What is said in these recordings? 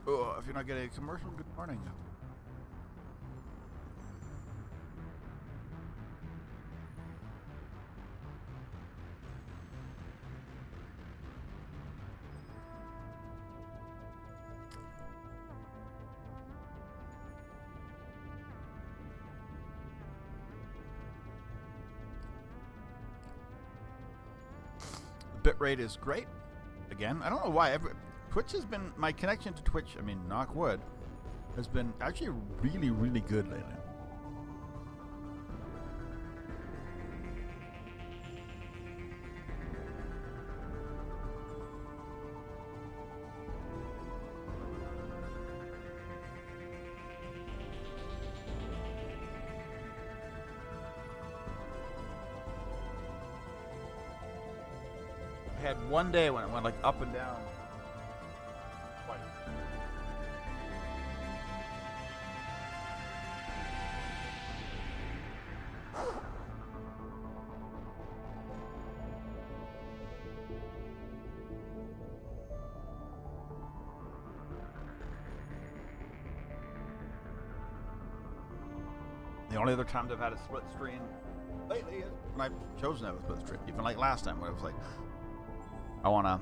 Oh, if you're not getting a commercial, good morning. Bitrate is great. Again, I don't know why. Twitch has been, my connection to Twitch, I mean, knock wood, has been actually really, really good lately. I had one day when it went like up and down. Twice. The only other times I've had a split screen lately is when I've chosen to have a split screen. Even like last time when it was like, I want to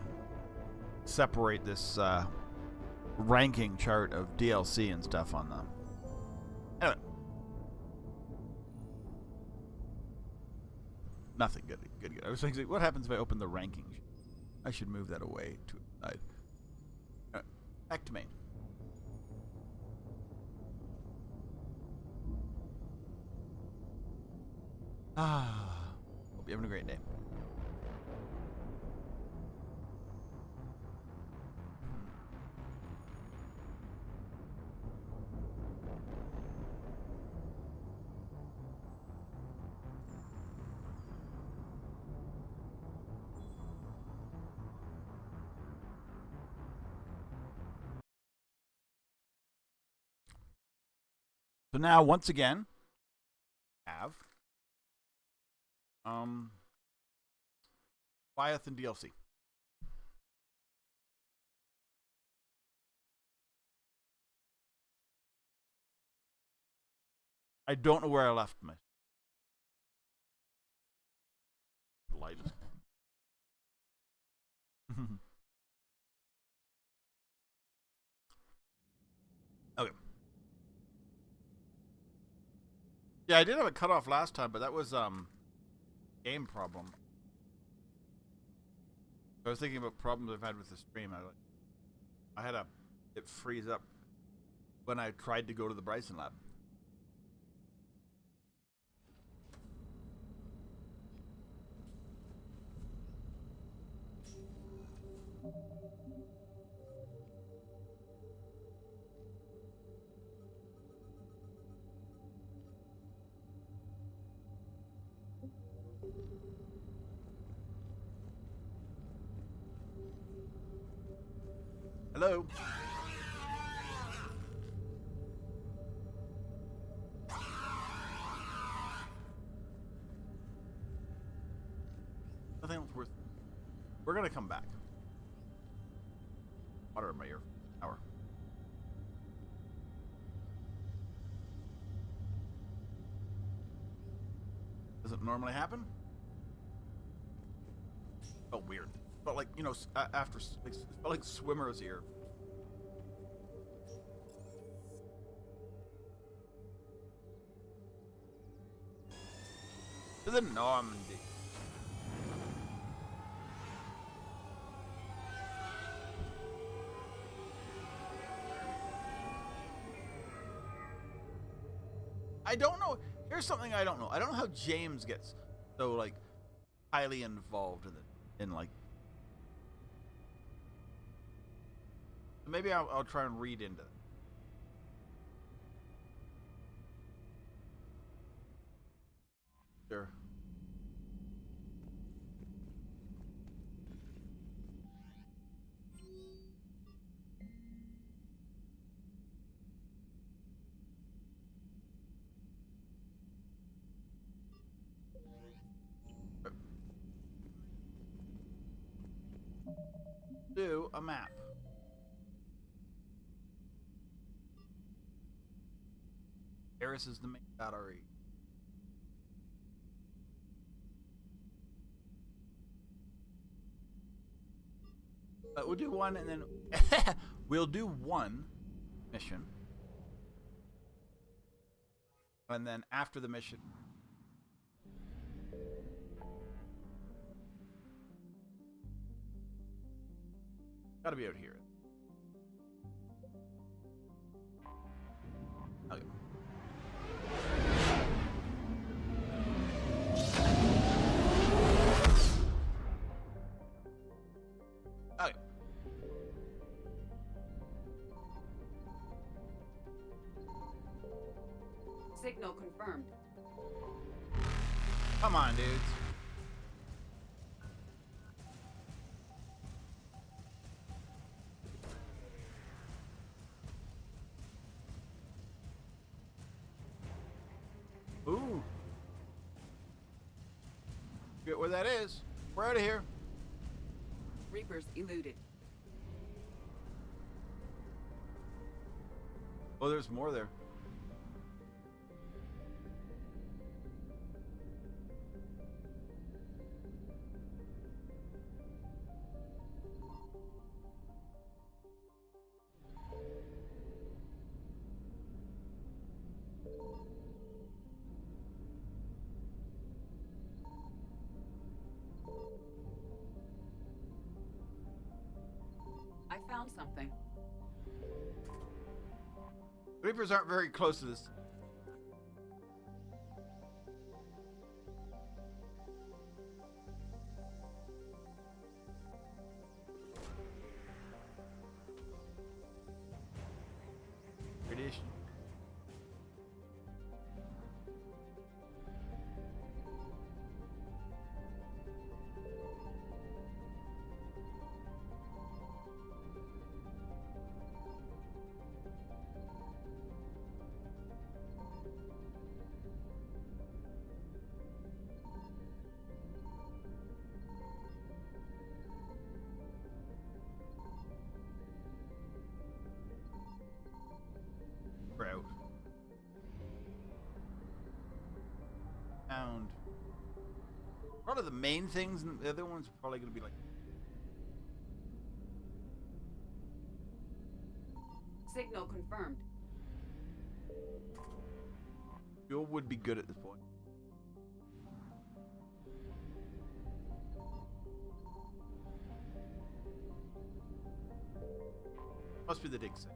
separate this ranking chart of DLC and stuff on them. Anyway. Nothing good. Good. I was thinking, what happens if I open the rankings? I should move that away to the side. Back to main. Hope you're having a great day. So now, once again, have Leviathan DLC. I don't know where I left my light. Okay. Yeah, I did have a cutoff last time, but that was game problem. I was thinking about problems I've had with the stream. I had it freeze up when I tried to go to the Bryson lab. Hello. Nothing else worth. We're gonna come back. Water in my ear. Hour. Does it normally happen? Felt weird. Felt like, you know, after it felt like swimmer's ear. To the Normandy. I don't know. Here's something I don't know. I don't know how James gets so like highly involved in it. In like, maybe I'll try and read into it. Sure. Do a map. Eris is the main battery. We'll do one and then we'll do one mission. And then after the mission, gotta be out here. Okay. Okay. Signal confirmed. Come on, dudes. Ooh. Get where that is. We're out of here. Reapers eluded. Oh, there's more there. I found something. Reapers aren't very close to this. Radiation. Out. Found. Probably the main things, and the other ones are probably going to be like. Signal confirmed. Fuel would be good at this point. Must be the dig set.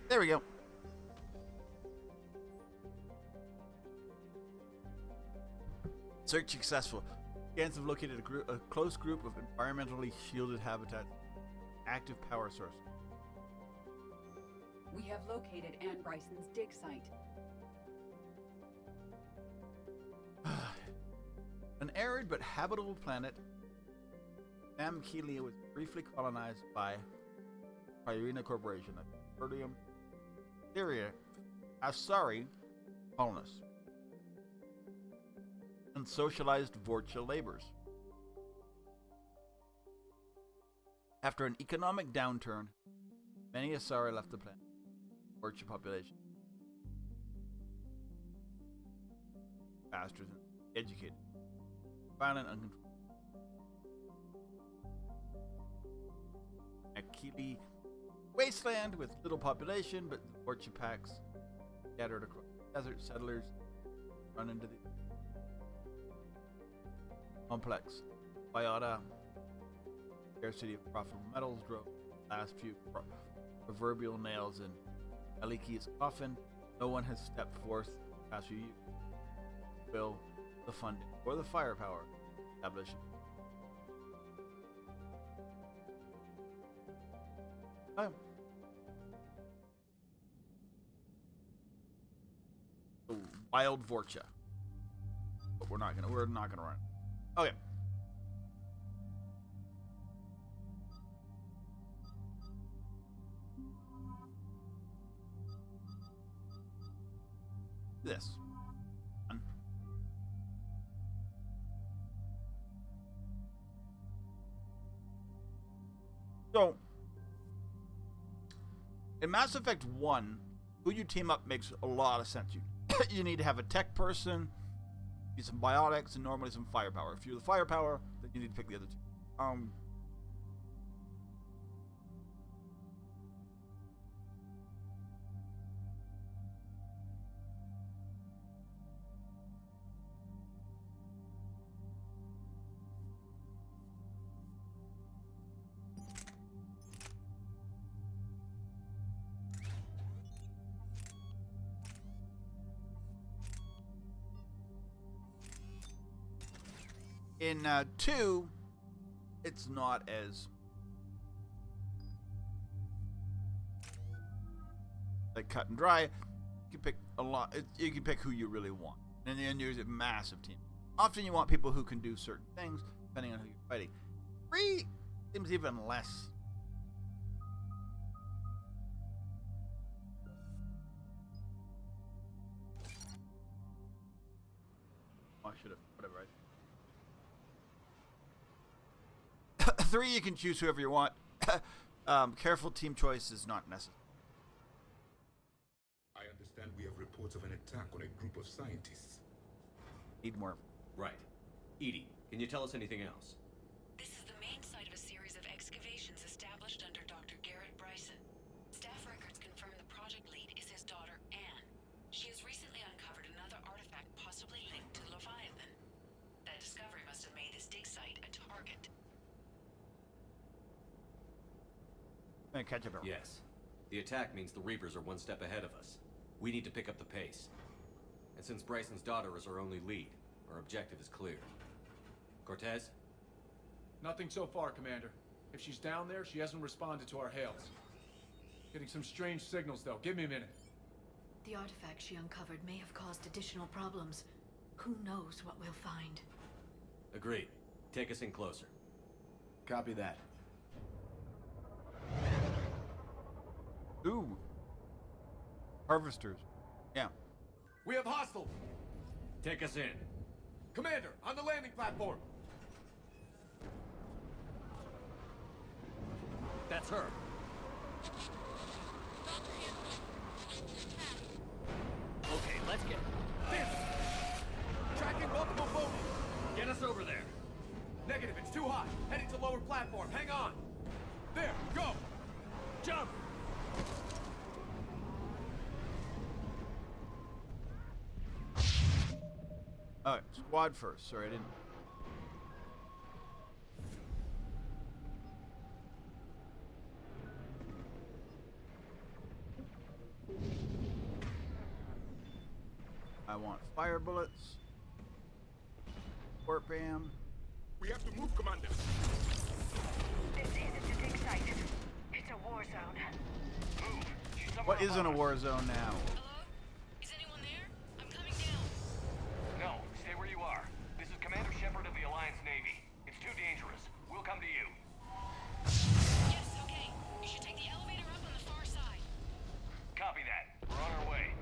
There we go. Search successful. Scans have located a close group of environmentally shielded habitats. Active power source. We have located Anne Bryson's dig site. An arid but habitable planet, Namkelia was briefly colonized by Pyrena Corporation, a Perdium Syria, Asari colonists, and socialized Vorcha laborers. After an economic downturn, many Asari left the planet. Vorcha population, pastors and educated, violent, uncontrolled. Akili wasteland with little population, but the Vorcha packs scattered across the desert. Settlers run into the complex biota. Scarcity of profitable metals drove the last few proverbial nails in Aliki's coffin. No one has stepped forth the past few years. Will the funding or the firepower establish wild Vorcha. But we're not gonna run. Okay. This. So, in Mass Effect 1, who you team up makes a lot of sense. You need to have a tech person, you need some biotics, and normally some firepower. If you're the firepower, then you need to pick the other two. In 2, it's not as like cut and dry. You can pick a lot. You can pick who you really want, and then there's a massive team. Often you want people who can do certain things depending on who you're fighting. 3 seems even less. Oh, I should have. Whatever. 3, you can choose whoever you want. Careful team choice is not necessary. I understand we have reports of an attack on a group of scientists. Need more. Right. Edie, can you tell us anything else? This is the main site of a series of excavations established under Dr. Garrett Bryson. Staff records confirm the project lead is his daughter, Anne. She has recently uncovered another artifact possibly linked to Leviathan. That discovery must have made this dig site a target. I'm gonna catch up. Yes. The attack means the Reapers are one step ahead of us. We need to pick up the pace. And since Bryson's daughter is our only lead, our objective is clear. Cortez? Nothing so far, Commander. If she's down there, she hasn't responded to our hails. Getting some strange signals, though. Give me a minute. The artifact she uncovered may have caused additional problems. Who knows what we'll find? Agreed. Take us in closer. Copy that. Ooh. Harvesters. Yeah. We have hostile! Take us in. Commander, on the landing platform! That's her. Okay, let's get This! Tracking multiple bogies! Get us over there. Negative, it's too high. Heading to lower platform. Hang on! There, go! Jump! Alright, squad first. Sorry, I didn't. I want fire bullets. Port bam. We have to move, Commander. This isn't a dig site. It's a war zone. Move. She's somewhere What isn't a above war zone now? Hello? Is anyone there? I'm coming down. us. No, stay where you are. This is Commander Shepard of the Alliance Navy. It's too dangerous. We'll come to you. Yes, okay. You should take the elevator up on the far side. Copy that. We're on our way.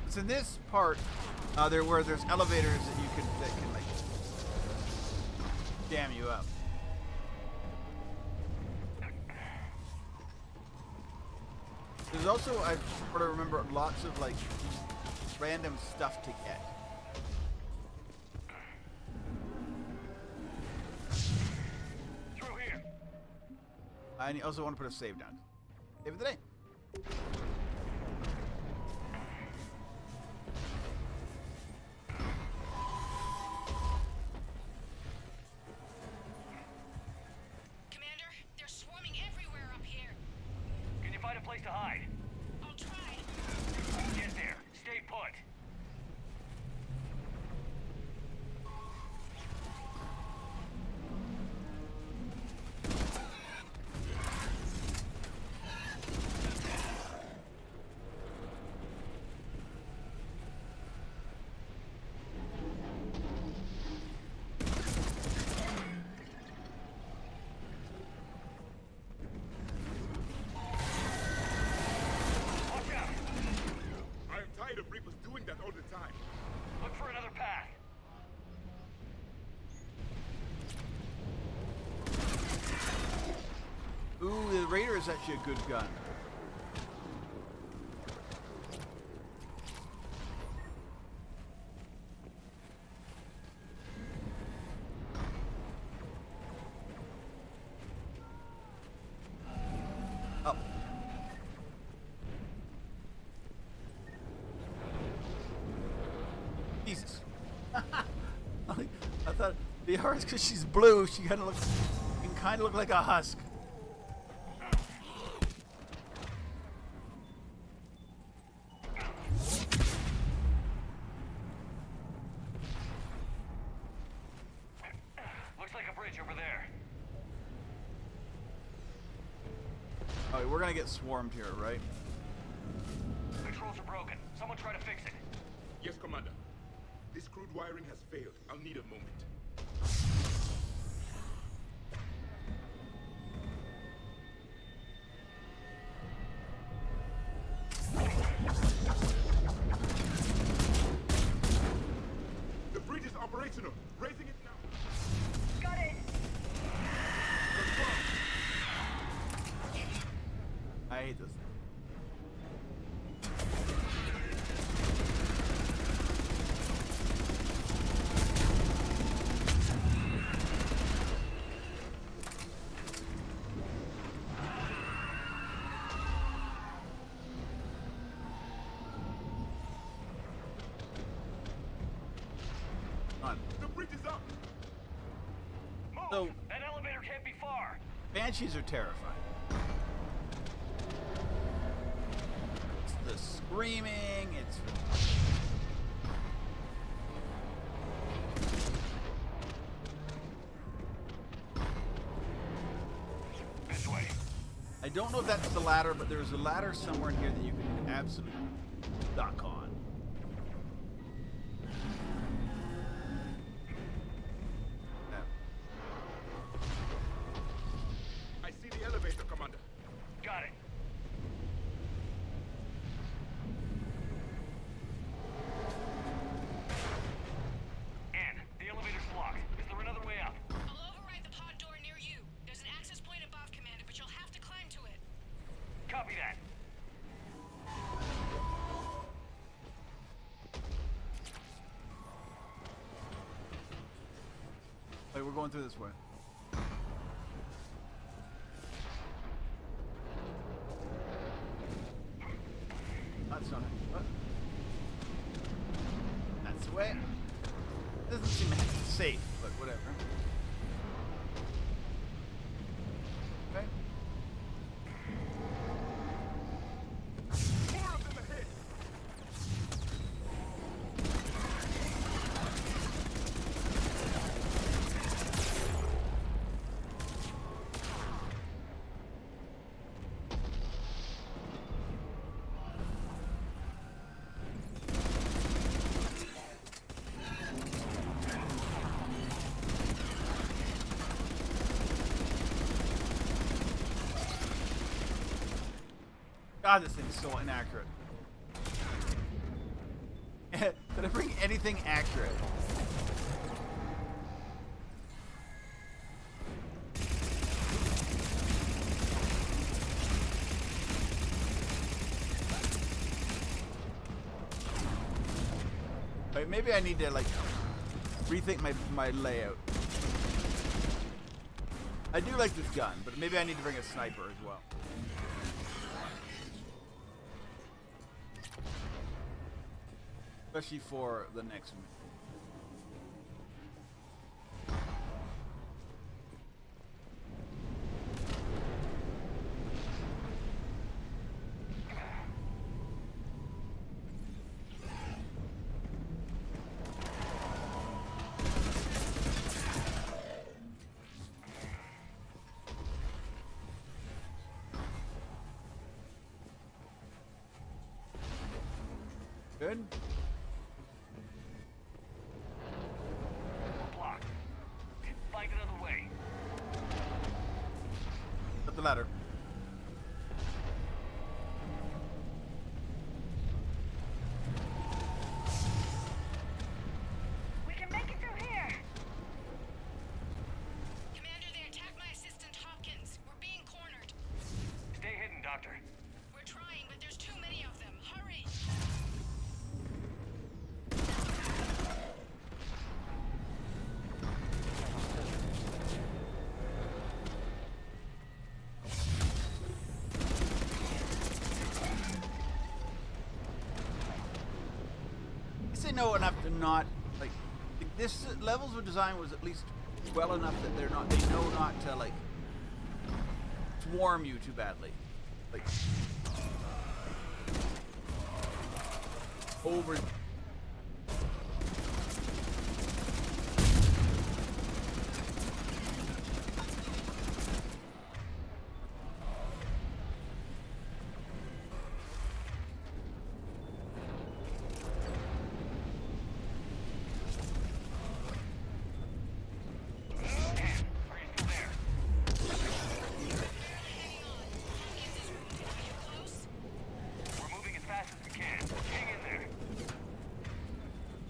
It's in this part where there's elevators that can like jam you up. There's also, I sort of remember, lots of like random stuff to get. Through here. I also want to put a save down. Save of the day. Commander, they're swarming everywhere up here. Can you find a place to hide? I'll try. Get there. Stay put. Ooh, the Raider is actually a good gun. Oh. Jesus. I thought the horse, because she's blue, she kind of looks, can kind of look like a husk. Looks like a bridge over there. Oh, we're gonna get swarmed here, right? Controls are broken. Someone try to fix it. Yes, Commander. This crude wiring has failed. I'll need a moment. The bridge is operational. Raising it now. Got it. I hate this. The bridge is up. Move! So- That elevator can't be far. Banshees are terrifying. It's the screaming, it's... This way. I don't know if that's the ladder, but there's a ladder somewhere in here that you can absolutely duck on. I see the elevator, Commander. Got it. Ann, the elevator's locked. Is there another way up? I'll override the pod door near you. There's an access point above, Commander, but you'll have to climb to it. Copy that. Wait, we're going through this way. That's not it. What? That's the way. Doesn't seem safe, but whatever. Okay. More of them ahead. God, this thing's so inaccurate. Did I bring anything accurate? Wait, maybe I need to like rethink my layout. I do like this gun, but maybe I need to bring a sniper as well. Especially for the next one. Good. Blocked. Find another way. Up the ladder. We can make it through here. Commander, they attacked my assistant Hopkins. We're being cornered. doctor. We're trying, but there's too many of them. Hurry! They know enough to not like this levels of design was at least well enough that they know not to like swarm you too badly, like over.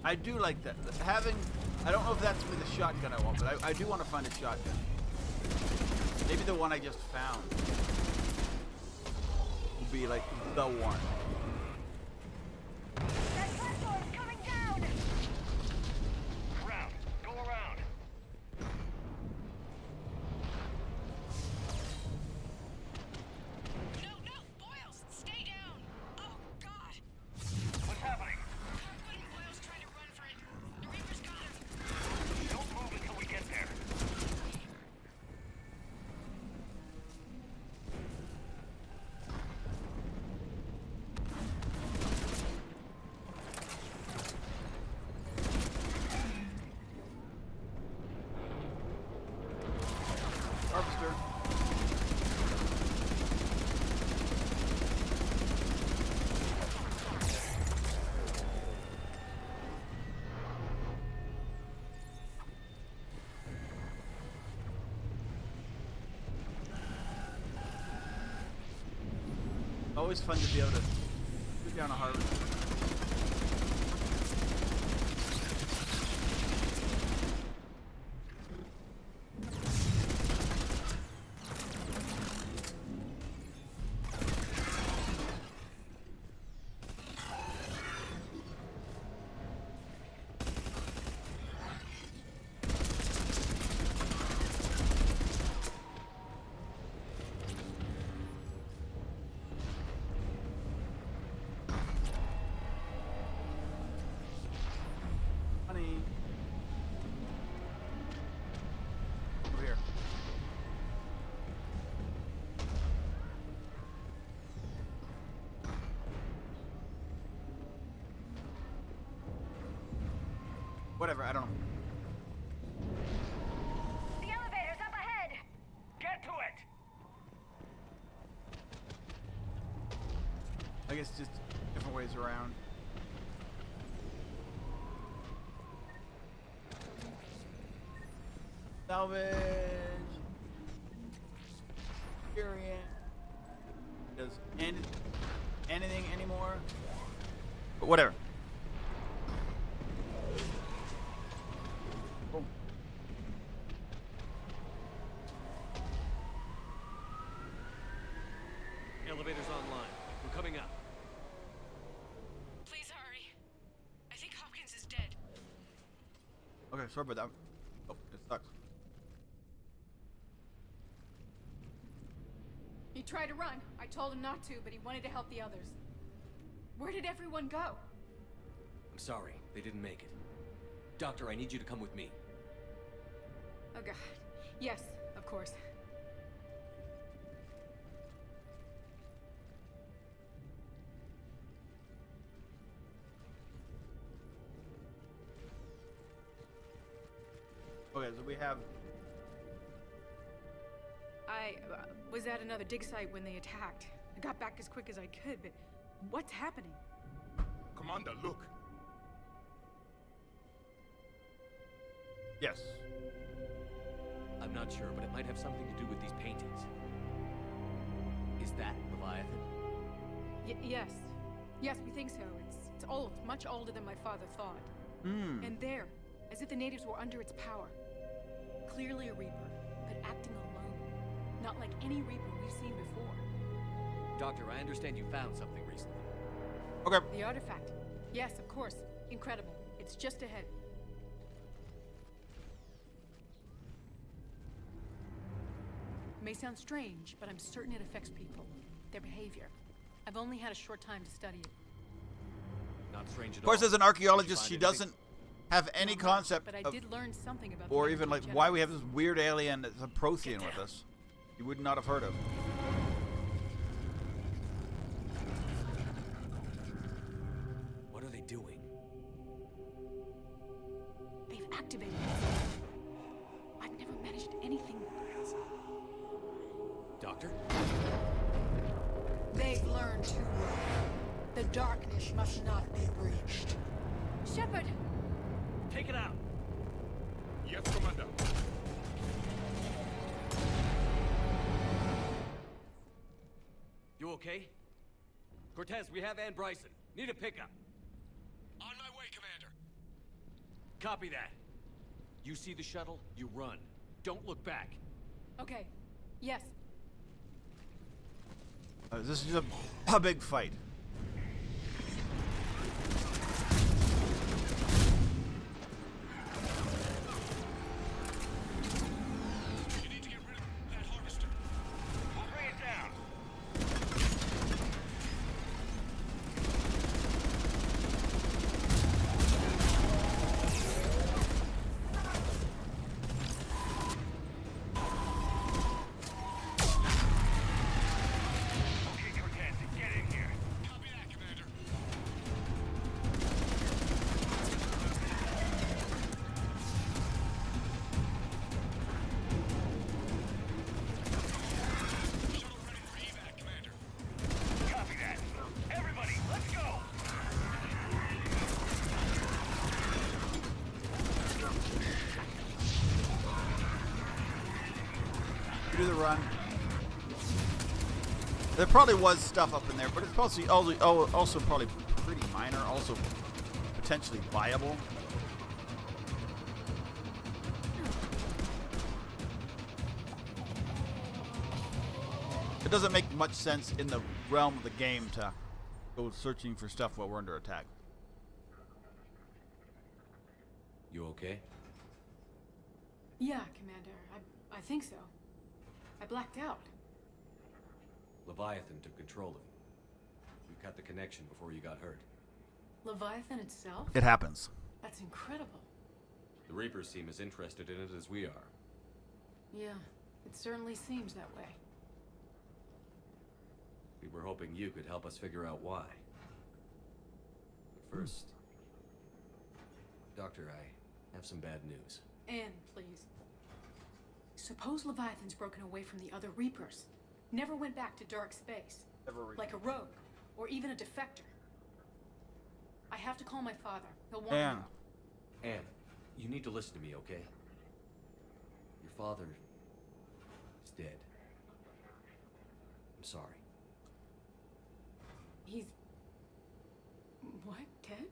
I do like that. Having, I don't know if that's with the shotgun I want, but I do want to find a shotgun. Maybe the one I just found will be like the one. That platform's coming down! Around. Go around. No, Boyles, stay down! Oh, God! What's happening? Kirkwood and Boyles trying to run for it. The Reaper's got him. Don't move until we get there. Harvester. Always fun to be able to shoot down a harvester. Over here. Whatever, I don't know. The elevator's up ahead! Get to it! I guess just different ways around. Salvage. Experience. Does anything anymore? But whatever. Oh. Elevator's online. We're coming up. Please hurry. I think Hopkins is dead. Okay, sorry about that. Oh, it sucks. He tried to run. I told him not to, but he wanted to help the others. Where did everyone go? I'm sorry, they didn't make it. Doctor, I need you to come with me. Oh God. Yes, of course. Okay, so we have. I was at another dig site when they attacked. I got back as quick as I could, but what's happening? Commander, look. Yes. I'm not sure, but it might have something to do with these paintings. Is that Leviathan? Yes. Yes, we think so. It's old, much older than my father thought. And there, as if the natives were under its power. Clearly a Reaper, but acting alone. Not like any Reaper we've seen before. Doctor, I understand you found something recently. Okay. The artifact. Yes, of course. Incredible. It's just ahead. It may sound strange, but I'm certain it affects people. Their behavior. I've only had a short time to study it. Not strange at Of course, all. as an archaeologist, she doesn't have any Not much, concept but I of, did learn something about or the even like energy why we have generators. this weird alien that's a Prothean with us. You would not have heard of. What are they doing? They've activated it. I've never managed anything. Doctor? They've learned too well. The darkness must not be breached. Shepard! Take it out! Yes, Commander. You okay? Cortez, we have Ann Bryson. Need a pickup. On my way, Commander. Copy that. You see the shuttle, you run. Don't look back. Okay. Yes. This is a big fight. You need to get rid of that harvester. We'll bring it down. Okay, Cortez, get in here. Copy that, Commander. Shuttle ready for evac, Commander. Copy that. Everybody, let's go. You do the run. There probably was stuff up in there, but it's probably also probably pretty minor, also potentially viable. It doesn't make much sense in the realm of the game to go searching for stuff while we're under attack. You okay? Yeah, Commander. I think so. I blacked out. Leviathan took control of you. We cut the connection before you got hurt. Leviathan itself? It happens. That's incredible. The Reapers seem as interested in it as we are. Yeah, it certainly seems that way. We were hoping you could help us figure out why. But first... Doctor, I have some bad news. Anne, please. Suppose Leviathan's broken away from the other Reapers. Never went back to dark space. Like a rogue, or even a defector. I have to call my father. He'll want Anne. me. Anne, you need to listen to me, okay? Your father is dead. I'm sorry. He's... What? Dead?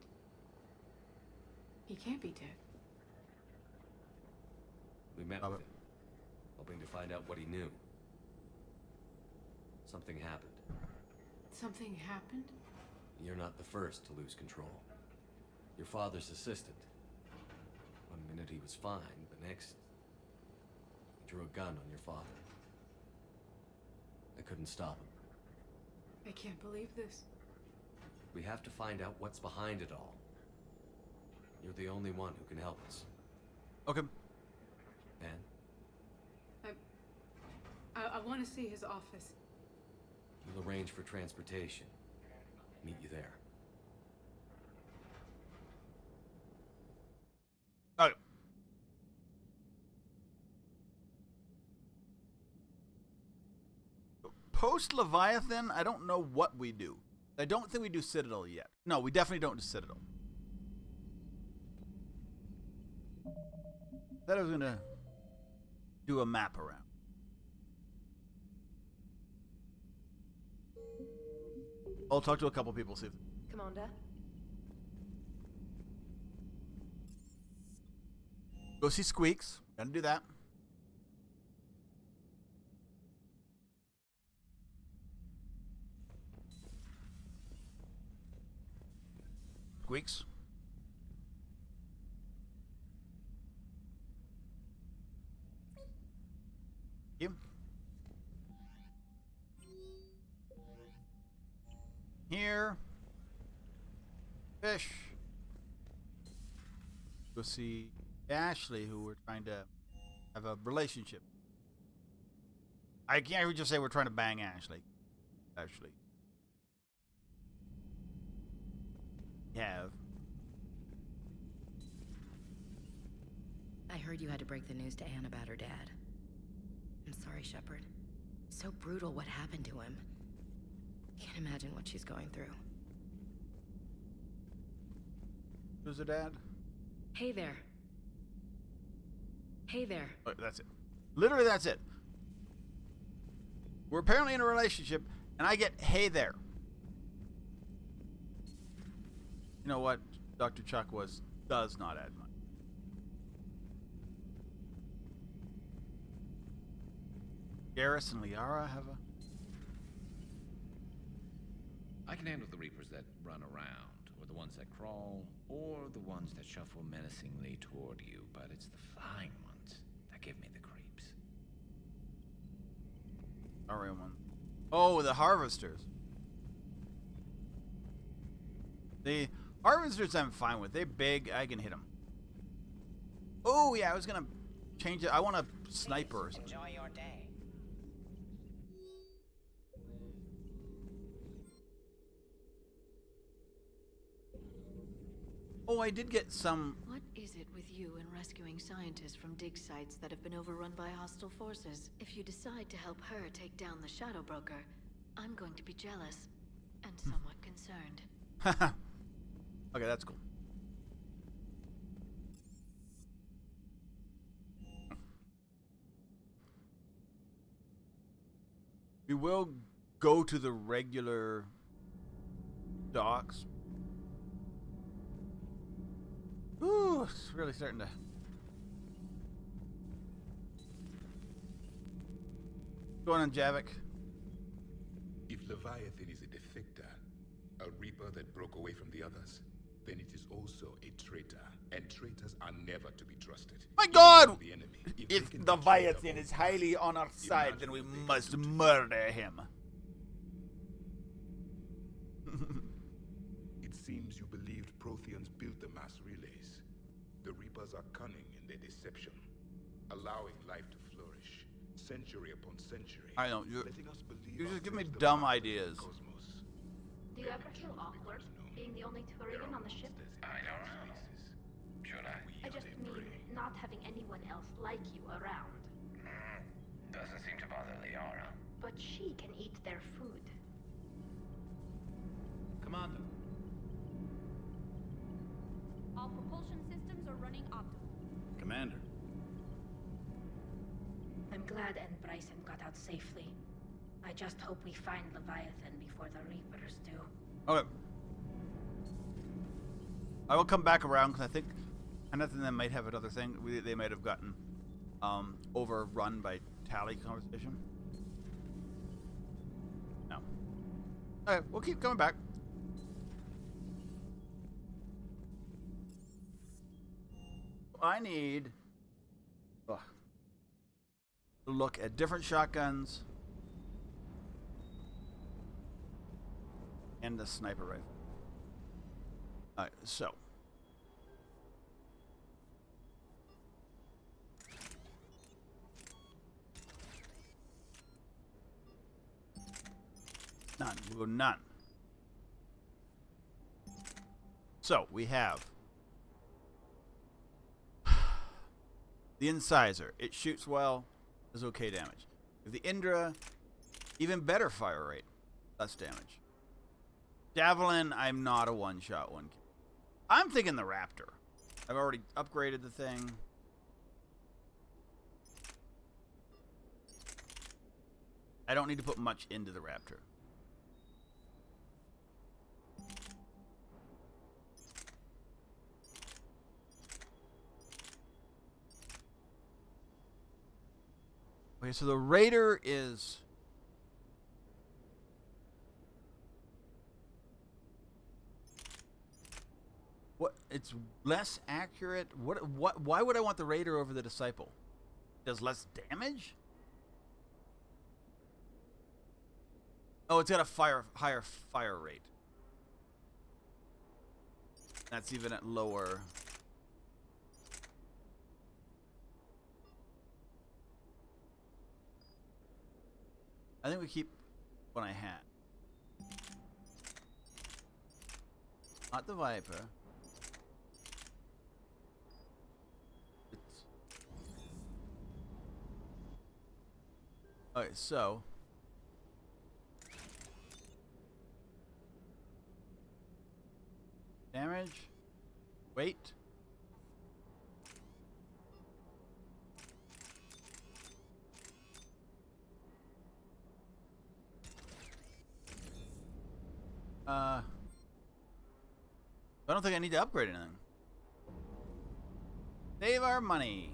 He can't be dead. We met with him, hoping to find out what he knew. Something happened. Something happened? You're not the first to lose control. Your father's assistant. One minute he was fine, the next... he drew a gun on your father. I couldn't stop him. I can't believe this. We have to find out what's behind it all. You're the only one who can help us. Okay. Anne, I want to see his office. we'll arrange for transportation. Meet you there. Okay. Post Leviathan, I don't know what we do. I don't think we do Citadel yet. No, we definitely don't do Citadel. Said I was gonna do a map around. I'll talk to a couple people, see if... Commander? Go see Squeaks. Gotta do that. weeks. You. Here. Fish. Go see Ashley, who we're trying to have a relationship. I can't even just say we're trying to bang Ashley. Ashley. Have. I heard you had to break the news to Anne about her dad. I'm sorry, Shepard. So brutal what happened to him. Can't imagine what she's going through. Who's her dad? Hey there. Hey there. Oh, that's it. Literally, that's it. We're apparently in a relationship, and I get, hey there. You know what? Dr. Chuck does not add much. Garrus and Liara have a... I can handle the Reapers that run around, or the ones that crawl, or the ones that shuffle menacingly toward you, but it's the flying ones that give me the creeps. Alright, one. Oh, the harvesters. The harvesters I'm fine with. They're big. I can hit them. Oh, yeah, I was going to change it. I want a sniper or something. Enjoy your day. Oh, I did get some... What is it with you and rescuing scientists from dig sites that have been overrun by hostile forces? If you decide to help her take down the Shadow Broker, I'm going to be jealous and somewhat concerned. Okay, that's cool. We will go to the regular docks. Ooh, it's really starting to... What's going on, Javik? If Leviathan is a defector, a reaper that broke away from the others, then it is also a traitor, and traitors are never to be trusted. My God! The enemy, If Leviathan is highly on our side, then we must murder him. It seems you believed Protheans built the mass relays. The Reapers are cunning in their deception, allowing life to flourish, century upon century. I know, you just give me ourselves the dumb masters of ideas. the cosmos. Do you ever feel awkward being the only Turian on the ship? I don't know. Should I? I just mean not having anyone else like you around. Doesn't seem to bother Liara. But she can eat their food. Commander. All propulsion systems are running optimal. Commander. I'm glad Anne Bryson got out safely. I just hope we find Leviathan before the Reapers do. Okay. I will come back around because I think another than them might have another thing. They might have gotten overrun by tally conversation. No. Alright, we'll keep coming back. I need to look at different shotguns and the sniper rifle. Alright, so. None. We'll go none. So, we have the Incisor. It shoots well, does okay damage. The Indra, even better fire rate, less damage. Javelin, I'm not a one-shot one. I'm thinking the Raptor. I've already upgraded the thing. I don't need to put much into the Raptor. Okay, so the Raider is... It's less accurate. What? Why would I want the Raider over the Disciple? Does less damage? Oh, it's got a higher fire rate. That's even at lower. I think we keep what I had. Not the Viper. Okay, so damage, weight, I don't think I need to upgrade anything. Save our money.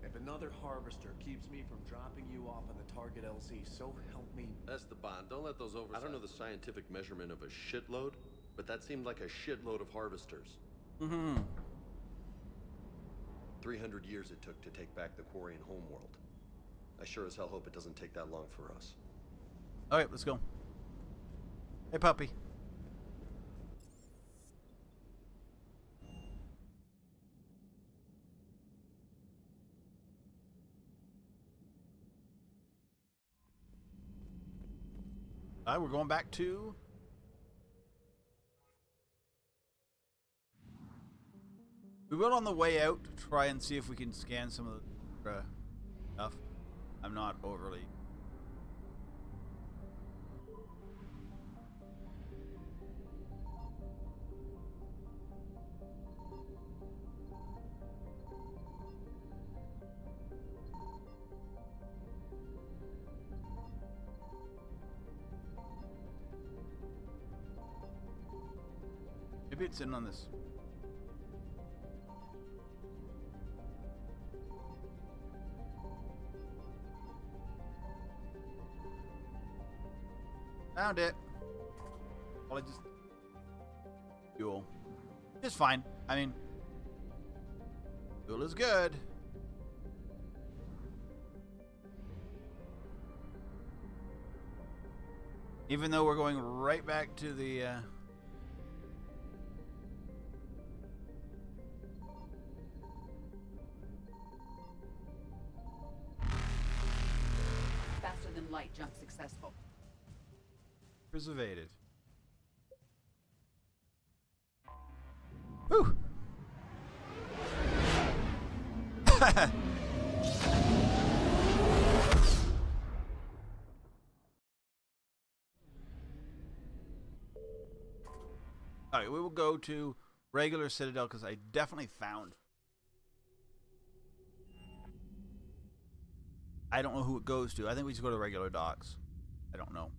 If another harvester keeps me from dropping you off on the target LZ, so help me. That's the bond. Don't let those oversights. I don't know the scientific measurement of a shitload, but that seemed like a shitload of harvesters. Mm-hmm. 300 years it took to take back the quarry and homeworld. I sure as hell hope it doesn't take that long for us. Alright, let's go. Hey, puppy. Alright, we're going back to... We will on the way out try and see if we can scan some of the stuff. I'm not overly... Maybe it's in on this. Found it. Well, I just... Fuel. It's fine. I mean... Fuel is good. Even though we're going right back to the... Faster than light jump successful. Preservated. Whew. Alright, we will go to regular Citadel because I definitely found. I don't know who it goes to. I think we just go to regular docks. I don't know.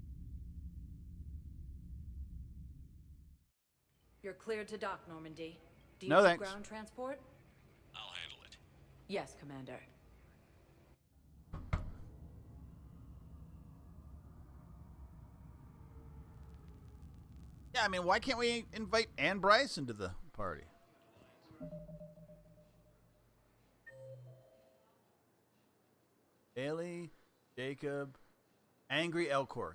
You're cleared to dock, Normandy. Do you No, need thanks. ground transport? I'll handle it. Yes, Commander. Yeah, I mean, why can't we invite Ann Bryson to the party? Bailey, Jacob, Angry Elcor.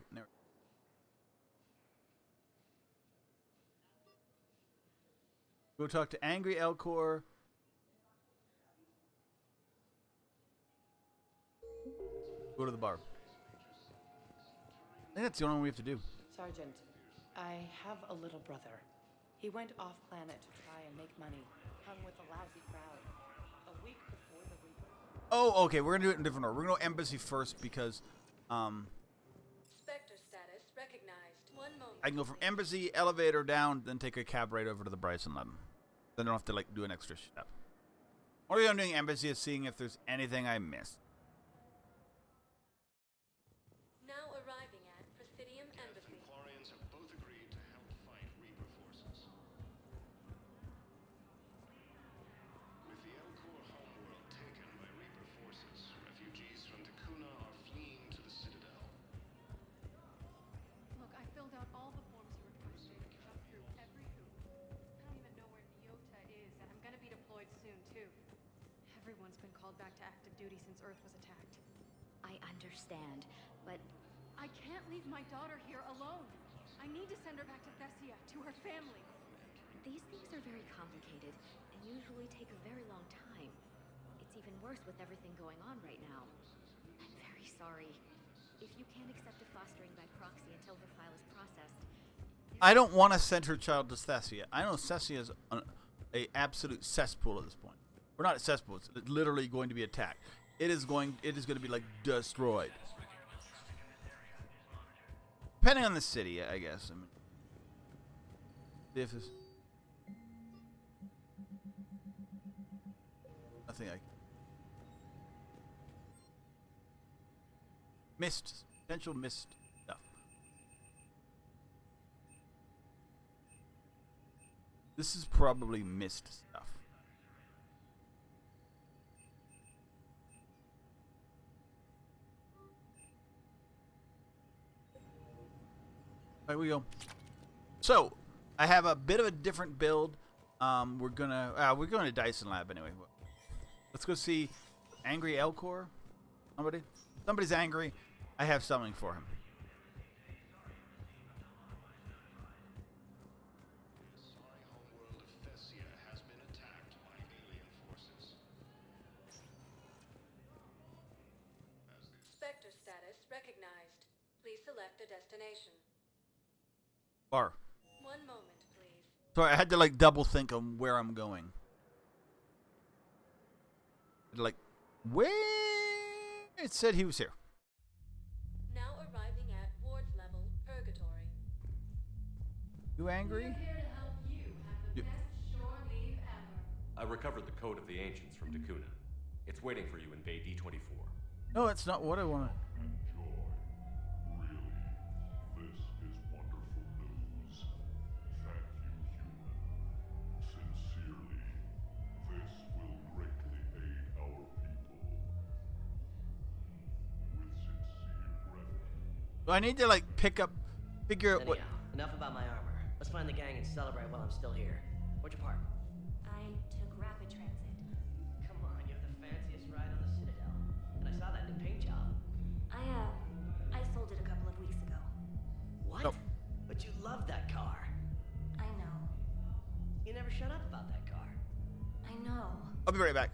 Go talk to Angry Elcor. Go to the bar. I think that's the only one we have to do. Sergeant, I have a little brother. He went off planet to try and make money. Hung with a lousy crowd. A week before the Reaper. Oh, okay. We're gonna do it in a different order. We're gonna go embassy first because, Spectre status recognized. 1 moment. I can go from embassy, elevator down, then take a cab right over to the Bryson 11. Then I don't have to like do an extra step. What I'm doing embassy is seeing if there's anything I missed. Now arriving at Presidium Embassy. Quarians have both agreed to help fight Reaper forces. With the Elcor homeworld taken by Reaper forces, refugees from Takuna are fleeing to the Citadel. Look, I filled out all the forms you requested. Jumped through every hoop. I don't even know where Neo Everyone's been called back to active duty since Earth was attacked. I understand, but I can't leave my daughter here alone. I need to send her back to Thessia, to her family. these things are very complicated and usually take a very long time. It's even worse with everything going on right now. I'm very sorry. If you can't accept a fostering by proxy until her file is processed... I don't want to send her child to Thessia. I know Thessia is a absolute cesspool at this point. We're not a cesspool. It's literally going to be attacked. It is going to be like destroyed. Depending on the city, I guess. I mean, if it's nothing like missed, potential missed stuff. This is probably missed stuff. There we go. So I have a bit of a different build. We're going to Dyson Lab anyway. Let's go see Angry Elcor. Somebody's angry. I have something for him. Sorry, homeworld of Thessia has been attacked by alien forces. Spectre status recognized. Please select a destination. Bar. 1 moment, please. So I had to like double think on where I'm going. Like, where? It said he was here. Now arriving at Ward's level, Purgatory. You angry? We're here to help you have the best shore leave ever. I recovered the code of the ancients from Dakuna. It's waiting for you in Bay D24. No, that's not what I want to. This is wonderful news. Thank you, human. Sincerely, this will greatly aid our people. With sincere gratitude. Do I need to like figure out what? Anyhow, enough about my armor. Let's find the gang and celebrate while I'm still here. Where'd you park? I took rapid transit. Come on, you have the fanciest ride on the Citadel. And I saw that new paint job. I sold it a couple of weeks ago. What? Oh. But you love that car. I know. You never shut up about that car. I know. I'll be right back.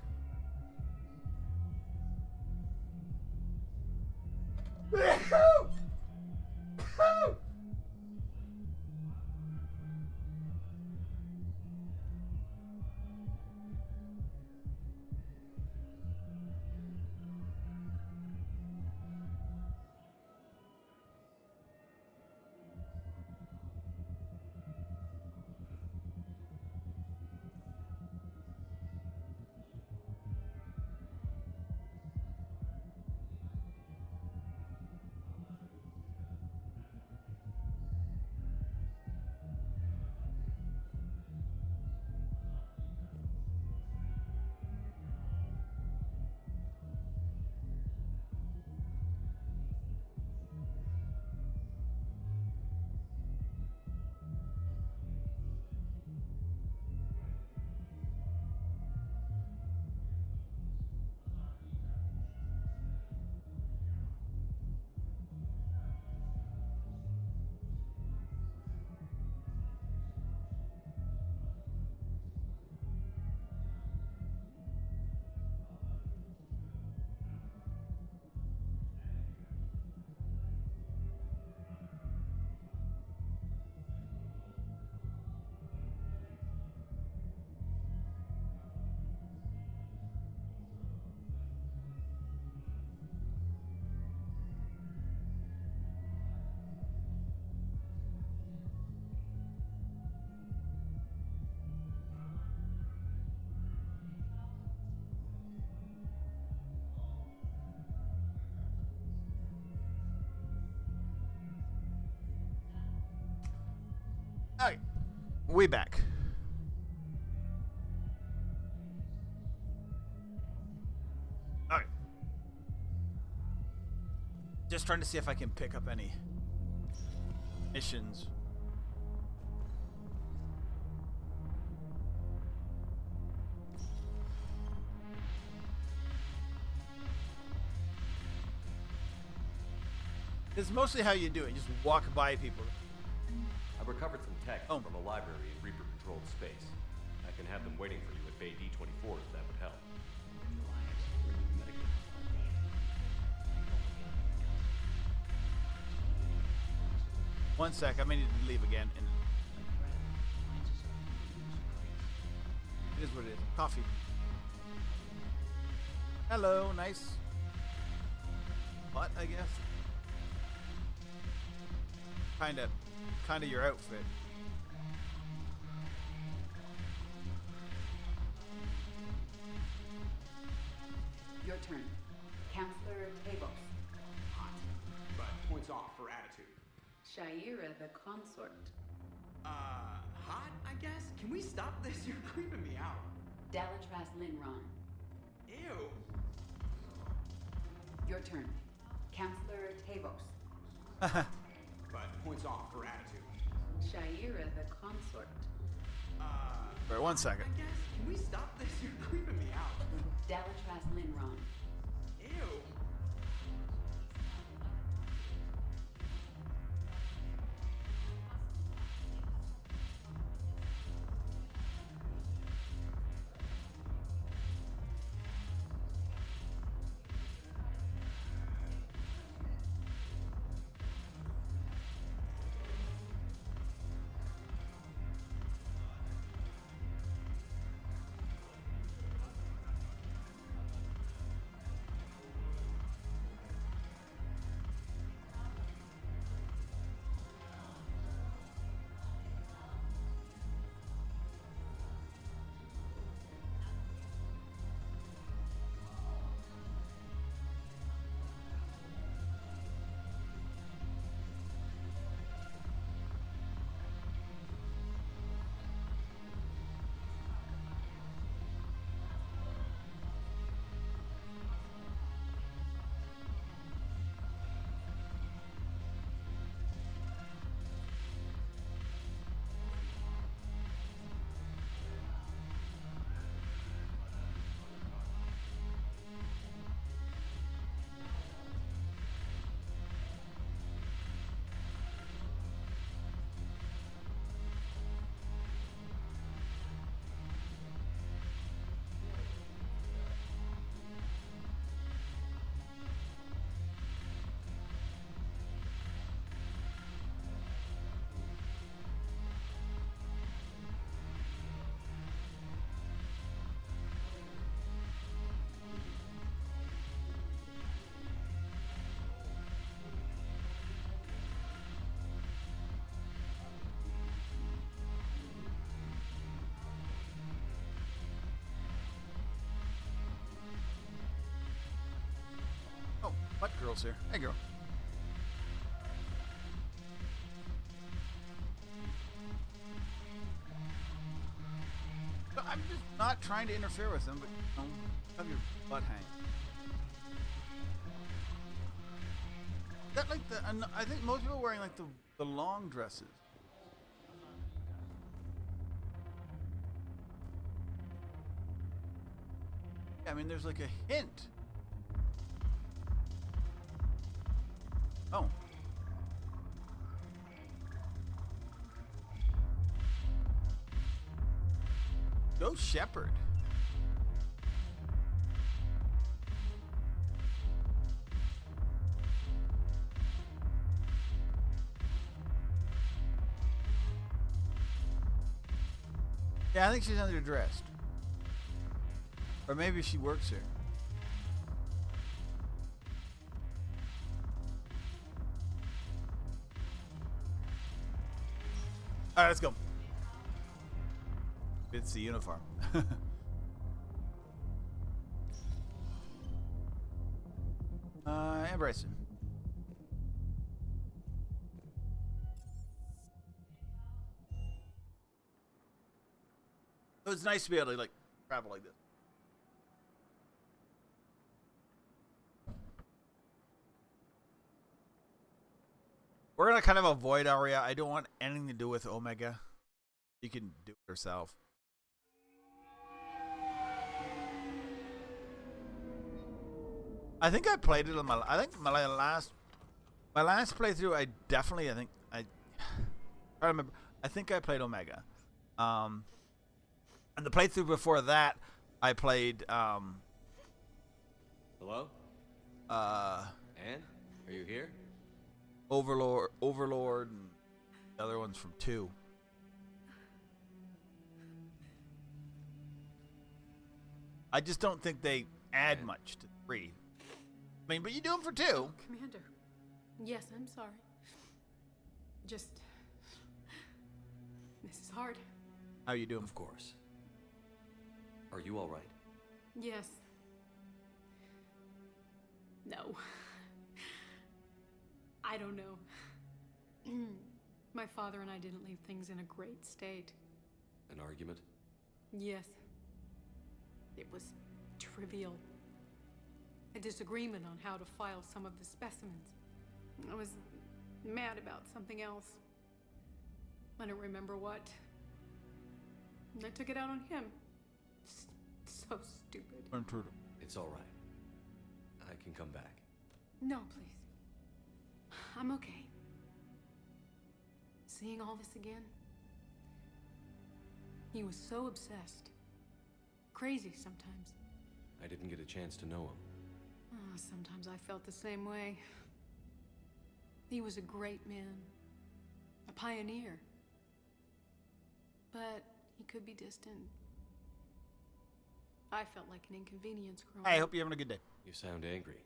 Alright, we back. Alright. Just trying to see if I can pick up any missions. It's mostly how you do it. Just walk by people. I've recovered some tech from a library in Reaper-controlled space. I can have them waiting for you at Bay D-24 if that would help. One sec, I may need to leave again. And it is what it is. Coffee. Hello, nice butt, I guess. Kinda your outfit. Your turn. Counselor Tabos. Hot. But points off for attitude. Shaira the consort. Hot, I guess? Can we stop this? You're creeping me out. Dalatras Linron. Ew. Your turn. Counselor Tabos. But points off for attitude. Shaira the consort. Wait, 1 second. I guess. Can we stop this? You're creeping me out. Dalatras Linron. Ew. What girl's here? Hey, girl. I'm just not trying to interfere with them, but have your butt hang. That like the? I think most people are wearing like the long dresses. Yeah, I mean, there's like a hint. Oh. Go Shepherd. Yeah, I think she's underdressed. Or maybe she works here. Alright, let's go. It's the uniform. And Bryson. So it's nice to be able to like travel like this. We're gonna kind of avoid Aria. I don't want anything to do with Omega. You can do it herself. I think I played it on my. I think my last My last playthrough, I remember. I think I played Omega, and the playthrough before that, I played. Hello? Anne? Are you here? Overlord, and the other one's from 2. I just don't think they add much to 3. I mean, but you do them for 2. Oh, Commander. Yes, I'm sorry. Just... This is hard. How you doing? Of course. Are you all right? Yes. No. I don't know. My father and I didn't leave things in a great state. An argument? Yes. It was trivial. A disagreement on how to file some of the specimens. I was mad about something else. I don't remember what. I took it out on him. So stupid. Intruder. It's all right. I can come back. No, please. I'm okay. Seeing all this again? He was so obsessed. Crazy sometimes. I didn't get a chance to know him. Oh, sometimes I felt the same way. He was a great man. A pioneer. But he could be distant. I felt like an inconvenience growing up. Hey, I hope you're having a good day. You sound angry.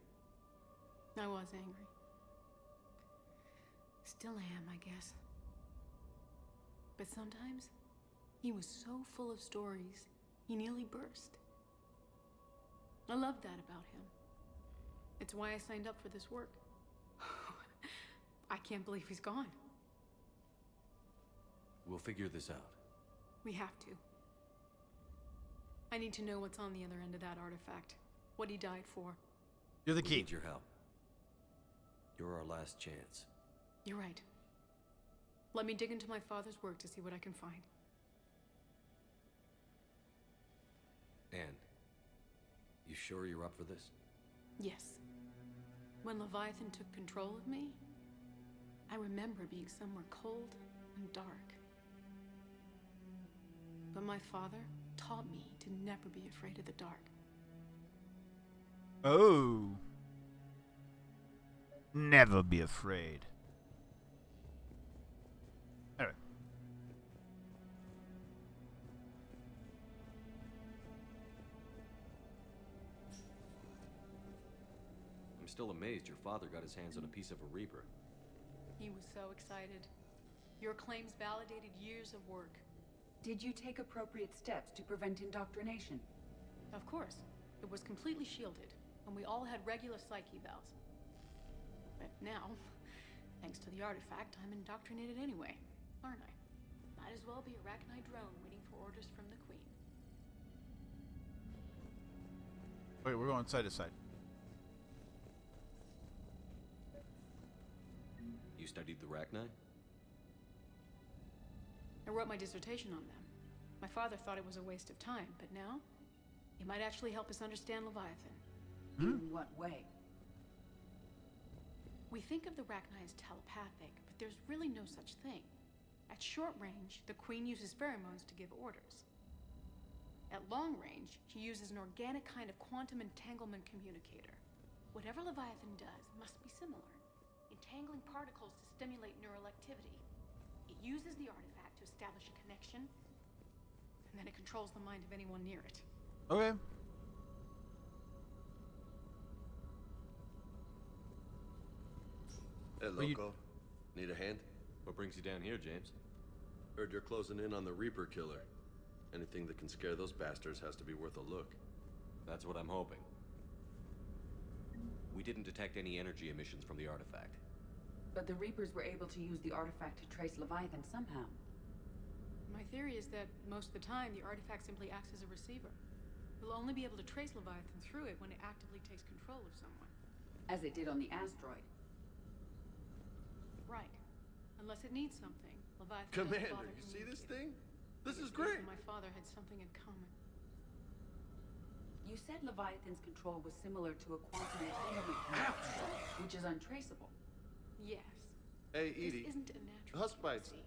I was angry. Still am, I guess. But sometimes, he was so full of stories, he nearly burst. I loved that about him. It's why I signed up for this work. I can't believe he's gone. We'll figure this out. We have to. I need to know what's on the other end of that artifact. What he died for. You're the We key. need your help. You're our last chance. You're right. Let me dig into my father's work to see what I can find. Anne, you sure you're up for this? Yes. When Leviathan took control of me, I remember being somewhere cold and dark. But my father taught me to never be afraid of the dark. Oh. Never be afraid. Anyway. I'm still amazed your father got his hands on a piece of a Reaper. He was so excited. Your claims validated years of work. Did you take appropriate steps to prevent indoctrination? Of course. It was completely shielded, and we all had regular psych evals. But now, thanks to the artifact, I'm indoctrinated anyway, aren't I? Might as well be a Rachni drone waiting for orders from the Queen. Wait, we're going side to side. You studied the Rachni? I wrote my dissertation on them. My father thought it was a waste of time, but now, it might actually help us understand Leviathan. In what way? We think of the Rachni as telepathic, but there's really no such thing. At short range, the Queen uses pheromones to give orders. At long range, she uses an organic kind of quantum entanglement communicator. Whatever Leviathan does must be similar, entangling particles to stimulate neural activity. It uses the artifact to establish a connection, and then it controls the mind of anyone near it. Okay. Hey, Loco. Need a hand? What brings you down here, James? Heard you're closing in on the Reaper killer. Anything that can scare those bastards has to be worth a look. That's what I'm hoping. We didn't detect any energy emissions from the artifact. But the Reapers were able to use the artifact to trace Leviathan somehow. My theory is that most of the time, the artifact simply acts as a receiver. We'll only be able to trace Leviathan through it when it actively takes control of someone. As it did on the asteroid. Right. Unless it needs something, Leviathan Commander, doesn't bother you see this communicating. thing? This is It great. and my father had something in common. You said Leviathan's control was similar to a quantum entanglement communicator, which is untraceable. Yes. Hey, Edie. This isn't a natural Husk bites. frequency.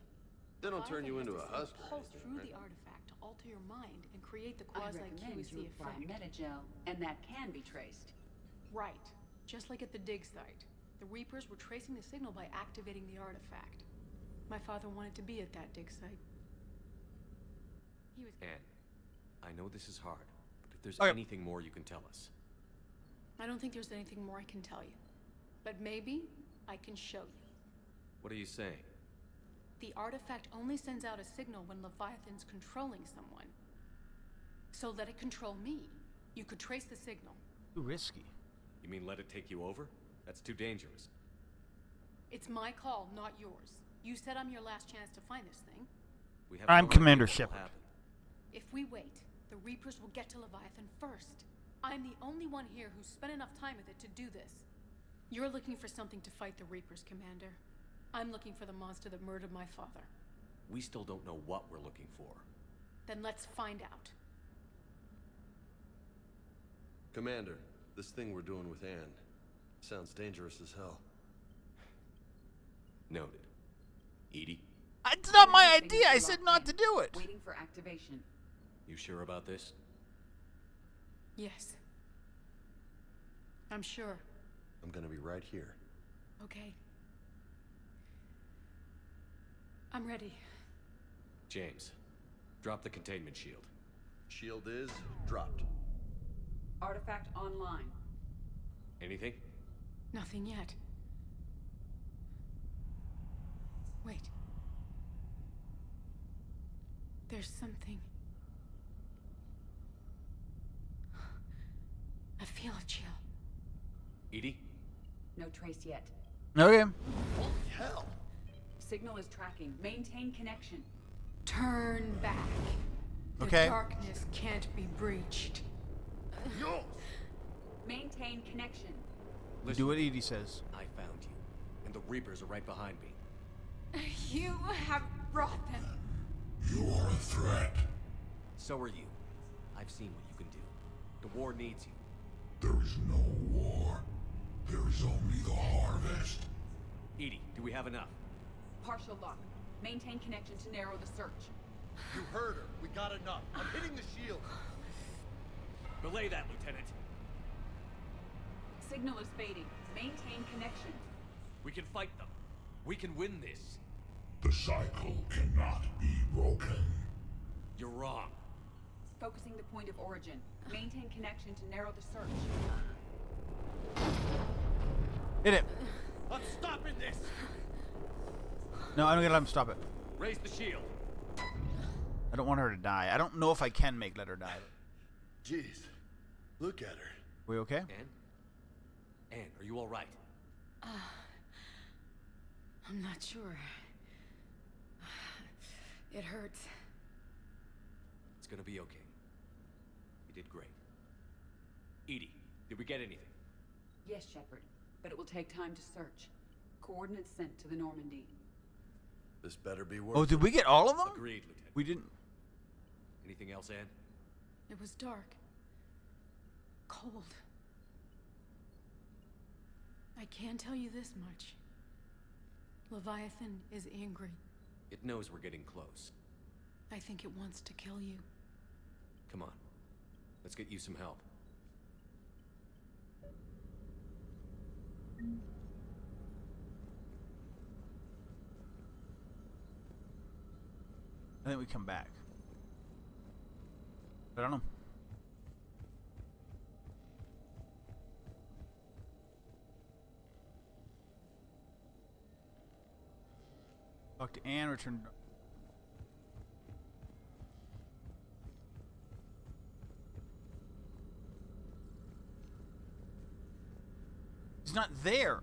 They don't turn you into a Leviathan has husk. to pulse through the artifact to alter your mind and create the I recommend quasi-QEC you apply effect. Metagel, and that can be traced. Right. Just like at the dig site. The Reapers were tracing the signal by activating the artifact. My father wanted to be at that dig site. He was... Anne, I know this is hard, but if there's Okay. anything more you can tell us. I don't think there's anything more I can tell you. But maybe I can show you. What are you saying? The artifact only sends out a signal when Leviathan's controlling someone. So let it control me. You could trace the signal. Too risky. You mean let it take you over? That's too dangerous. It's my call, not yours. You said I'm your last chance to find this thing. We have I'm no idea Commander what will Shepard. happen. If we wait, the Reapers will get to Leviathan first. I'm the only one here who's spent enough time with it to do this. You're looking for something to fight the Reapers, Commander. I'm looking for the monster that murdered my father. We still don't know what we're looking for. Then let's find out. Commander, this thing we're doing with Anne sounds dangerous as hell. Noted. Edie, It's not my idea. I said not to do it. Waiting for activation. you sure about this? Yes. I'm sure. I'm gonna be right here. Okay. I'm ready. James, drop the containment shield. Shield is dropped. Artifact online. Anything? Nothing yet. Wait. There's something. I feel a chill. Edie? No trace yet. Okay. Holy hell! Signal is tracking. Maintain connection. Turn back. The Okay. darkness can't be breached. Yo! Maintain connection. Do what Edie says. I found you, and the Reapers are right behind me. You have brought them. You are a threat. So are you. I've seen what you can do. The war needs you. There is no war. There is only the harvest. Edie, do we have enough? Partial lock. Maintain connection to narrow the search. You heard her. We got enough. I'm hitting the shield. Relay that, Lieutenant. Signal is fading. Maintain connection. We can fight them. We can win this. The cycle cannot be broken. You're wrong. Focusing the point of origin. Maintain connection to narrow the search. Hit it. I'm stopping this! No, I don't gotta let him stop it. Raise the shield. I don't want her to die. I don't know if I can let her die. Jeez. Look at her. We okay? Anne, are you all right? I'm not sure. It hurts. It's gonna be okay. You did great. Edie, did we get anything? Yes, Shepard. But it will take time to search. Coordinates sent to the Normandy. This better be worth Oh, did we get all of them? Agreed, Lieutenant. We didn't. Anything else, Anne? It was dark. Cold. I can tell you this much. Leviathan is angry. It knows we're getting close. I think it wants to kill you. Come on. Let's get you some help. I think we come back. I don't know. Talk to Anne, return. He's not there.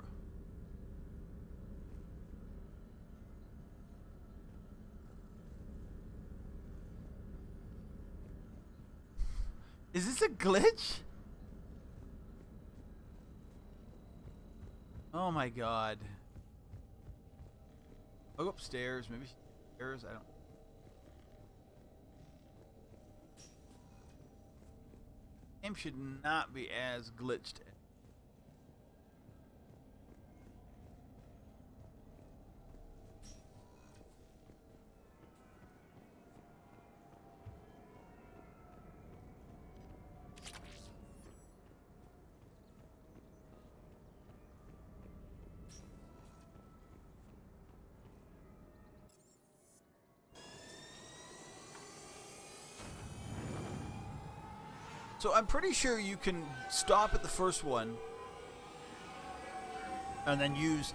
Is this a glitch? Oh my god. I'll go upstairs, maybe stairs, I don't. Game should not be as glitched. So I'm pretty sure you can stop at the first one and then use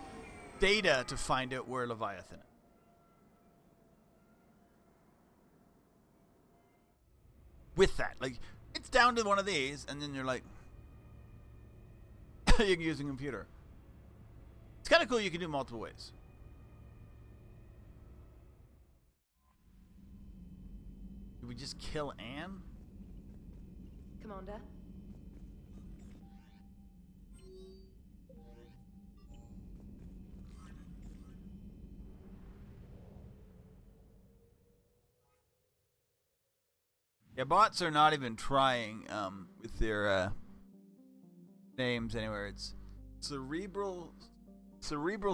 data to find out where Leviathan is. With that, like, it's down to one of these, and then you're like, you can use a computer. It's kind of cool. You can do multiple ways. Did we just kill Anne? Commander? Yeah, bots are not even trying with their names anywhere. It's cerebral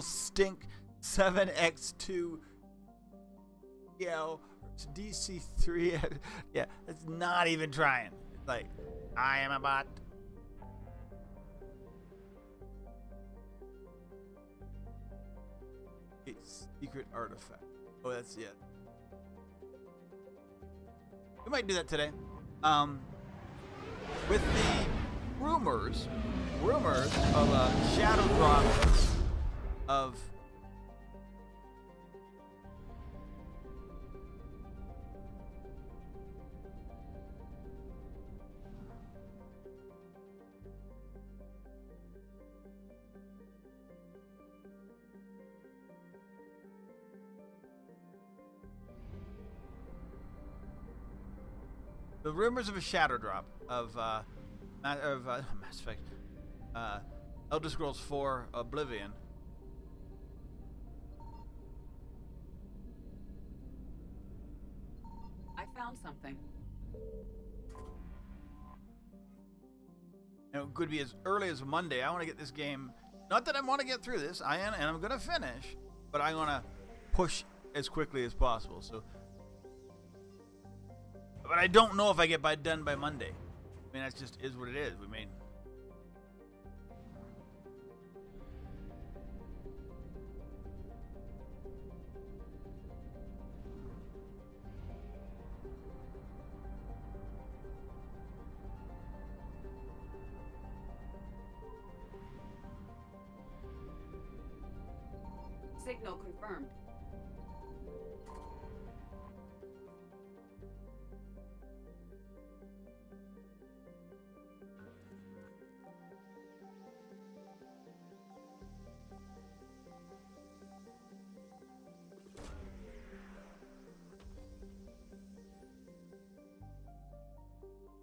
stink 7x2 DC3. Yeah, it's not even trying. It's like, I am a bot. It's secret artifact. Oh, that's it. We might do that today. With the rumors of a shadow drop of the rumors of a shadow drop of Mass Effect, Elder Scrolls 4 Oblivion. I found something. And it could be as early as Monday. I want to get this game. Not that I want to get through this. I am, and I'm going to finish. But I want to push as quickly as possible. So, but I don't know if I get done by Monday. I mean, that just is what it is. We mean. Signal confirmed.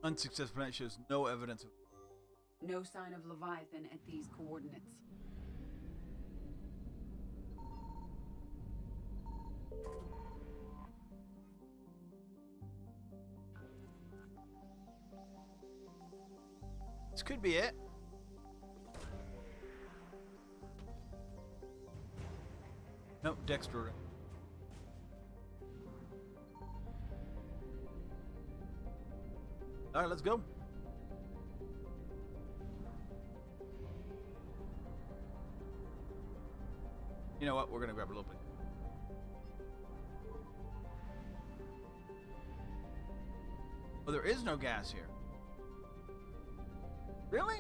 Unsuccessful net shows no evidence of. No sign of Leviathan at these coordinates. This could be it. Nope, Dexter. All right, let's go. You know what? We're gonna grab a little bit. Oh, there is no gas here. Really?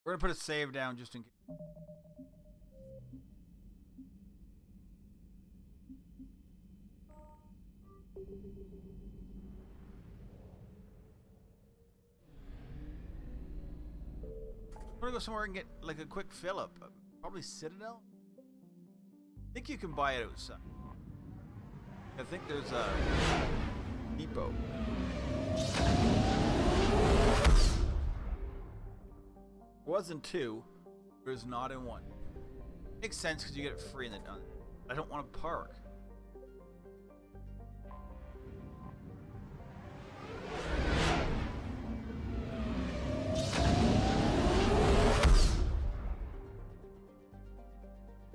We're gonna put a save down just in case. We're gonna go somewhere and get like a quick fill up. Probably Citadel. I think you can buy it outside. I think there's a depot. There wasn't two. There's not in one. Makes sense because you get it free in the done. I don't want to park.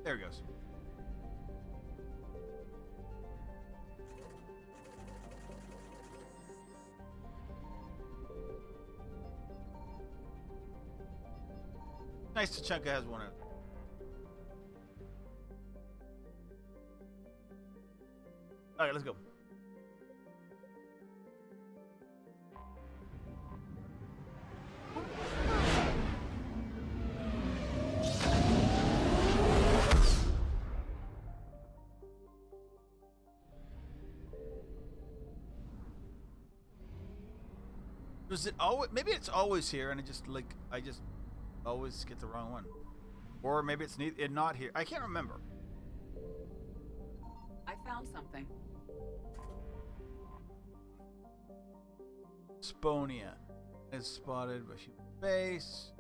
There it goes. Nice to Chunka has one of. Alright, let's go. Does it always? Maybe it's always here, and I just always get the wrong one, or maybe it's not here. I can't remember. I found something. Sponia is spotted by human base.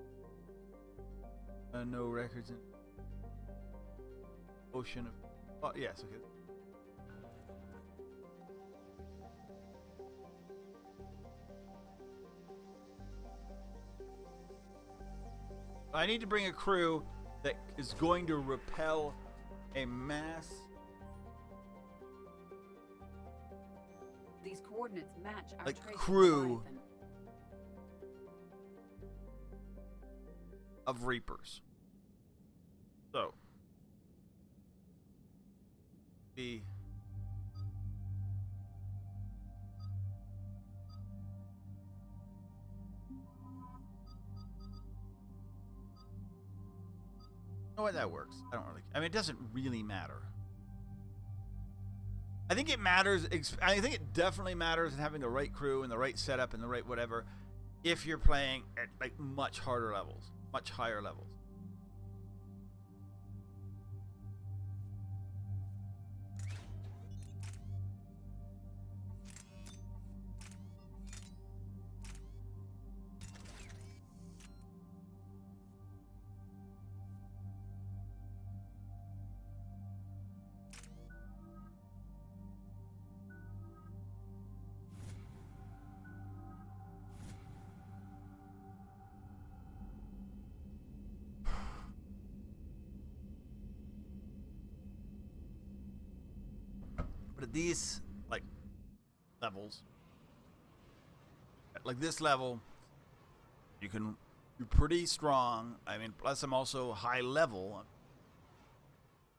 No records in ocean of. Oh yes, okay. I need to bring a crew that is going to repel a mass. These coordinates match our Like trace of crew Leviathan. of Reapers. So, the know why that works. I don't really. I mean, it doesn't really matter. I think it matters. I think it definitely matters in having the right crew and the right setup and the right whatever. If you're playing at like much harder levels, much higher levels. But at these like levels, like this level, you're pretty strong. I mean, plus I'm also high level.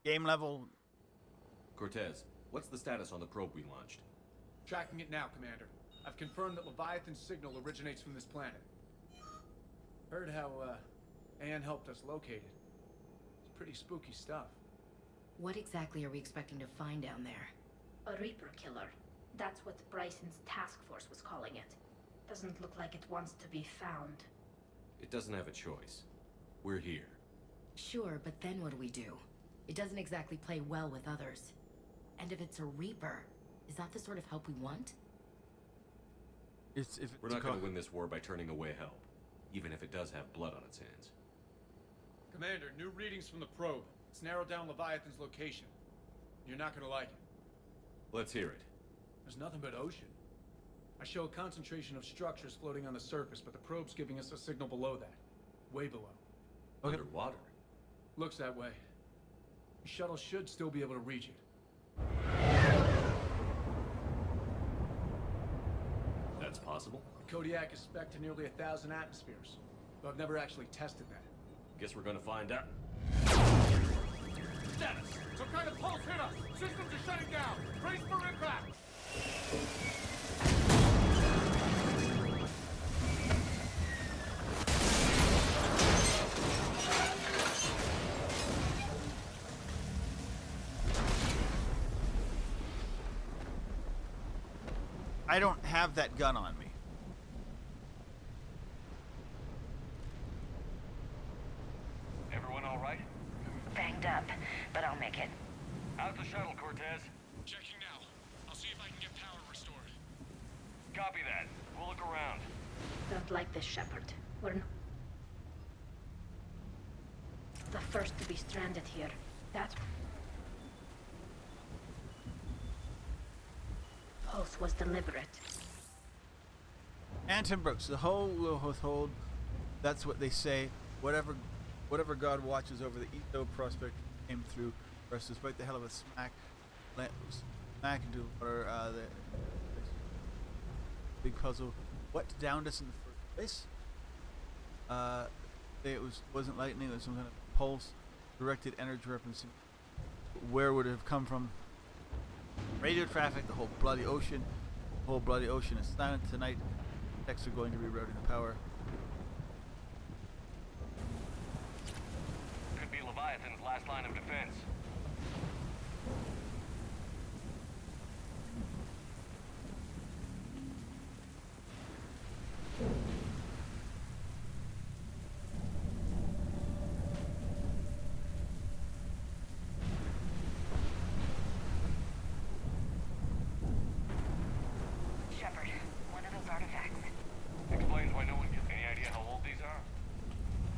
Game level. Cortez, what's the status on the probe we launched? Tracking it now, Commander. I've confirmed that Leviathan's signal originates from this planet. Heard how, Anne helped us locate it. It's pretty spooky stuff. What exactly are we expecting to find down there? A Reaper killer. That's what Bryson's task force was calling it. Doesn't look like it wants to be found. It doesn't have a choice. We're here. Sure, but then what do we do? It doesn't exactly play well with others. And if it's a Reaper, is that the sort of help we want? We're not going to win this war by turning away help, even if it does have blood on its hands. Commander, new readings from the probe. It's narrowed down Leviathan's location. You're not gonna like it. Let's hear it. There's nothing but ocean. I show a concentration of structures floating on the surface, but the probe's giving us a signal below that. Way below. Okay. Underwater? Looks that way. The shuttle should still be able to reach it. That's possible? The Kodiak is spec'd to nearly 1,000 atmospheres, but I've never actually tested that. Guess we're gonna find out. Status! Some kind of pulse hit us! Systems are shutting down! Brace for impact! I don't have that gun on me. Everyone all right? Banged up, but I'll make it. How's the shuttle, Cortez? Checking now. I'll see if I can get power restored. Copy that. We'll look around. Don't like this, Shepard. We're the first to be stranded here. That pulse was deliberate. Anton Brooks, the whole will withhold. That's what they say. Whatever God watches over the Eto prospect came through for us, despite the hell of a smack into water. The big puzzle. What downed us in the first place? It wasn't lightning. It was some kind of pulse, directed energy weapons. Where would it have come from? Radio traffic, the whole bloody ocean. The whole bloody ocean is silent tonight. Techs are going to be routing the power. Could be Leviathan's last line of defense. Shepard, one of those artifacts. Explains why no one gets any idea how old these are.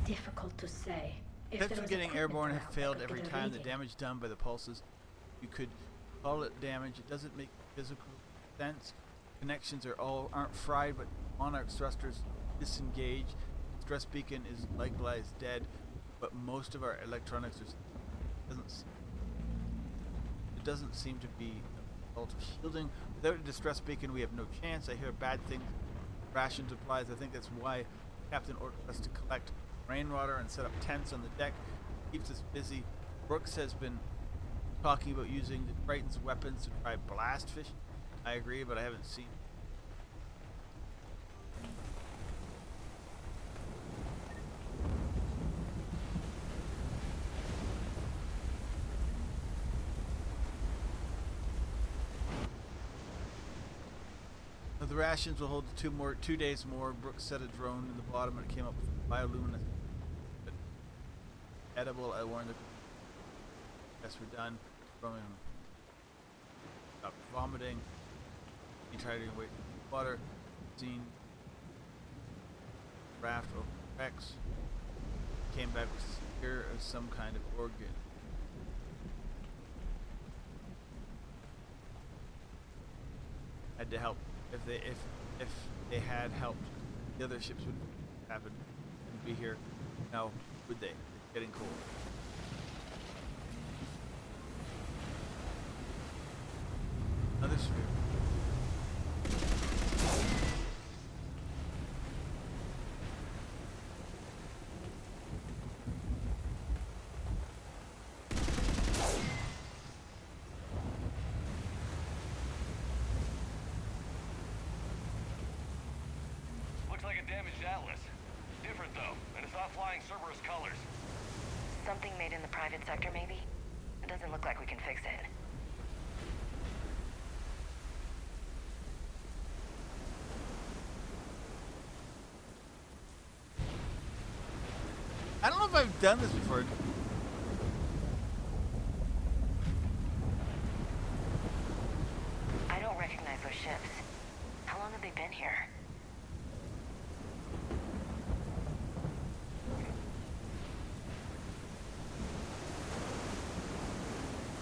Difficult to say. If Tips there for was getting equipment airborne have around failed that could every get a time. The reading. damage done by the pulses. You could call it damage. It doesn't make physical sense. Connections aren't fried, but Monarch thrusters disengage. Stress beacon is likewise dead, but most of our electronics doesn't seem to be a result of shielding. Without a distress beacon, we have no chance. I hear bad things. Ration supplies. I think that's why Captain ordered us to collect rainwater and set up tents on the deck. Keeps us busy. Brooks has been talking about using the Triton's weapons to try blast fish. I agree, but I haven't seen. Now, the rations will hold 2 days more. Brooks set a drone in the bottom and it came up with bioluminescent. Edible. I warned the. Yes, we're done. Stop vomiting. He tried to wait for water. Seen raft over X. Came back with spear of some kind of organ. Had to help. If they had helped, the other ships would happen and be here. Now, would they? It's getting cold. Another sphere. Looks like a damaged Atlas. Different though, and it's not flying Cerberus colors. Something made in the private sector, maybe? It doesn't look like we can fix it. I don't know if I've done this before. I don't recognize those ships. How long have they been here?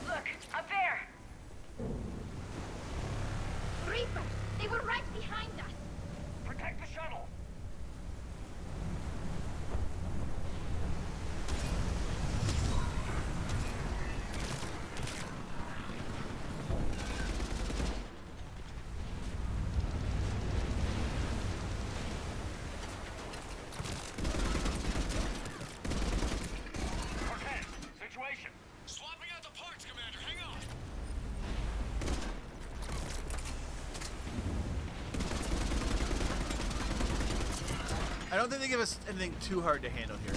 Look, up there! Reapers! They were right behind us! Protect the shuttle! Cortez, situation. Swapping out the parts, Commander. Hang on. I don't think they give us anything too hard to handle here.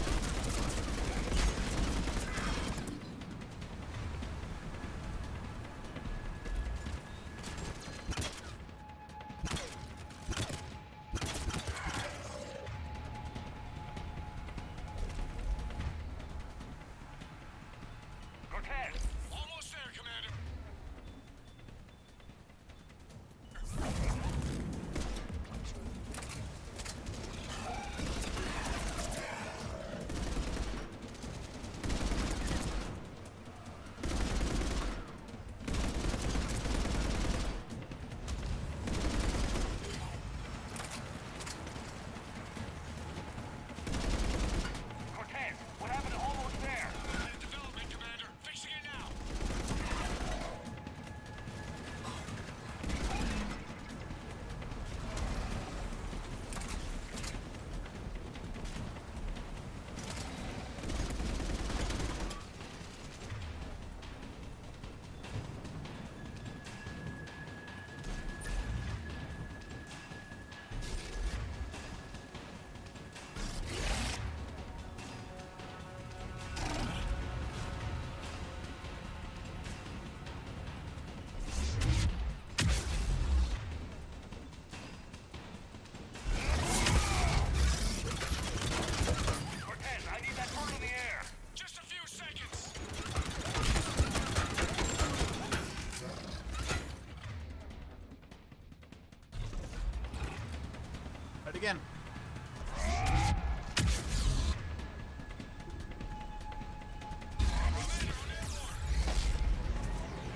Cortez, almost there, Commander.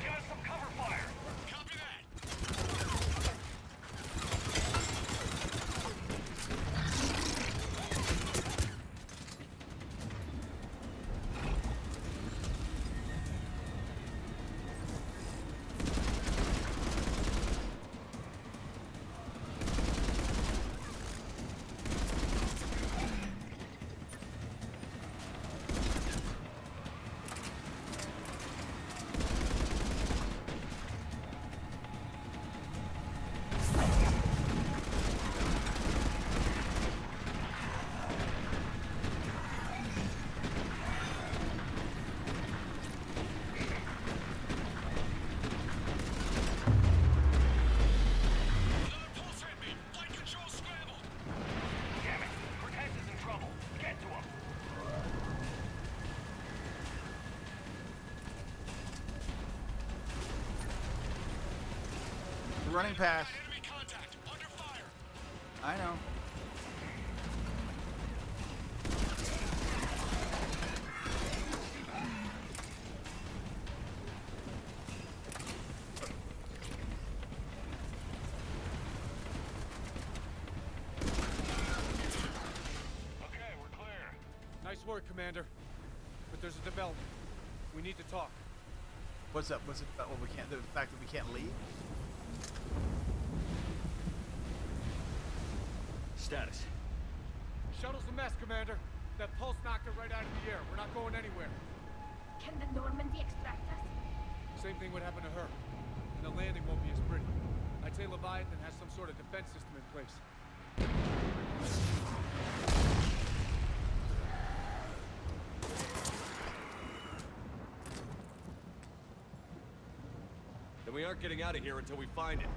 Give us some cover fire. Copy that. Damn it. Cortez is in trouble. Get to him. We're running past. I know. Okay, we're clear. Nice work, Commander. But there's a development. We need to talk. What's up? What's it? Well, we can't. The fact that we can't leave. Status. Shuttle's a mess, Commander. That pulse knocked it right out of the air. We're not going anywhere. Can the Normandy extract us? Same thing would happen to her. And the landing won't be as pretty. I'd say Leviathan has some sort of defense system in place. Then we aren't getting out of here until we find it.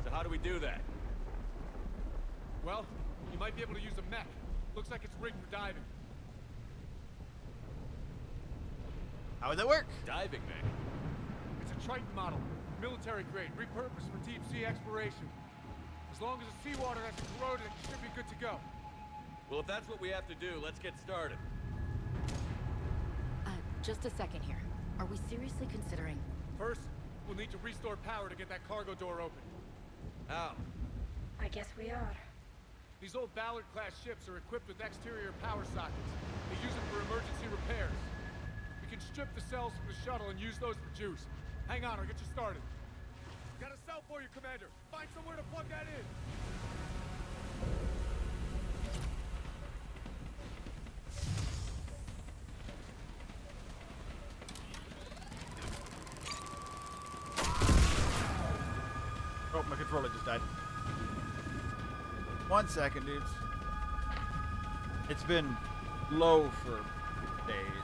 So how do we do that? Well, you might be able to use a mech. Looks like it's rigged for diving. How would that work? Diving, man. It's a Triton model, military grade, repurposed for deep sea exploration. As long as the seawater hasn't corroded, it should be good to go. Well, if that's what we have to do, let's get started. Just a second here. Are we seriously considering... First, we'll need to restore power to get that cargo door open. How? I guess we are. These old Ballard-class ships are equipped with exterior power sockets. They use them for emergency repairs. We can strip the cells from the shuttle and use those for juice. Hang on, I'll get you started. Got a cell for you, Commander. Find somewhere to plug that in. Oh, my controller just died. 1 second, dudes. It's been low for days.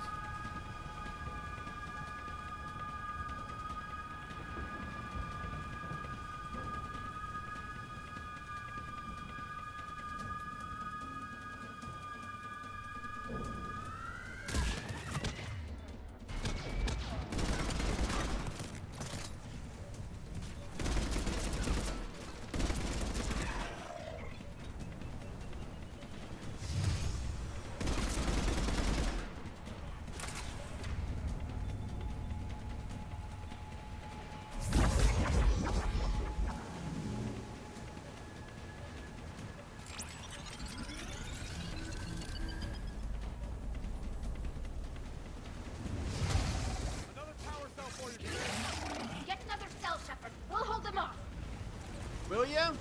Get another cell, Shepard. We'll hold them off. Will ya?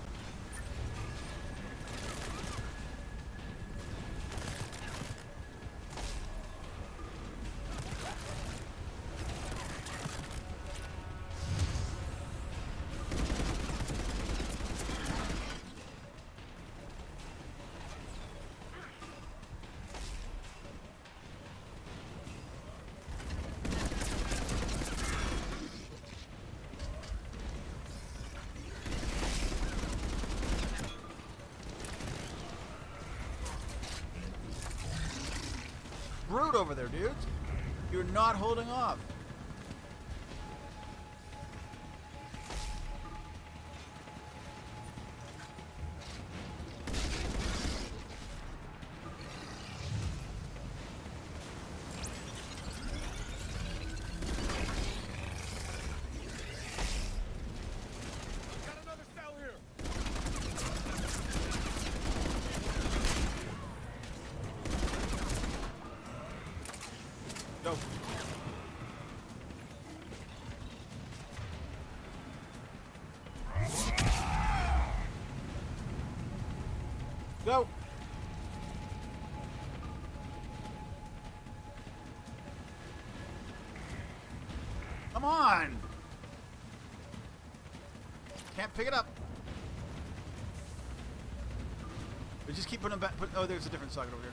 Brute over there, dudes. You're not holding off. Go. Go. Come on. Can't pick it up. We just keep putting them back. Oh, there's a different socket over here.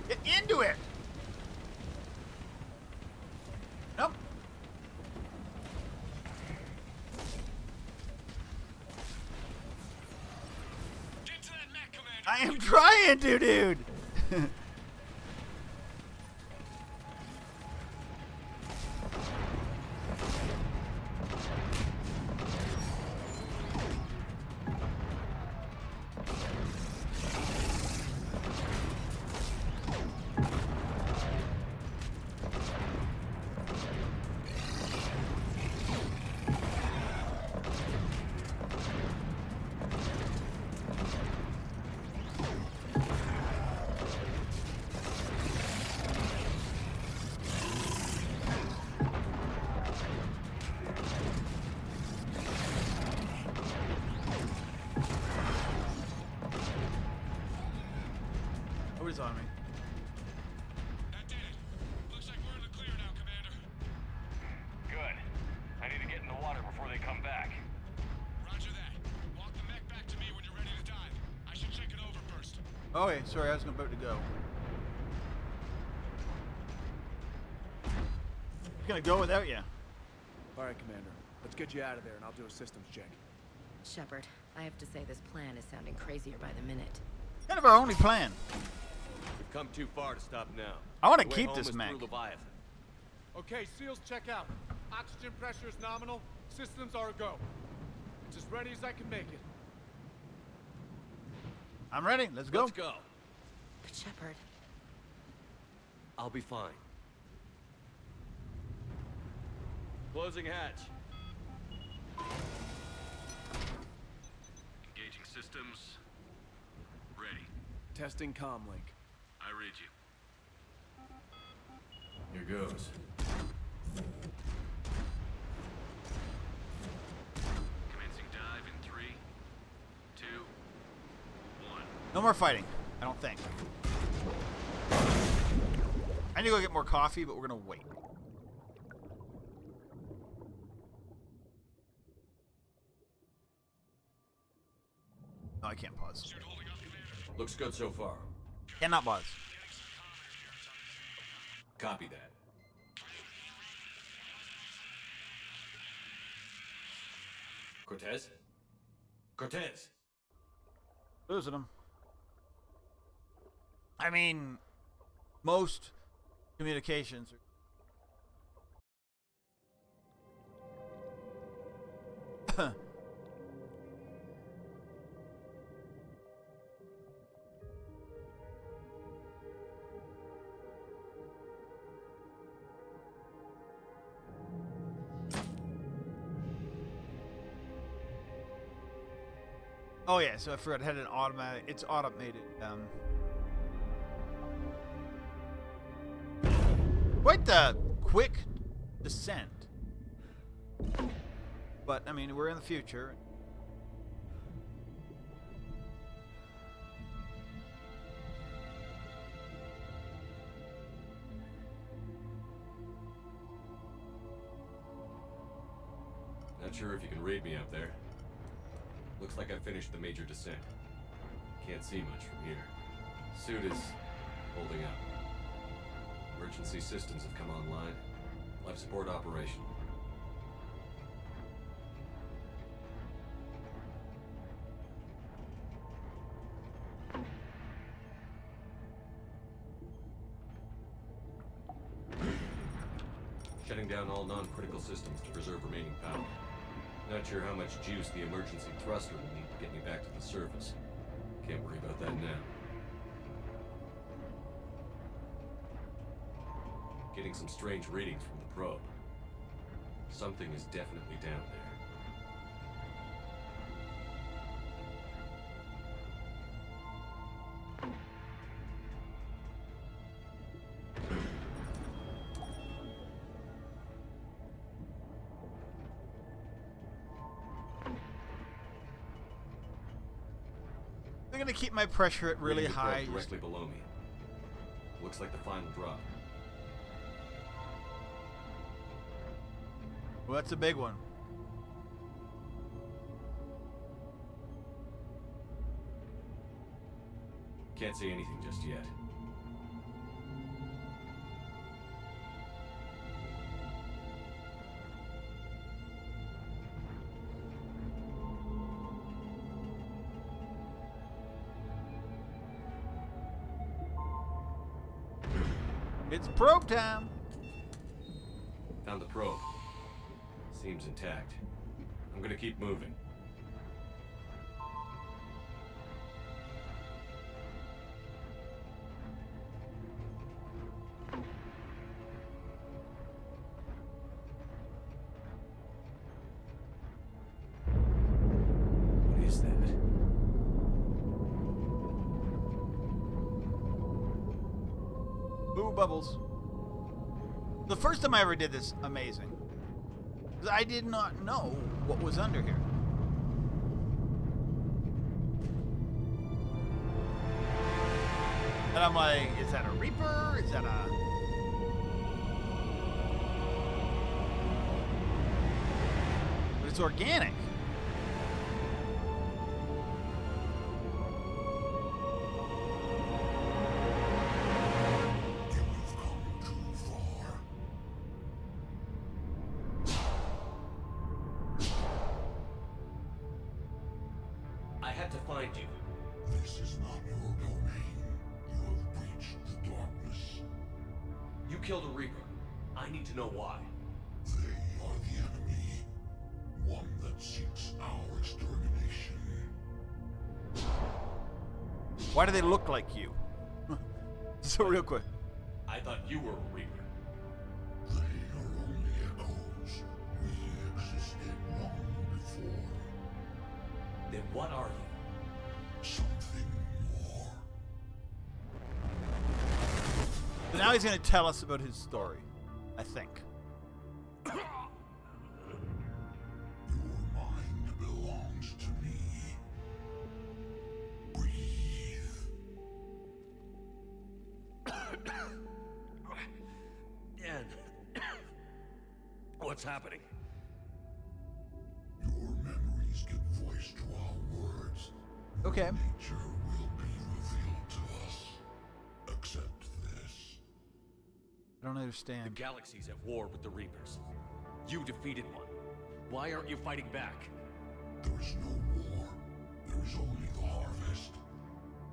Get into it! Nope. Get to that mech, Commander. I am trying to, dude! Nobody's on me. That did it. Looks like we're in the clear now, Commander. Good. I need to get in the water before they come back. Roger that. Walk the mech back to me when you're ready to dive. I should check it over first. Oh, wait, sorry, I was about to go. I'm gonna go without you. All right, Commander. Let's get you out of there, and I'll do a systems check. Shepard, I have to say this plan is sounding crazier by the minute. Kind of our only plan. We've come too far to stop now. I want to The way keep home this is mech. through Leviathan. Okay, SEALs, check out. Oxygen pressure is nominal. Systems are a go. It's as ready as I can make it. I'm ready. Let's go. Let's go. But Shepard, I'll be fine. Closing hatch. Engaging systems. Ready. Testing comlink. I read you. Here goes. Commencing dive in 3, 2, 1. No more fighting. I don't think. I need to go get more coffee, but we're gonna wait. No, I can't pause. Looks good so far. Cannot pause. Copy that. Cortez? Cortez! Losing them. I mean, most communications are... Oh yeah, so I forgot it had an automatic. It's automated. Quite the quick descent. But I mean, we're in the future. Not sure if you can read me up there. Looks like I finished the major descent. Can't see much from here. Suit is holding up. Emergency systems have come online. Life support operational. Shutting down all non-critical systems to preserve remaining power. Not sure how much juice the emergency thruster will need to get me back to the surface. Can't worry about that now. Getting some strange readings from the probe. Something is definitely down there. They're gonna keep my pressure at really Reading the probe high. directly below me. Looks like the final drop. Well, that's a big one. Can't say anything just yet. It's probe time. Found the probe. Seems intact. I'm gonna keep moving. What is that? Ooh, bubbles. The first time I ever did this, amazing. 'Cause I did not know what was under here. And I'm like, is that a Reaper? Is that a... But it's organic. I had to find you. This is not your domain. You have breached the darkness. You killed a Reaper. I need to know why. They are the enemy. One that seeks our extermination. Why do they look like you? So real quick. I thought you were a Reaper. They are only echoes. We existed long before. Then what are you? Something more. So now he's going to tell us about his story, I think. Your mind belongs to me. Breathe. Dan. What's happening? Your memories give voice to our words. Okay. Nature will be revealed to us. Accept this. I don't understand. The galaxy's at war with the Reapers. You defeated one. Why aren't you fighting back? There is no war. There is only the harvest.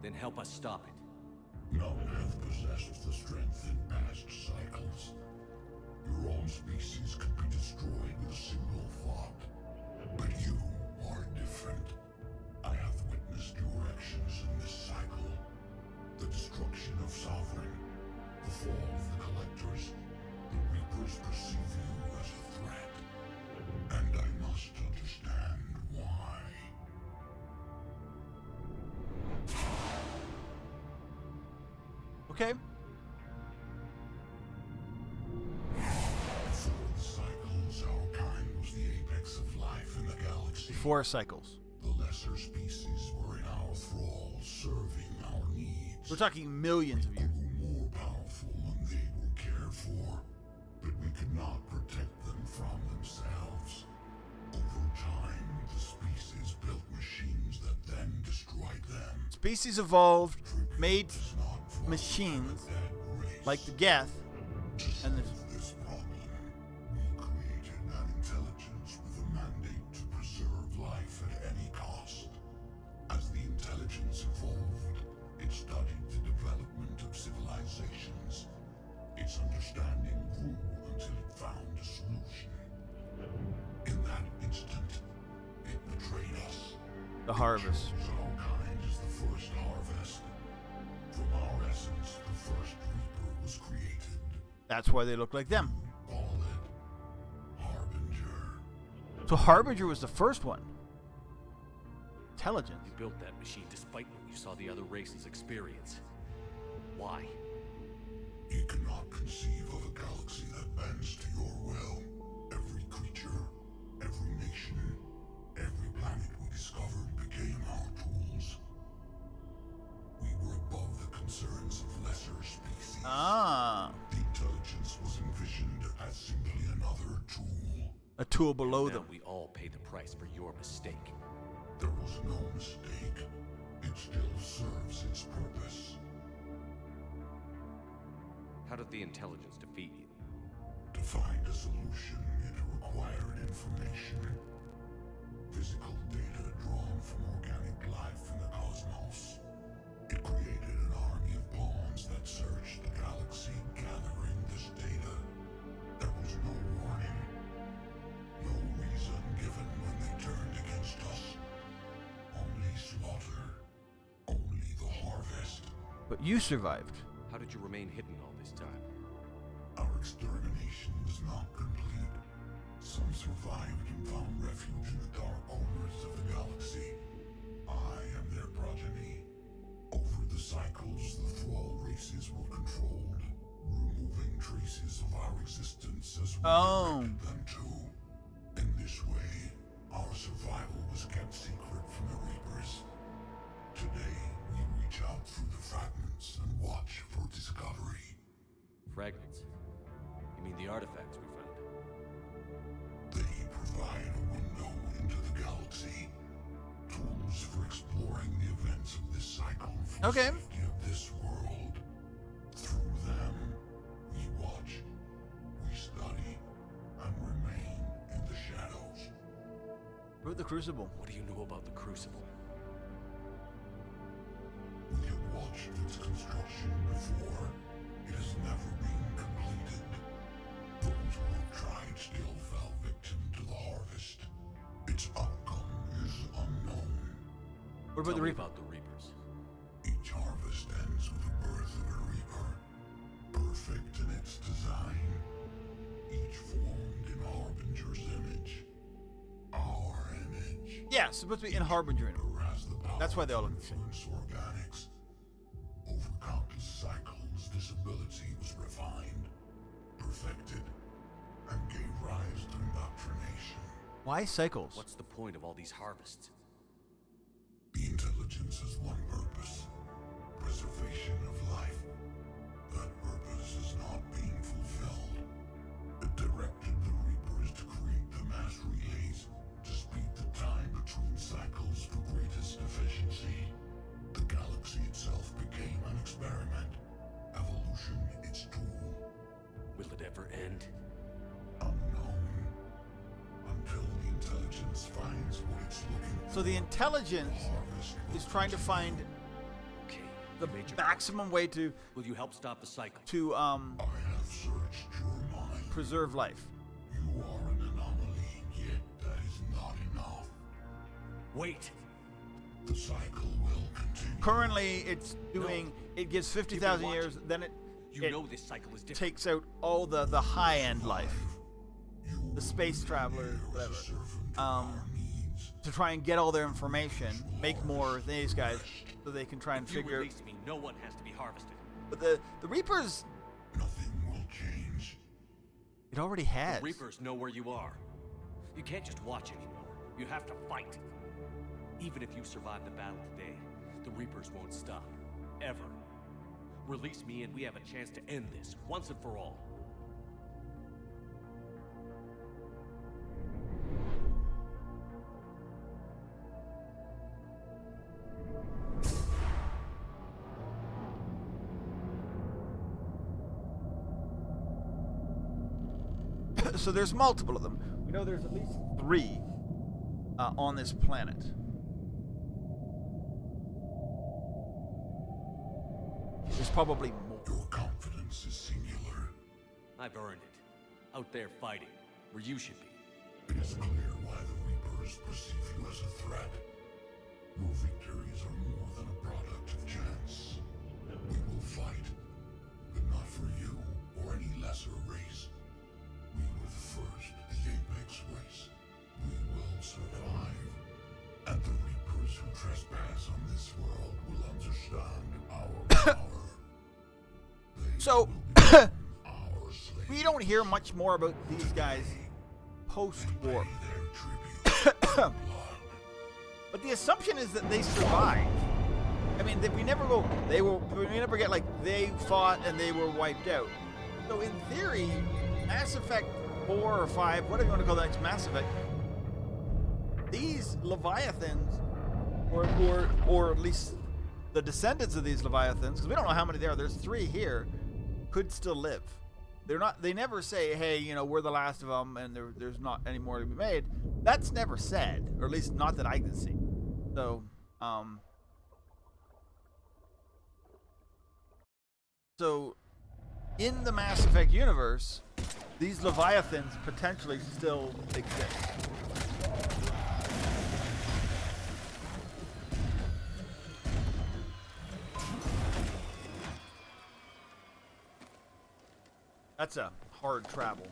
Then help us stop it. None hath possessed the strength in past cycles. Your own species could be destroyed with a single thought. But you are different. I have witnessed your actions in this cycle. The destruction of Sovereign, the fall of the Collectors. The Reapers perceive you as a threat. And I must understand why. Okay. Before the cycles, our kind was the apex of life in the galaxy. Before cycles. The lesser species were in our thrall, serving our needs. We're talking millions of years. More powerful and they were cared for, but we could not protect them from themselves. Over time, the species built machines that then destroyed them. Species evolved, made machines like the Geth, and the This problem, we created an intelligence with a mandate to preserve life at any cost. As the intelligence evolved, it studied the development of civilizations. Its understanding grew until it found a solution. In that instant, The harvest. Our kind is the first harvest. From our essence, the first reaper was created. That's why they look like them. Call it Harbinger. So Harbinger was the first one. Intelligence. You built that machine despite what you saw the other races experience. Why? You cannot conceive of a galaxy that bends to your will. Every creature, every nation, every planet we discovered became our tools. We were above the concerns of lesser species. Ah. The intelligence was envisioned as simply another tool. A tool below Now them. we all pay the price for your mistake. There was no mistake. It still serves its purpose. How did the intelligence defeat you? To find a solution, it required information. Physical data drawn from organic life in the cosmos. It created an army of pawns that searched the galaxy, gathering this data. There was no warning. No reason given when they turned against us. Only slaughter. Only the harvest. But you survived. How did you remain hidden all this time? Our extermination was not complete. Some survived and found refuge in the dark corners of the galaxy. I am their progeny. Over the cycles, the thrall races were controlled, removing traces of our existence as we directed them to. In this way, our survival was kept secret from the Reapers. Today, we reach out through the fragments and watch for discovery. Fragments? You mean the artifacts we found? They provide a window into the galaxy. Tools for exploring the events of this cycle for the safety of this world. Through them, we watch, we study, and remain in the shadows. What about the Crucible? What do you know about the Crucible? We have watched its construction before. It has never been completed. Those who have tried still fell victim to the harvest. Its outcome is unknown. What about Tell the me Reaper? about the Reapers. Each harvest ends with the birth of a Reaper. Perfect in its design. Each formed in Harbinger's image. Our image. Yeah, supposed to be in Harbinger. That's why they all look the same. Organics. Over countless cycles, this ability was refined, perfected, and gave rise to indoctrination. Why cycles? What's the point of all these harvests? The intelligence has one purpose: preservation of life. That purpose is not being fulfilled. It directed the Reapers to create the mass relays to speed the time between cycles for greatest efficiency. The galaxy itself became an experiment. Evolution its tool. Will it ever end? Unknown. Until the intelligence finds what it's looking for. So the intelligence is trying to find the maximum way to. Will you help stop the cycle? To I have searched your mind. preserve life. You are an anomaly, yet that is not enough. Wait. The cycle will continue. Currently, it's doing. It gives 50,000 years. Then it. You know this cycle is different. Takes out all the high end life. The space travelers, whatever. To try and get all their information, make more of these guys, so they can try and If you figure. release me, no one has to be harvested. But the Reapers. Nothing will change. It already has. The Reapers know where you are. You can't just watch anymore. You have to fight. Even if you survive the battle today, the Reapers won't stop. Ever. Release me and we have a chance to end this, once and for all. So there's multiple of them. We know there's at least 3 on this planet. There's probably more. Your confidence is singular. I've earned it. Out there fighting, where you should be. It is clear why the Reapers perceive you as a threat. Your victories are more than a product of chance. We will fight, but not for you or any lesser race. We were the first, the apex race. We will survive. And the Reapers who trespass on this world will understand our power. So, we don't hear much more about these guys post-war. But the assumption is that they survive. I mean, we never go, we never get like, they fought and they were wiped out. So in theory, Mass Effect 4 or 5, whatever you want to call the next Mass Effect, these Leviathans, or at least the descendants of these Leviathans, because we don't know how many there are, there's 3 here, could still live. They never say, hey, you know, we're the last of them and there's not any more to be made. That's never said, or at least not that I can see. So in the Mass Effect universe, these Leviathans potentially still exist. That's a hard travel.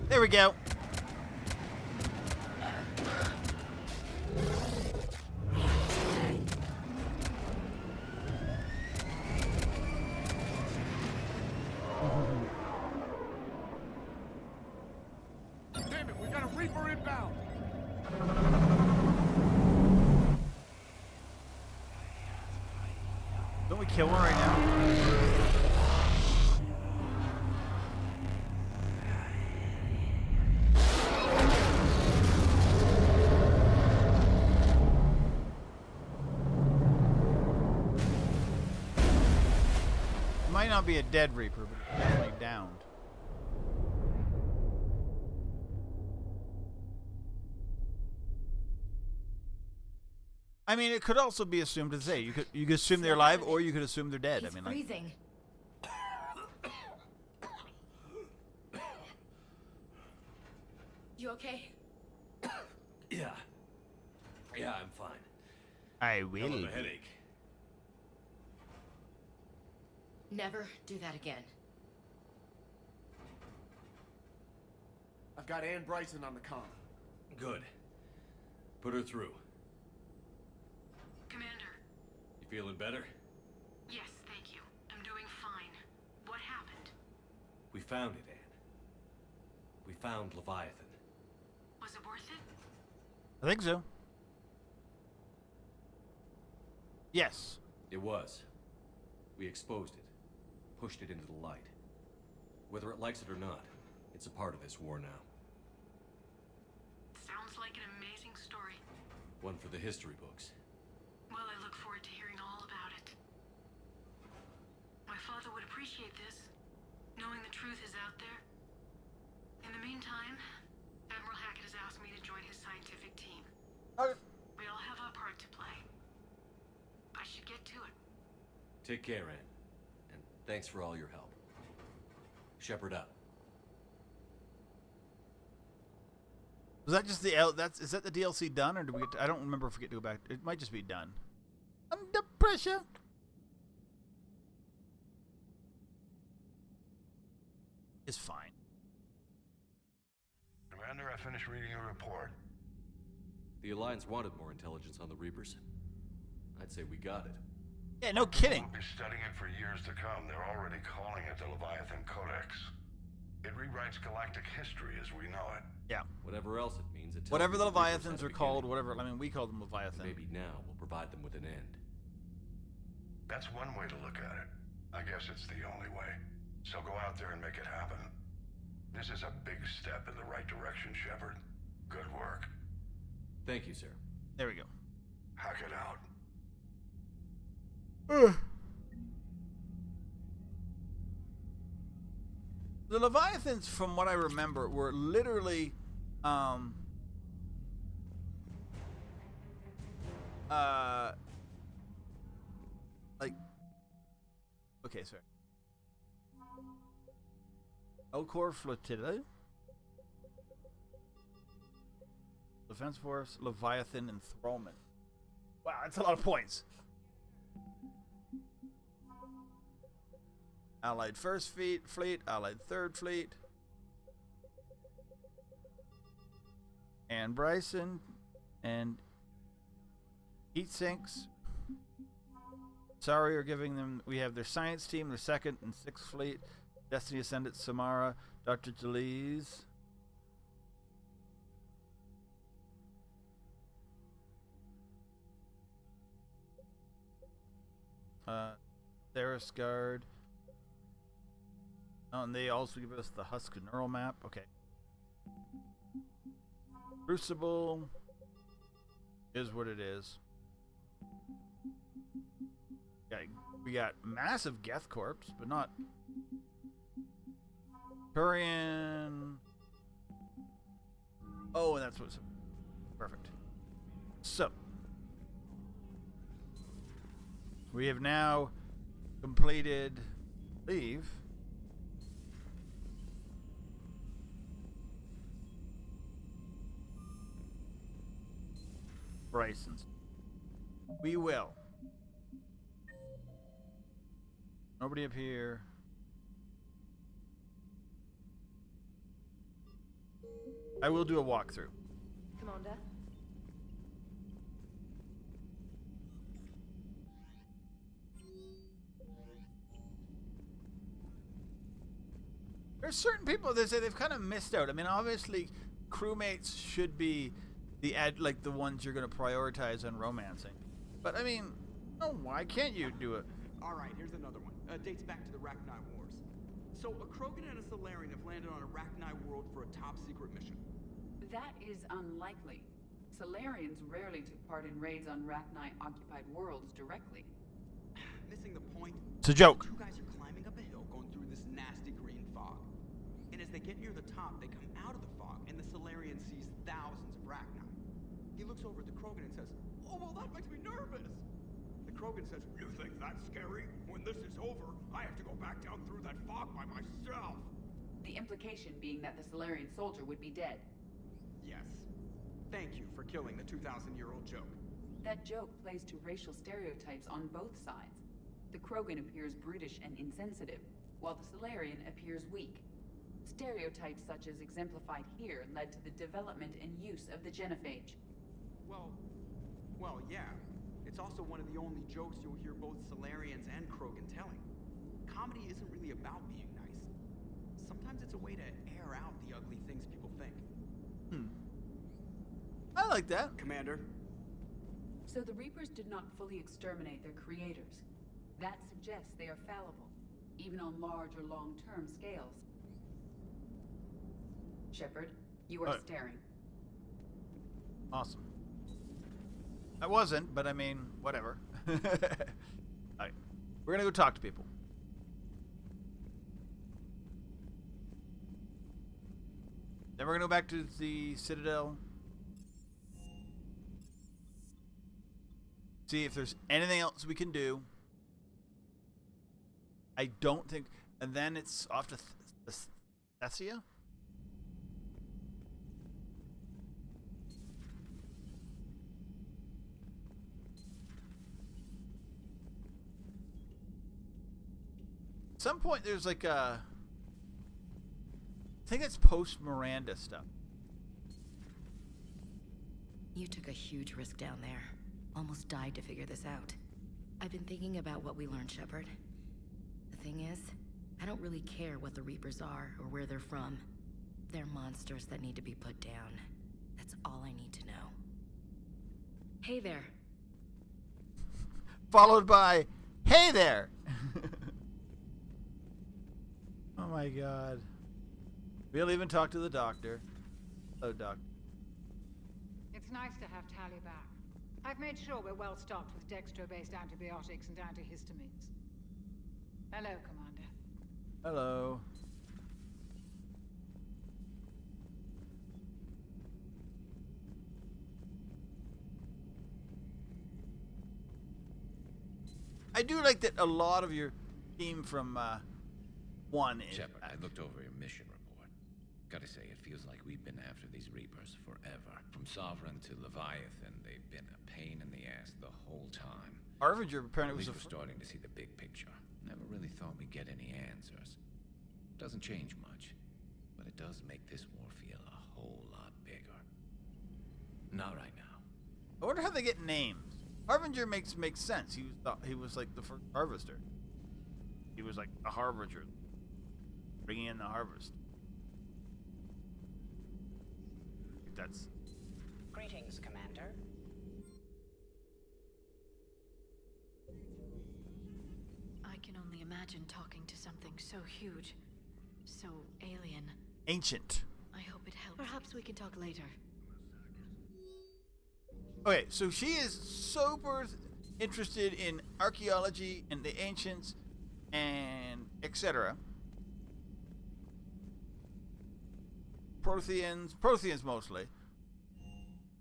There we go. Damn it, we got a Reaper inbound. Don't we kill one right now? Might not be a dead Reaper, but definitely downed. I mean, it could also be assumed to say you could assume they're alive, or you could assume they're dead. He's freezing. You okay? Yeah. Yeah, I'm fine. I will. I have a headache. Never do that again. I've got Ann Bryson on the comm. Good. Put her through. Commander. You feeling better? Yes, thank you. I'm doing fine. What happened? We found it, Anne. We found Leviathan. Was it worth it? I think so. Yes. It was. We exposed it. Pushed it into the light. Whether it likes it or not, it's a part of this war now. Sounds like an amazing story. One for the history books. Well, I look forward to hearing all about it. My father would appreciate this, knowing the truth is out there. In the meantime, Admiral Hackett has asked me to join his scientific team. We all have a part to play. I should get to it. Take care, Anne. And thanks for all your help. Shepherd up. Was that just the is that the DLC done, or do we get to, I don't remember if we get to go back. It might just be done. Under pressure. It's fine. Commander, I finished reading your report. The Alliance wanted more intelligence on the Reapers. I'd say we got it. Yeah, no kidding. We'll be studying it for years to come. They're already calling it the Leviathan Codex. It rewrites galactic history as we know it. Yeah. Whatever else it means, it tells Whatever me the Reapers had Leviathans a are called, beginning. whatever. I mean, we call them Leviathan. Maybe now we'll provide them with an end. That's one way to look at it. I guess it's the only way. So go out there and make it happen. This is a big step in the right direction, Shepard. Good work. Thank you, sir. There we go. Hack it out. The Leviathans, from what I remember, were literally, like, okay, sorry. Elcor Flotilla, Defense Force, Leviathan, Enthrallment. Wow, that's a lot of points. Allied First Fleet, Allied Third Fleet, and Bryson, and Heat Sinks. Sorry, are giving them. We have their science team, their 2nd and 6th Fleet, Destiny Ascendant, Samara, Dr. Deleuze. Theris Guard. Oh, and they also give us the Husk neural map. Okay. Crucible is what it is. We got massive Geth Corps, but not Turian. Oh, and that's what's perfect. So we have now completed leave. Bryson's. We will. Nobody up here. I will do a walkthrough. Commander? There's certain people that say they've kind of missed out. I mean, obviously, crewmates should be the ones you're going to prioritize on romancing. But I mean, oh, why can't you do it? All right, here's another one. Dates back to the Rachni Wars. So a Krogan and a Solarian have landed on a Rachni world for a top-secret mission. That is unlikely. Solarians rarely took part in raids on Rachni-occupied worlds directly. Missing the point? It's a joke. Two guys are climbing up a hill going through this nasty green fog. And as they get near the top, they come out of the fog, and the Solarian sees thousands of Rachni. He looks over at the Krogan and says, "Oh, well, that makes me nervous." The Krogan says, "You think that's scary? When this is over, I have to go back down through that fog by myself." The implication being that the Solarian soldier would be dead. Yes. Thank you for killing the 2,000-year-old joke. That joke plays to racial stereotypes on both sides. The Krogan appears brutish and insensitive, while the Solarian appears weak. Stereotypes such as exemplified here led to the development and use of the genophage. Well, yeah. It's also one of the only jokes you'll hear both Solarians and Krogan telling. Comedy isn't really about being nice. Sometimes it's a way to air out the ugly things people think. I like that. Commander? So the Reapers did not fully exterminate their creators. That suggests they are fallible, even on large or long-term scales. Shepard, you are staring. Awesome. I wasn't, but I mean, whatever. Alright. We're gonna go talk to people. Then we're gonna go back to the Citadel. See if there's anything else we can do. I don't think... And then it's off to Thessia? At some point there's like a... I think it's post-Miranda stuff. You took a huge risk down there. Almost died to figure this out. I've been thinking about what we learned, Shepard. The thing is, I don't really care what the Reapers are or where they're from. They're monsters that need to be put down. That's all I need to know. Hey there. Followed by, hey there! Oh my god. We'll even talk to the doctor. Hello, doctor. It's nice to have Tally back. I've made sure we're well stocked with dextro-based antibiotics and antihistamines. Hello, Commander. Hello. I do like that a lot of your team from one is... Shepard, I looked over your mission report. Gotta say, it feels like we've been after these Reapers forever. From Sovereign to Leviathan, they've been a pain in the ass the whole time. Harbinger apparently was we're starting to see the big picture. Never really thought we'd get any answers. Doesn't change much, but it does make this war feel a whole lot bigger. Not right now. I wonder how they get names. Harbinger makes sense. He was like the first harvester. He was like a harbinger, bringing in the harvest. That's. Greetings, Commander. I can only imagine talking to something so huge, so alien. Ancient. I hope it helps. Perhaps we can talk later. Okay, so she is super interested in archaeology and the ancients and etc. Protheans mostly.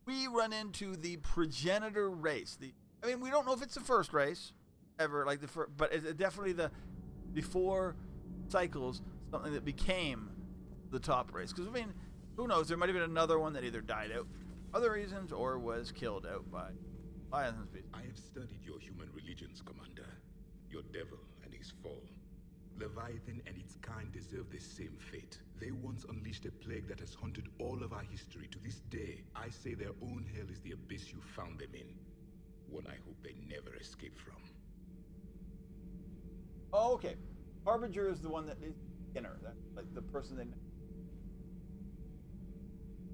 We run into the progenitor race. I mean, we don't know if it's the first race ever, like the first, but it's definitely the before cycles, something that became the top race. Because I mean, who knows? There might have been another one that either died out for other reasons or was killed out by Leviathan's beast. I have studied your human religions, Commander. Your devil and his fall. Leviathan and its kind deserve the same fate. They once unleashed a plague that has haunted all of our history to this day. I say their own hell is the abyss you found them in. One I hope they never escape from. Oh, okay. Harbinger is the one that is inner, like the person they.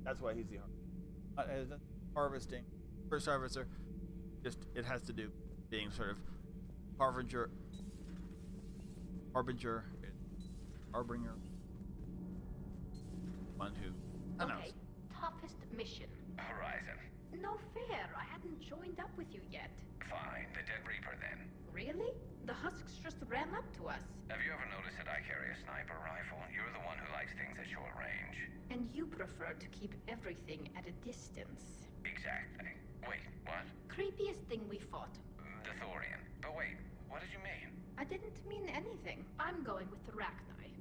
That's why he's the harvesting, first harvester. Just it has to do being sort of harbinger, one who. I don't know. Okay, toughest mission. Horizon. No fair, I hadn't joined up with you yet. Fine, the Dead Reaper then. Really? The husks just ran up to us. Have you ever noticed that I carry a sniper rifle? You're the one who likes things at short range. And you prefer to keep everything at a distance. Exactly. Wait, what? Creepiest thing we fought. The Thorian. But wait, what did you mean? I didn't mean anything. I'm going with the Rachni.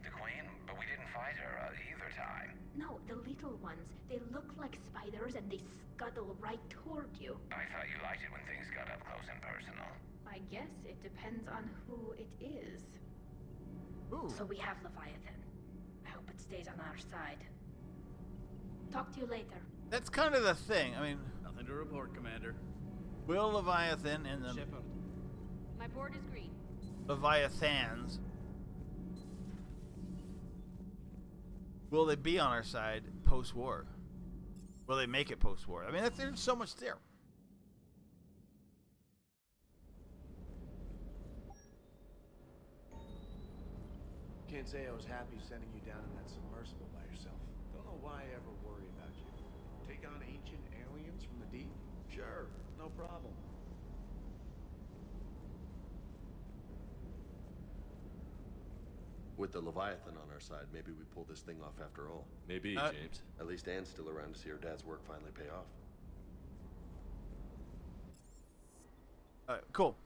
The Queen? But we didn't fight her either time. No, the little ones. They look like spiders and they scuttle right toward you. I thought you liked it when things got up close and personal. I guess it depends on who it is. Ooh. So we have Leviathan. I hope it stays on our side. Talk to you later. That's kind of the thing. I mean, Nothing to report, Commander. will Leviathan and the Shepard. My board is green. Leviathans, will they be on our side post-war? Will they make it post-war? I mean, there's so much there. Can't say I was happy sending you down in that submersible by yourself. Don't know why I ever worry about you. Take on ancient aliens from the deep? Sure, no problem. With the Leviathan on our side, maybe we pull this thing off after all. Maybe, James. At least Anne's still around to see her dad's work finally pay off. Cool.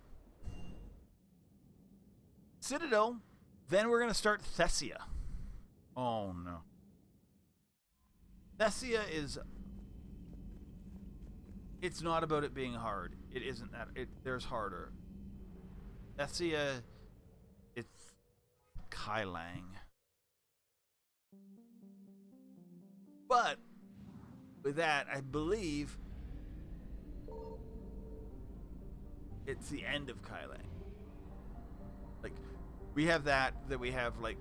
Citadel. Then we're going to start Thessia. Oh, no. Thessia is... It's not about it being hard. It isn't that. There's harder. Thessia... It's... Kailang. But... With that, I believe... It's the end of Kailang. Like... We have that we have like.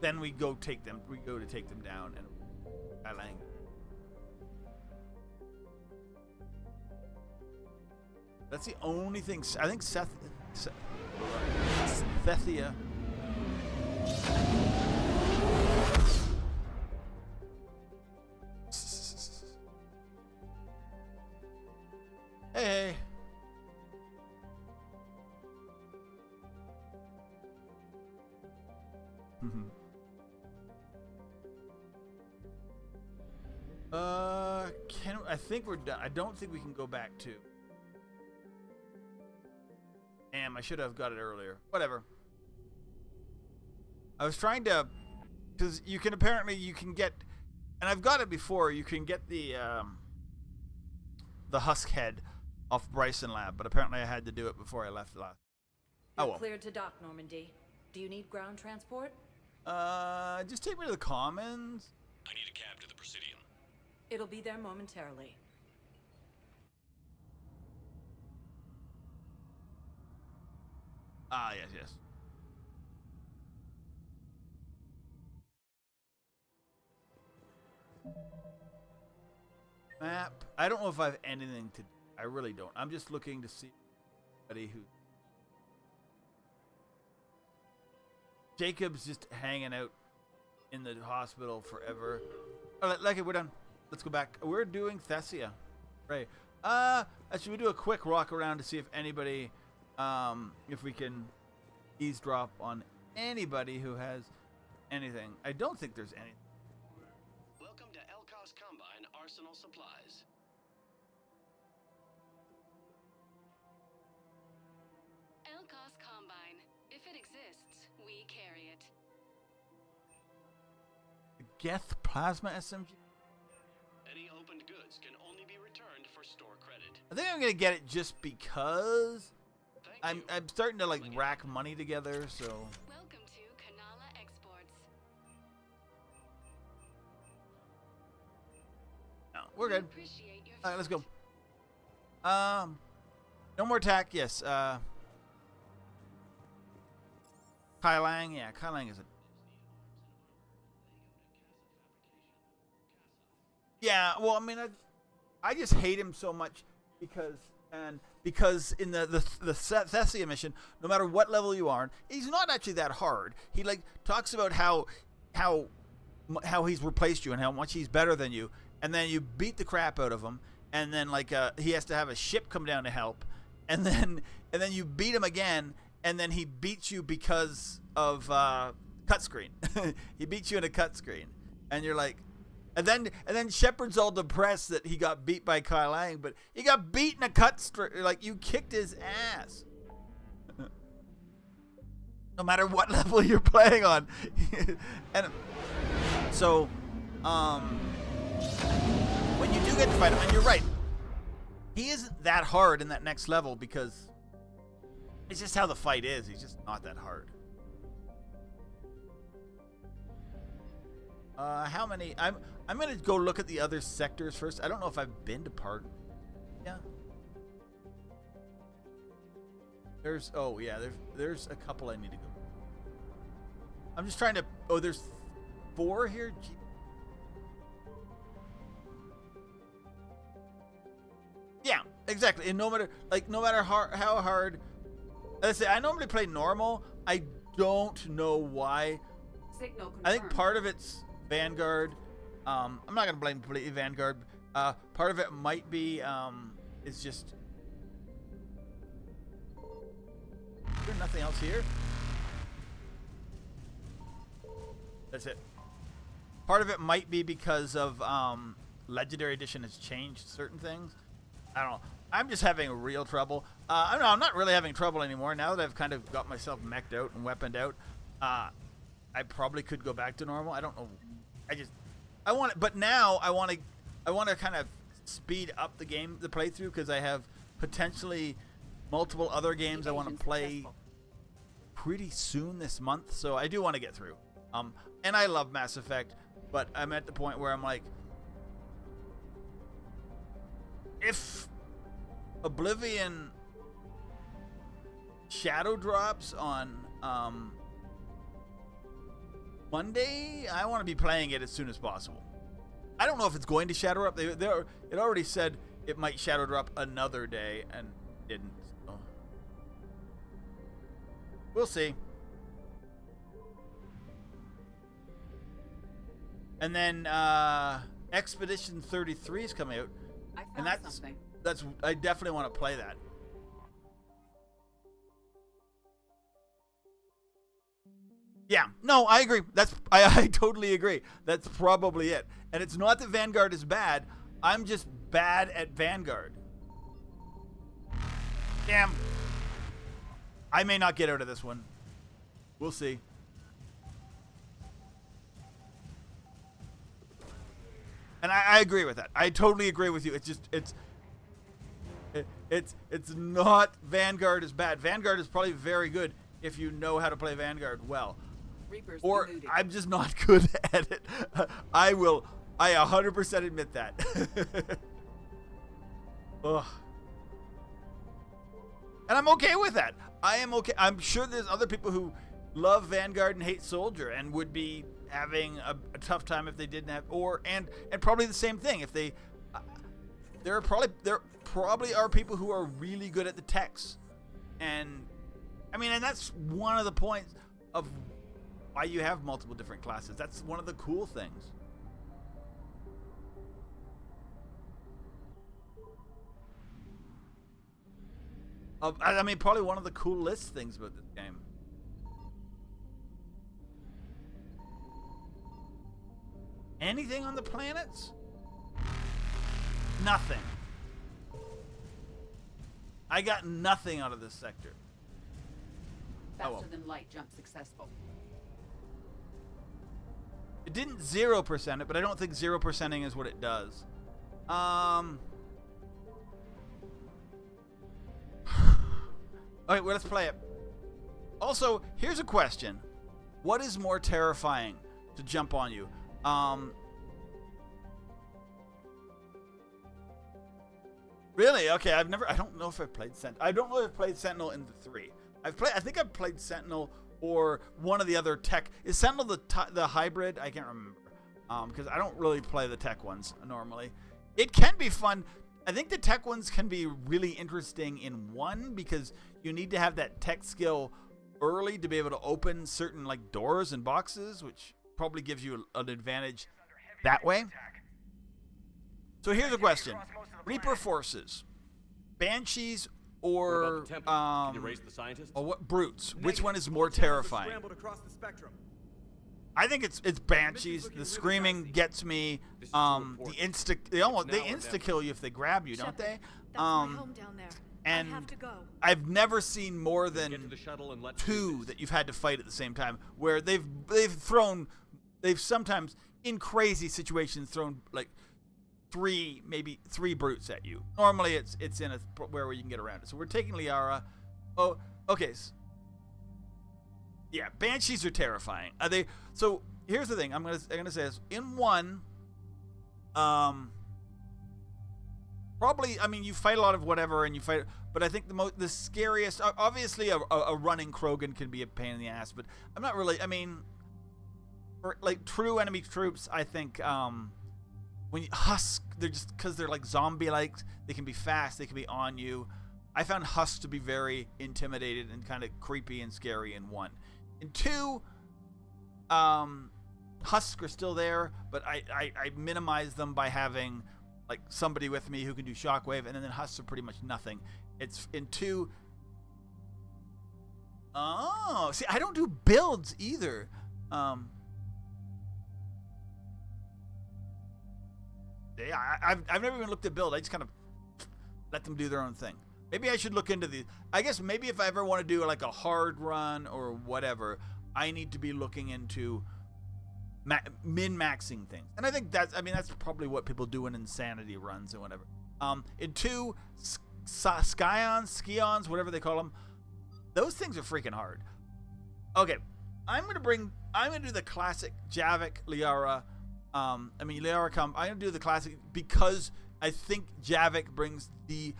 Then we go take them. We go to take them down and Lang. That's the only thing. I think Thethia. Hey. I think we're done. I don't think we can go back to. Damn, I should have got it earlier. Whatever. I was trying to, because you can get, and I've got it before. You can get the husk head off Bryson Lab, but apparently I had to do it before I left last. You're Oh well. cleared to dock, Normandy. Do you need ground transport? Just take me to the Commons. I need a cab to the Presidium. It'll be there momentarily. Ah, yes. Map. I don't know if I have anything to. I really don't. I'm just looking to see anybody who. Jacob's just hanging out in the hospital forever. All right, like it, we're done. Let's go back. We're doing Thessia. Right. Should we do a quick walk around to see if anybody, if we can eavesdrop on anybody who has anything? I don't think there's anything. Welcome to Elkos Combine Arsenal Supplies. Elkos Combine. If it exists, we carry it. Geth Plasma SMG? Any opened goods can only be returned for store credit. I think I'm gonna get it just because I'm starting to like rack money together, so. Welcome to Kanala Exports. No, we're good. Appreciate your All right, let's go. No more attack. Yes. Kai Lang. Yeah, Kai Lang is a. Yeah. Well, I mean, I just hate him so much because in the Thessia mission, no matter what level you are, he's not actually that hard. He like talks about how he's replaced you and how much he's better than you, and then you beat the crap out of him, and then like he has to have a ship come down to help, and then you beat him again, and then he beats you because of cut screen. He beats you in a cut screen, and you're like. And then Shepard's all depressed that he got beat by Kai Lang, but he got beat in a cut like you kicked his ass. No matter what level you're playing on. And so when you do get to fight him, and you're right, he isn't that hard in that next level because it's just how the fight is. He's just not that hard. How many? I'm gonna go look at the other sectors first. I don't know if I've been to part. Yeah. There's there's a couple I need to go. I'm just trying to. Oh, there's 4 here. Gee. Yeah, exactly. And no matter how hard. Let's say I normally play normal. I don't know why. Signal confirmed. I think part of it's Vanguard. I'm not gonna blame completely Vanguard. Part of it might be is just. Is there nothing else here? That's it. Part of it might be because of Legendary Edition has changed certain things. I don't know. I'm just having real trouble. I'm not really having trouble anymore now that I've kind of got myself mech'd out and weaponed out. I probably could go back to normal. I don't know. I want it, but now I want to kind of speed up the playthrough because I have potentially multiple other games I want to play pretty soon this month. So I do want to get through. And I love Mass Effect, but I'm at the point where I'm like, if Oblivion shadow drops on Monday, I want to be playing it as soon as possible. I don't know if it's going to shadow drop. It already said it might shadow drop another day and didn't. So. We'll see. And then Expedition 33 is coming out. I found something. I definitely want to play that. Yeah, no, I agree. I totally agree. That's probably it. And it's not that Vanguard is bad. I'm just bad at Vanguard. Damn. I may not get out of this one. We'll see. And I agree with that. I totally agree with you. It's just it's not Vanguard is bad. Vanguard is probably very good if you know how to play Vanguard well. Reapers Or eluded. I'm just not good at it. I 100% admit that. Ugh. And I'm okay with that. I am okay. I'm sure there's other people who love Vanguard and hate Soldier and would be having a tough time if they didn't have, and probably the same thing if they. There probably are people who are really good at the techs, and I mean, and that's one of the points of why you have multiple different classes. That's one of the cool things. I mean, probably one of the coolest things about this game. Anything on the planets? Nothing. I got nothing out of this sector. Faster than light jump successful. It didn't 0% it, but I don't think 0%ing is what it does. Okay, well, let's play it. Also, here's a question. What is more terrifying to jump on you? Really? Okay, I don't know if I've played Sentinel. I don't know if I've played Sentinel in the 3. I think I've played Sentinel or one of the other tech. Is Sentinel the hybrid? I can't remember. Because I don't really play the tech ones normally. It can be fun. I think the tech ones can be really interesting in 1 because you need to have that tech skill early to be able to open certain like doors and boxes, which probably gives you an advantage that way. So here's a question. Reaper forces, Banshees, or Can you raise the scientist? or what brutes? Which one is more terrifying? I think it's Banshees. The screaming gets me. They insta kill you if they grab you, don't they? That's my home down there. And I have to go. I've never seen more than 2 that you've had to fight at the same time, where they've sometimes in crazy situations thrown like 3 brutes at you. Normally it's in where you can get around it. So we're taking Liara. Oh, okay. Yeah, Banshees are terrifying. Are they? So here's the thing. I'm gonna say this. In 1, probably. I mean, you fight a lot of whatever, and you fight. But I think the scariest. Obviously, a running Krogan can be a pain in the ass. But I'm not really. I mean, for like true enemy troops, I think when you Husk, they're just because they're like zombie-like. They can be fast. They can be on you. I found Husk to be very intimidated and kind of creepy and scary in 1. In 2, Husks are still there, but I minimize them by having like somebody with me who can do shockwave, and then Husks are pretty much nothing. It's in 2. Oh, see, I don't do builds either. Yeah, I've never even looked at build. I just kind of let them do their own thing. Maybe I should look into the. I guess maybe if I ever want to do like a hard run or whatever, I need to be looking into min-maxing things. And I think that's probably what people do in Insanity runs and whatever. In 2, Scions, whatever they call them, those things are freaking hard. Okay, I'm gonna do the classic Javik Liara. Liara I'm gonna do the classic because I think Javik brings the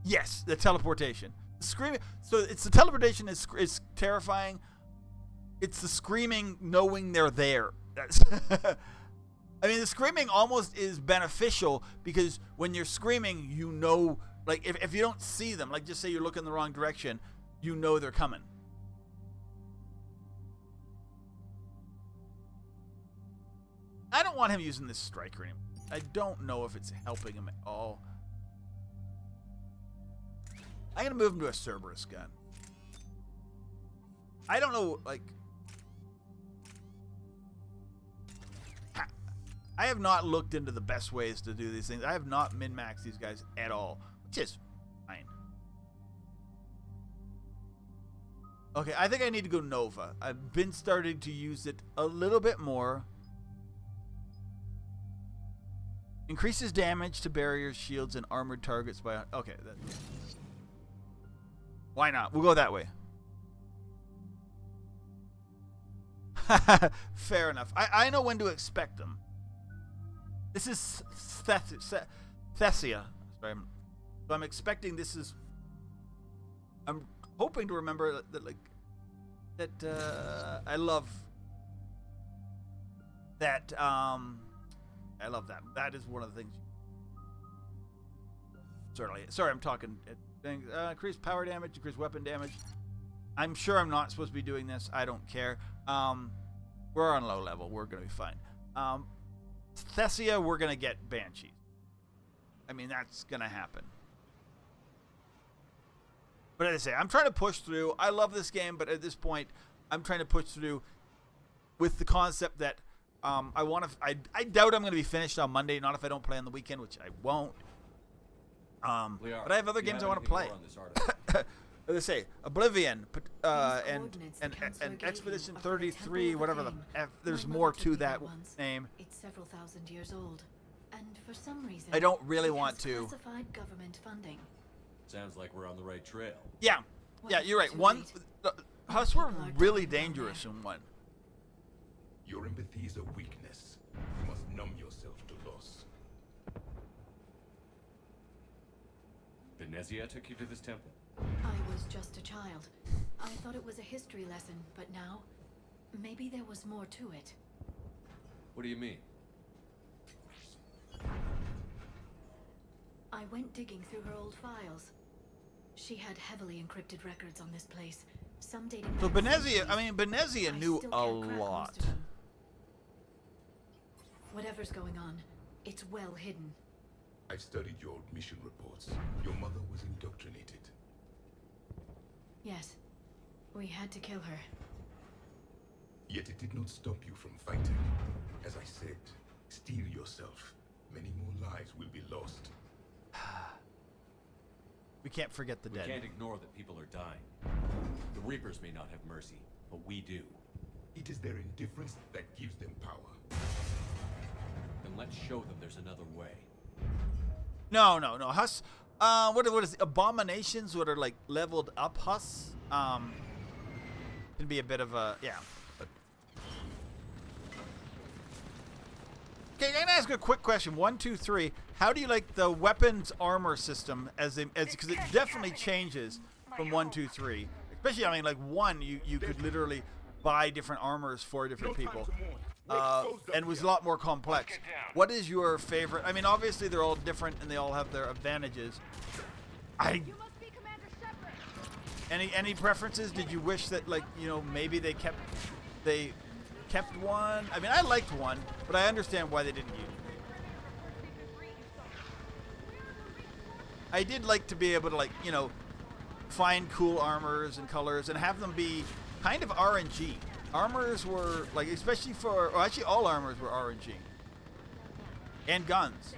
Yes, the teleportation. The screaming. So it's the teleportation is terrifying. It's the screaming knowing they're there. That's I mean, the screaming almost is beneficial because when you're screaming, you know, like if you don't see them, like just say you're looking the wrong direction, you know they're coming. I don't want him using this striker anymore. I don't know if it's helping him at all. I'm going to move him to a Cerberus gun. I don't know, like... I have not looked into the best ways to do these things. I have not min-maxed these guys at all, which is fine. Okay, I think I need to go Nova. I've been starting to use it a little bit more. Increases damage to barriers, shields, and armored targets by... Okay, why not? We'll go that way. Fair enough. I know when to expect them. This is Thessia. Sorry, so I'm expecting this is... I'm hoping to remember that I love that. I love that. That is one of the things. Sorry, I'm talking. Increased power damage, increased weapon damage. I'm sure I'm not supposed to be doing this. I don't care. We're on low level. We're going to be fine. Thessia, we're going to get Banshees. I mean, that's going to happen. But as I say, I'm trying to push through. I love this game, but at this point, I'm trying to push through with the concept that I doubt I'm going to be finished on Monday, not if I don't play on the weekend, which I won't. But I have other games I want to play. As I say, Oblivion, and Expedition 33, whatever the F, there's more to that name. It's several thousand years old, and for some reason, I don't really want to. Classified government funding. Sounds like we're on the right trail. Yeah, you're right. One, Huss were really dangerous in one. Your empathy is a weakness. You must numb yourself to loss. Venezia took you to this temple? I was just a child. I thought it was a history lesson, but now, maybe there was more to it. What do you mean? I went digging through her old files. She had heavily encrypted records on this place, some dating So back Venezia knew a lot. Whatever's going on, it's well hidden. I've studied your old mission reports. Your mother was indoctrinated. Yes, we had to kill her. Yet it did not stop you from fighting. As I said, steel yourself. Many more lives will be lost. We can't forget the dead. We can't ignore that people are dying. The Reapers may not have mercy, but we do. It is their indifference that gives them power. Then let's show them there's another way. No. Huss, what is it? Abominations that are like leveled up Huss? Can be a bit of a, yeah. But. Okay, I'm gonna ask a quick question. 1, 2, 3. How do you like the weapons armor system because it definitely changes from 1, 2, 3. Especially, I mean, like 1, you could literally buy different armors for different people. And was a lot more complex. What is your favorite? I mean, obviously they're all different and they all have their advantages. Any preferences? Did you wish that, like, you know, maybe they kept one? I mean, I liked 1, but I understand why they didn't use it. I did like to be able to, like, you know, find cool armors and colors and have them be kind of RNG. Armors were, like, especially for, well, actually all armors were RNG. And guns.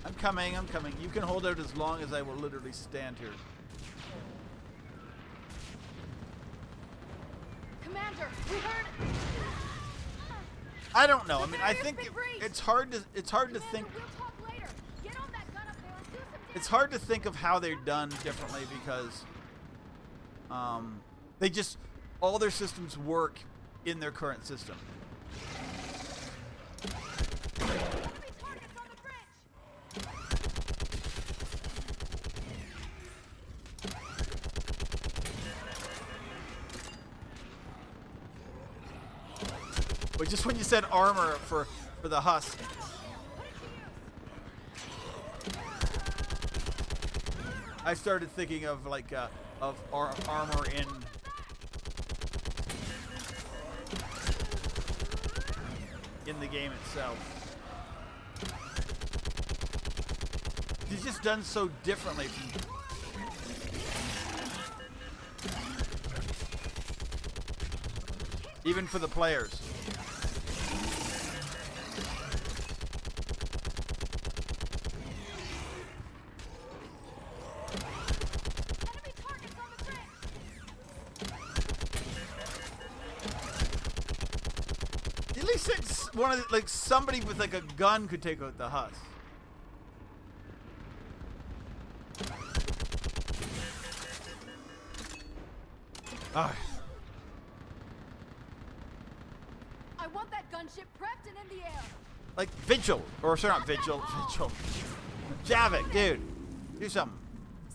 I'm coming. You can hold out as long as I will literally stand here. Commander, we heard. I don't know. I mean, I think it's hard to think. It's hard to think of how they're done differently because they just all their systems work in their current system. But just when you said armor for the husk. I started thinking of like armor in the game itself. It's just done so differently from even for the players. At least it's one of the, like somebody with like a gun could take out the husk. Ah. I want that gunship prepped and in the air. Like Vigil, or sorry, not Vigil, Vigil. Javik, dude, do something.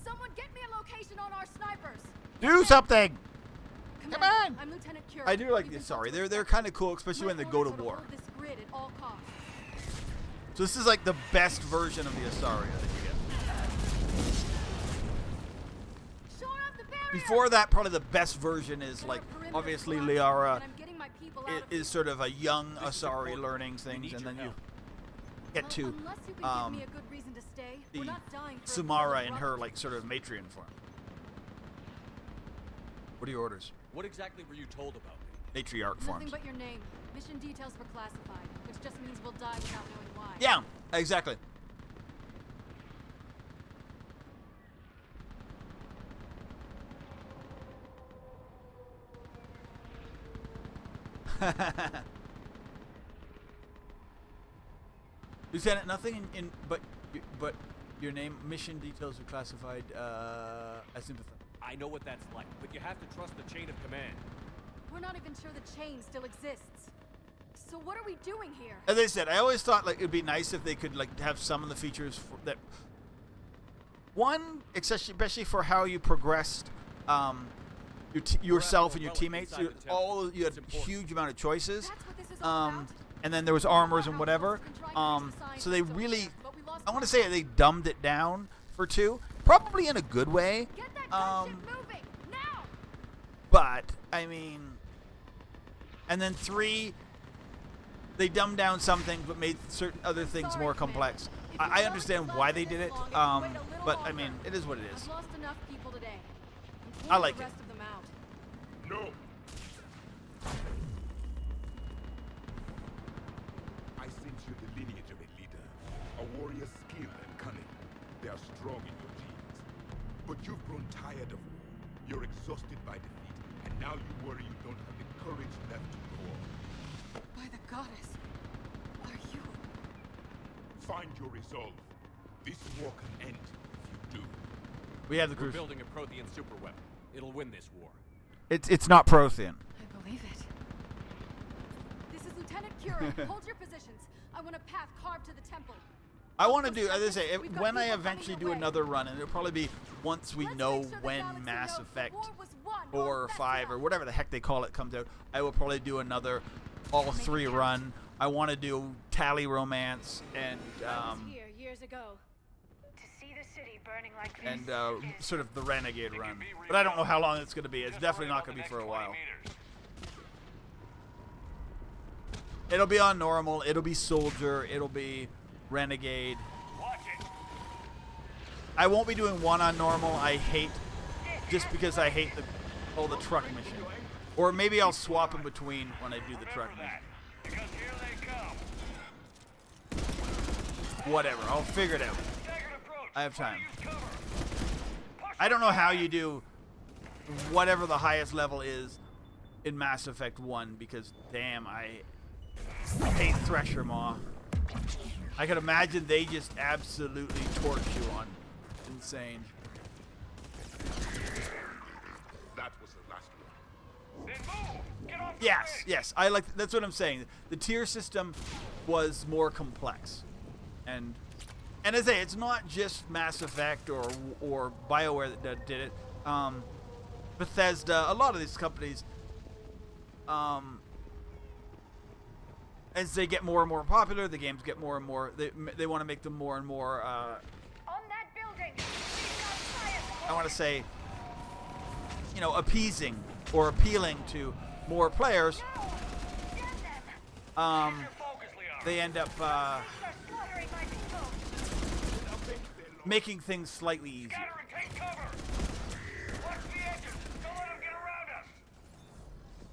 Someone get me a location on our snipers. Do something. Come on. I'm Lieutenant Curie. I do like this. Sorry, they're kind of cool, especially when they go to war. Hold this grid at all costs. So this is like the best version of the Asaria that you get. Before that, probably the best version is like obviously Liara is sort of a young Asari learning things, and then you get to the Samara in her like sort of matriarch form. What are your orders? What exactly were you told about me? Matriarch forms. Nothing but your name. Mission details were classified, which just means we'll die without knowing why. Yeah, exactly. Lieutenant, nothing but your name, mission details are classified as sympathetic. I know what that's like, but you have to trust the chain of command. We're not even sure the chain still exists. So what are we doing here? As I said, I always thought like it'd be nice if they could like have some of the features that one, especially for how you progressed yourself and your teammates. You had a huge amount of choices. And then there was armors and whatever. So they really, I want to say they dumbed it down for 2, probably in a good way. But I mean, and then 3, they dumbed down some things but made certain other things more complex. I understand why they did it, but I mean, it is what it is. I like it. No. I sense you the lineage of a leader, a warrior's skill and cunning. They are strong in your genes. But you've grown tired of war. You're exhausted by defeat, and now you worry you don't have the courage left to go on. By the goddess, are you? Find your resolve. This war can end if you do. We have the We're cruise. building a Prothean superweapon. It'll win this war. It's not Prothean. I believe it. This is Lieutenant Curie. Hold your positions. I want a path carved to the temple. I want to do, as I say, when I eventually do another run, and it'll probably be once we know when Mass Effect 4 or 5 or whatever the heck they call it comes out, I will probably do another all 3 run. I want to do Tally Romance and Here years ago. and sort of the Renegade run. But I don't know how long it's going to be. It's definitely not going to be for a while. It'll be on normal. It'll be Soldier. It'll be Renegade. I won't be doing 1 on normal. I hate, just because I hate all the truck mission. Or maybe I'll swap in between when I do the truck mission. Whatever. I'll figure it out. I have time. I don't know how you do whatever the highest level is in Mass Effect 1 because, damn, I hate Thresher Maw. I can imagine they just absolutely torch you on. Insane. That was the last one. Then move! Get off the Yes. I like. That's what I'm saying. The tier system was more complex, and as I say, it's not just Mass Effect or BioWare that did it. Bethesda, a lot of these companies as they get more and more popular, the games get more and more. They want to make them more and more. On that building, I want to say, appeasing or appealing to more players. They end up making things slightly easier.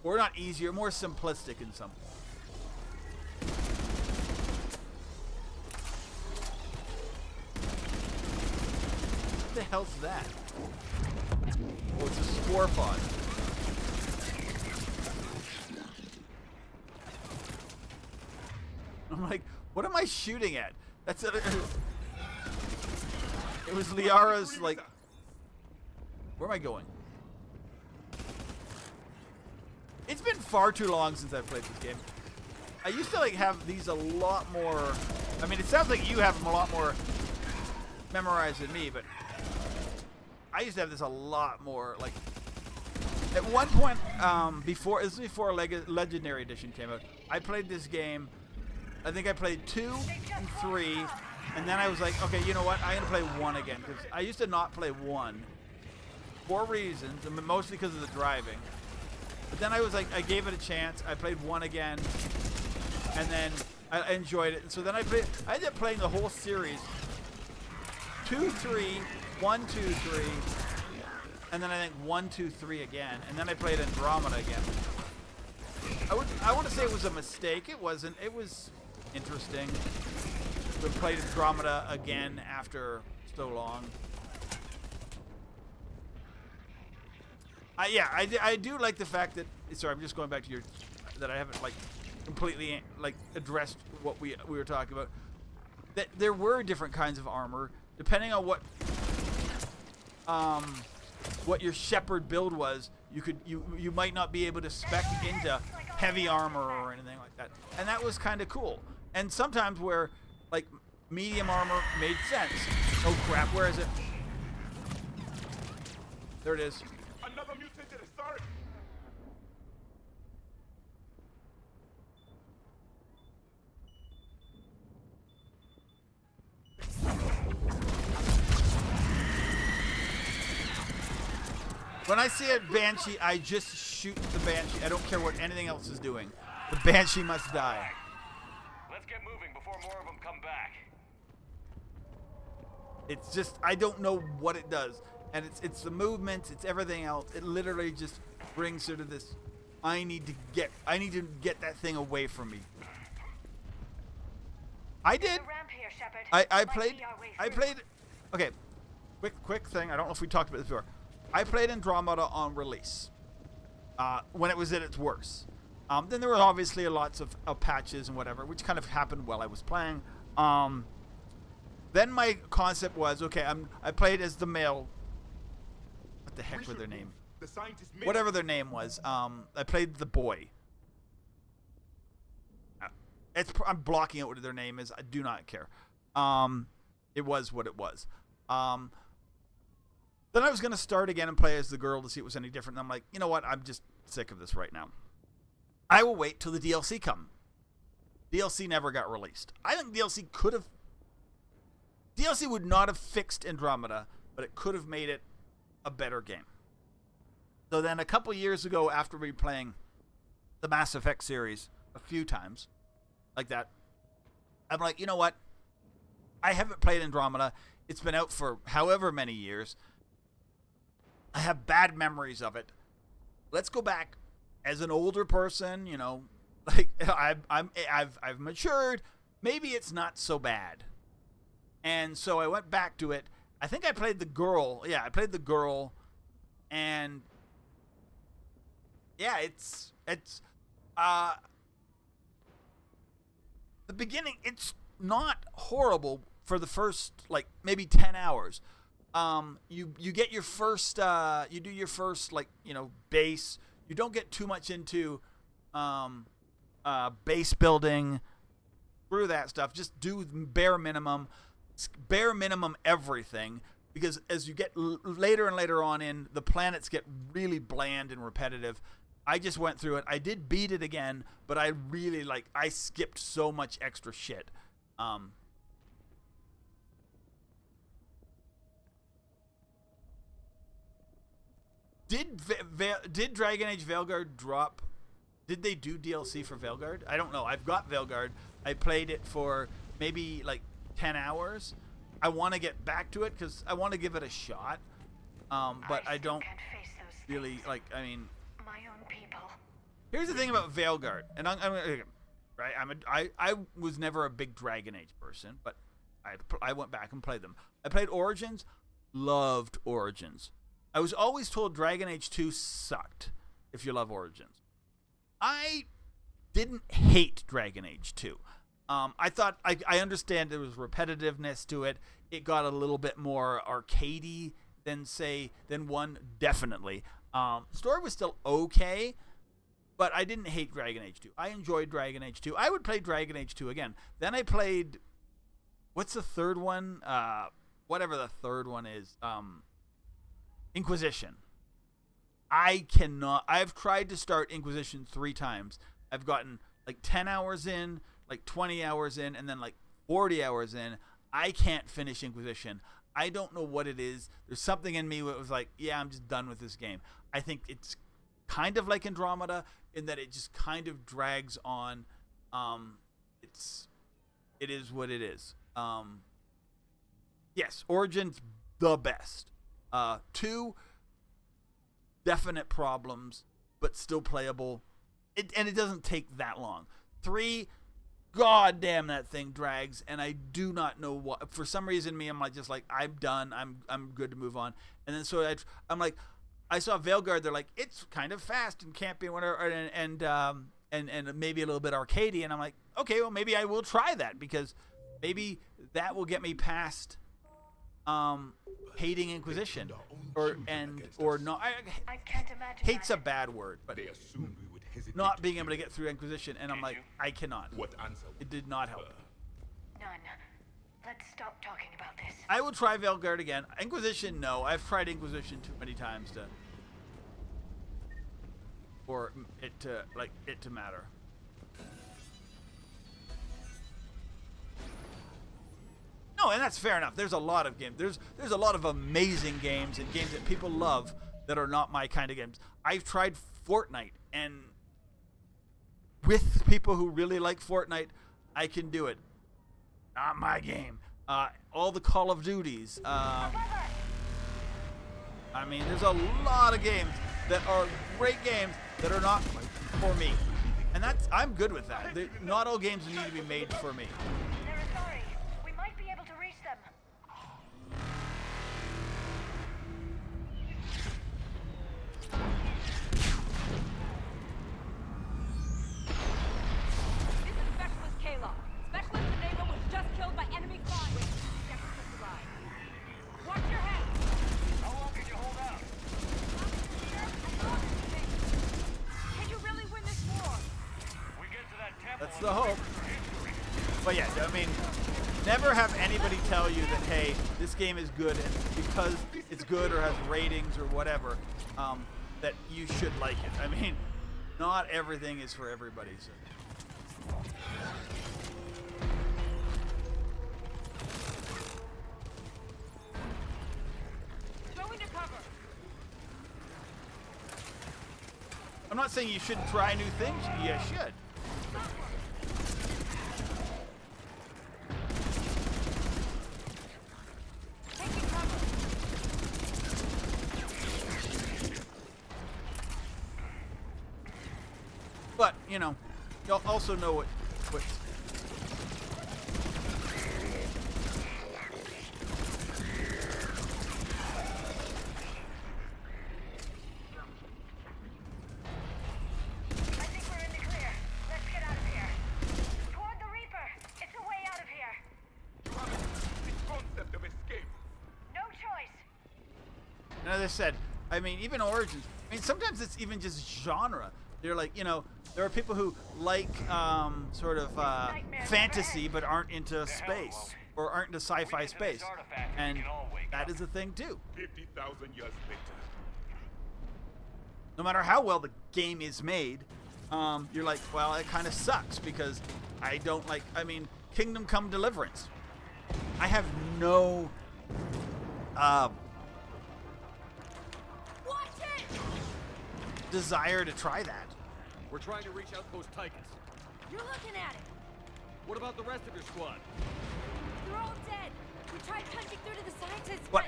Or not easier, more simplistic in some. What the hell's that? Oh, it's a spore pod. I'm like, what am I shooting at? That's it. It was Liara's, like... Where am I going? It's been far too long since I've played this game. I used to, like, have these a lot more... I mean, it sounds like you have them a lot more memorized than me, but... I used to have this a lot more, like... At one point, before Legendary Edition came out, I played this game... I think I played 2 and 3, and then I was like, okay, you know what? I'm going to play 1 again, because I used to not play 1 for reasons, and mostly because of the driving. But then I was like, I gave it a chance. I played 1 again, and then I enjoyed it. And so then I ended up playing the whole series, 2, 3, 1, 2, 3, and then I think 1, 2, 3 again, and then I played Andromeda again. I want to say it was a mistake. It wasn't. It was interesting. We played Andromeda again after so long. I do like the fact that, sorry, I'm just going back to that I haven't like completely like addressed what we were talking about. That there were different kinds of armor depending on what your Shepherd build was. You might not be able to spec into heavy armor or anything like that, and that was kind of cool. And sometimes where like medium armor made sense. Oh crap, where is it? There it is. Another mutated start. When I see a Banshee, I just shoot the Banshee. I don't care what anything else is doing. The Banshee must die. Let's get moving before more of them come back. It's just, I don't know what it does. And it's the movements, it's everything else. It literally just brings sort of this, I need to get that thing away from me. I did. I played, okay, quick thing. I don't know if we talked about this before. I played Andromeda on release, when it was at its worst. Then there were obviously lots of patches and whatever, which kind of happened while I was playing. Then my concept was, okay, I played as the male. What the heck were their name? Whatever their name was. I played the boy. I'm blocking out what their name is. I do not care. It was what it was. Then I was going to start again and play as the girl to see if it was any different. And I'm like, you know what? I'm just sick of this right now. I will wait till the DLC come. DLC never got released. I think DLC would not have fixed Andromeda, but it could have made it a better game. So then a couple years ago, after replaying the Mass Effect series a few times, like that, I'm like, you know what? I haven't played Andromeda. It's been out for however many years. I have bad memories of it. Let's go back as an older person, you know, like I've matured. Maybe it's not so bad. And so I went back to it. I think I played the girl. Yeah, I played the girl, and yeah, it's the beginning. It's not horrible for the first like maybe 10 hours. You get your first you do your first like, you know, base. You don't get too much into base building. Screw that stuff. Just do bare minimum everything, because as you get later and later on in, the planets get really bland and repetitive, I just went through it. I did beat it again, but I really I skipped so much extra shit. Did Dragon Age Veilguard drop? Did they do DLC for Veilguard? I don't know. I've got Veilguard. I played it for maybe 10 hours. I want to get back to it because I want to give it a shot. But I don't really I mean, my own people. Here's the thing about Veilguard, and I was never a big Dragon Age person, but I went back and played them. I played Origins, loved Origins. I was always told Dragon Age 2 sucked if you love Origins. I didn't hate Dragon Age 2. I thought I understand there was repetitiveness to it. It got a little bit more arcadey than 1, definitely. Story was still okay, but I didn't hate Dragon Age 2. I enjoyed Dragon Age 2. I would play Dragon Age 2 again. Then I played, what's the third one? Whatever the third one is. Inquisition. I've tried to start Inquisition 3 times. I've gotten 10 hours in, 20 hours in, and then 40 hours in. I can't finish Inquisition. I don't know what it is. There's something in me that was yeah, I'm just done with this game. I think it's kind of like Andromeda in that it just kind of drags on. It is what it is. Yes, Origin's the best. 2, definite problems, but still playable. And it doesn't take that long. 3, god damn, that thing drags, and I do not know what. For some reason, I'm I'm done. I'm good to move on. And then so I'm I saw Veilguard. They're it's kind of fast and campy and whatever, and maybe a little bit arcadey. And I'm okay, well maybe I will try that because maybe that will get me past hating Inquisition or not. I can't imagine. Hate's a bad word, but not being able to get through Inquisition, and I'm I cannot. What answer? It did not help. None. Let's stop talking about this. I will try Veilguard again. Inquisition, no. I've tried Inquisition too many times for it to matter. No, and that's fair enough. There's a lot of games. There's a lot of amazing games and games that people love that are not my kind of games. I've tried Fortnite, and with people who really like Fortnite, I can do it. Not my game. All the Call of Duties. I mean, there's a lot of games that are great games that are not for me, and I'm good with that. Not all games need to be made for me. That's the hope. But yeah, I mean, never have anybody tell you that, hey, this game is good, and because it's good or has ratings or whatever, that you should like it. I mean, not everything is for everybody. So. Go into cover. I'm not saying you shouldn't try new things. You should. But, you'll also know what as I said, I mean, even Origins, I mean, sometimes it's even just genre. They're there are people who like sort of fantasy but aren't into space or aren't into sci-fi space, and that is a thing too. 50,000 years later. no matter how well the game is made, you're like, well, it kind of sucks because I don't like. I mean, Kingdom Come Deliverance. I have no. Desire to try that. We're trying to reach Outpost Tychus. You're looking at it. What about the rest of your squad? They're all dead. We tried punching through to the scientists. But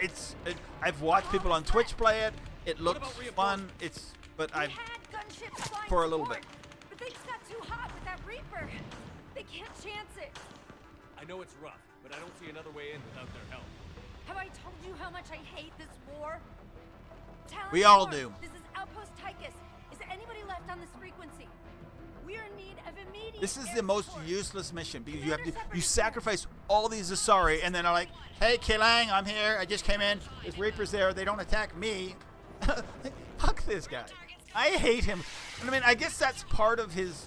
I've watched people on Twitch play it. It looks fun. I've had gunships flying for a little support, bit. But things got too hot with that Reaper. They can't chance it. I know it's rough, but I don't see another way in without their help. Have I told you how much I hate this war? We all do. This is Outpost Tychus. Is anybody left on this frequency? We're in need of immediate. This is the most useless mission because you sacrifice all these Asari and then are like, hey, Kilang, I'm here. I just came in. There's Reapers there. They don't attack me. Fuck this guy. I hate him. I mean, I guess that's part of his.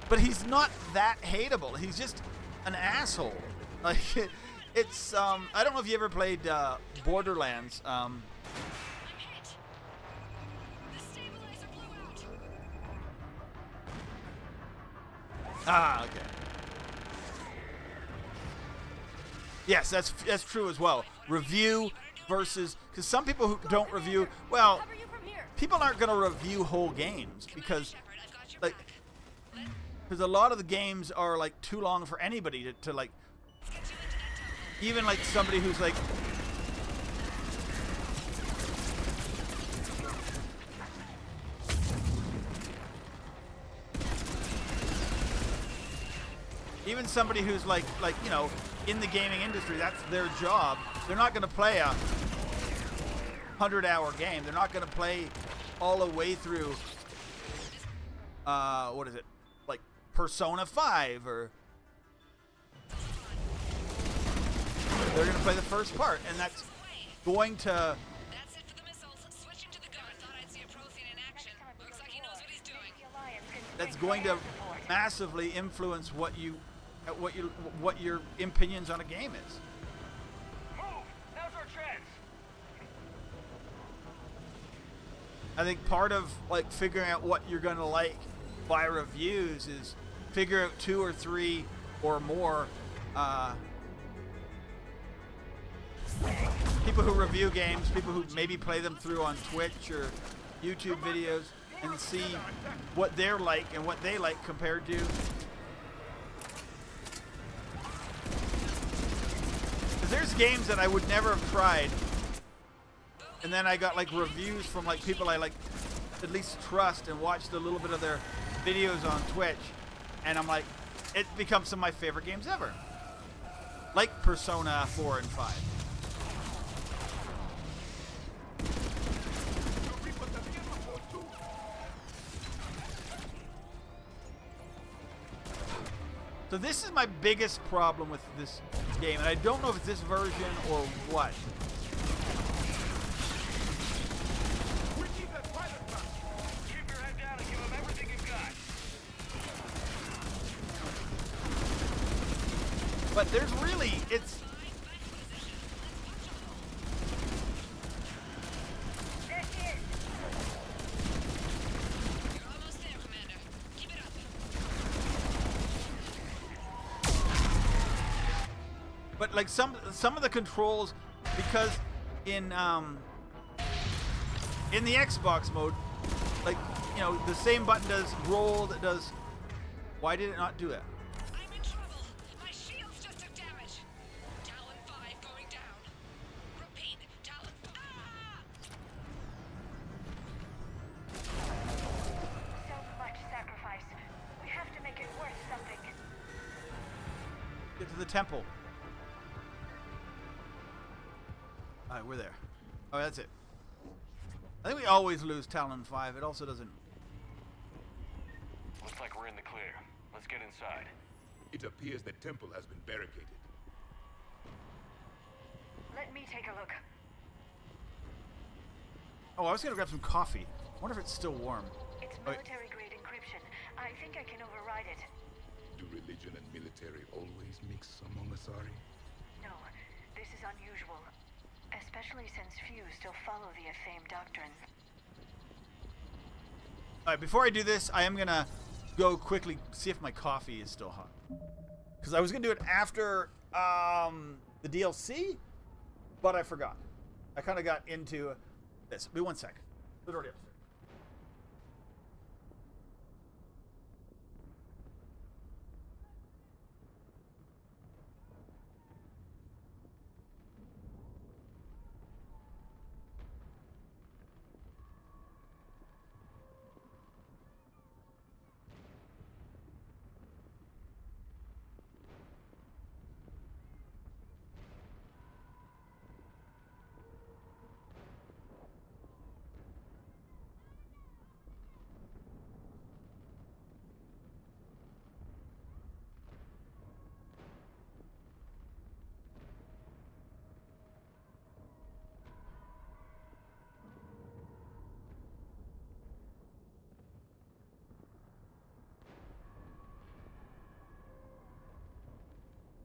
But he's not that hateable. He's just an asshole. Like it's. I don't know if you ever played Borderlands. Okay. Yes, that's true as well. Review versus, because some people who don't review, well, people aren't going to review whole games because, like, because a lot of the games are like too long for anybody to like, even like somebody who's like. Even somebody who's like you know, in the gaming industry, that's their job. They're not going to play a 100-hour game. They're not going to play all the way through. What is it? Like Persona 5 or. They're going to play the first part, and that's going to. That's it for the missiles. Switching to the gun. Thought I'd see a Prothean in action. Looks like he knows what he's doing. That's going to massively influence what your opinions on a game is. Move! Now's our chance. I think part of like figuring out what you're going to like by reviews is figure out 2 or 3 or more people who review games, people who maybe play them through on Twitch or YouTube videos, and see what they're like and what they like compared to. Because there's games that I would never have tried, and then I got like reviews from like people I like at least trust and watched a little bit of their videos on Twitch, and I'm like, it becomes some of my favorite games ever. Like Persona 4 and 5. So this is my biggest problem with this game, and I don't know if it's this version or what. Keep your head down and give him everything you've got. But there's really, it's... But like some of the controls, because in the Xbox mode, like, you know, the same button does roll that does. Why did it not do it? I'm in trouble. My shields just took damage. Talon 5 going down. Repeat, Talon 5. So much sacrifice. We have to make it worth something. Get to the temple. All right, we're there. Oh, that's it. I think we always lose Talon 5. It also doesn't. Looks like we're in the clear. Let's get inside. It appears the temple has been barricaded. Let me take a look. Oh, I was gonna grab some coffee. I wonder if it's still warm. It's military-grade encryption. I think I can override it. Do religion and military always mix among Asari? No, this is unusual. especially since few still follow the Athame doctrine. Alright, before I do this, I am gonna go quickly see if my coffee is still hot. Because I was gonna do it after the DLC, but I forgot. I kind of got into this. Be 1 sec. It's already upstairs.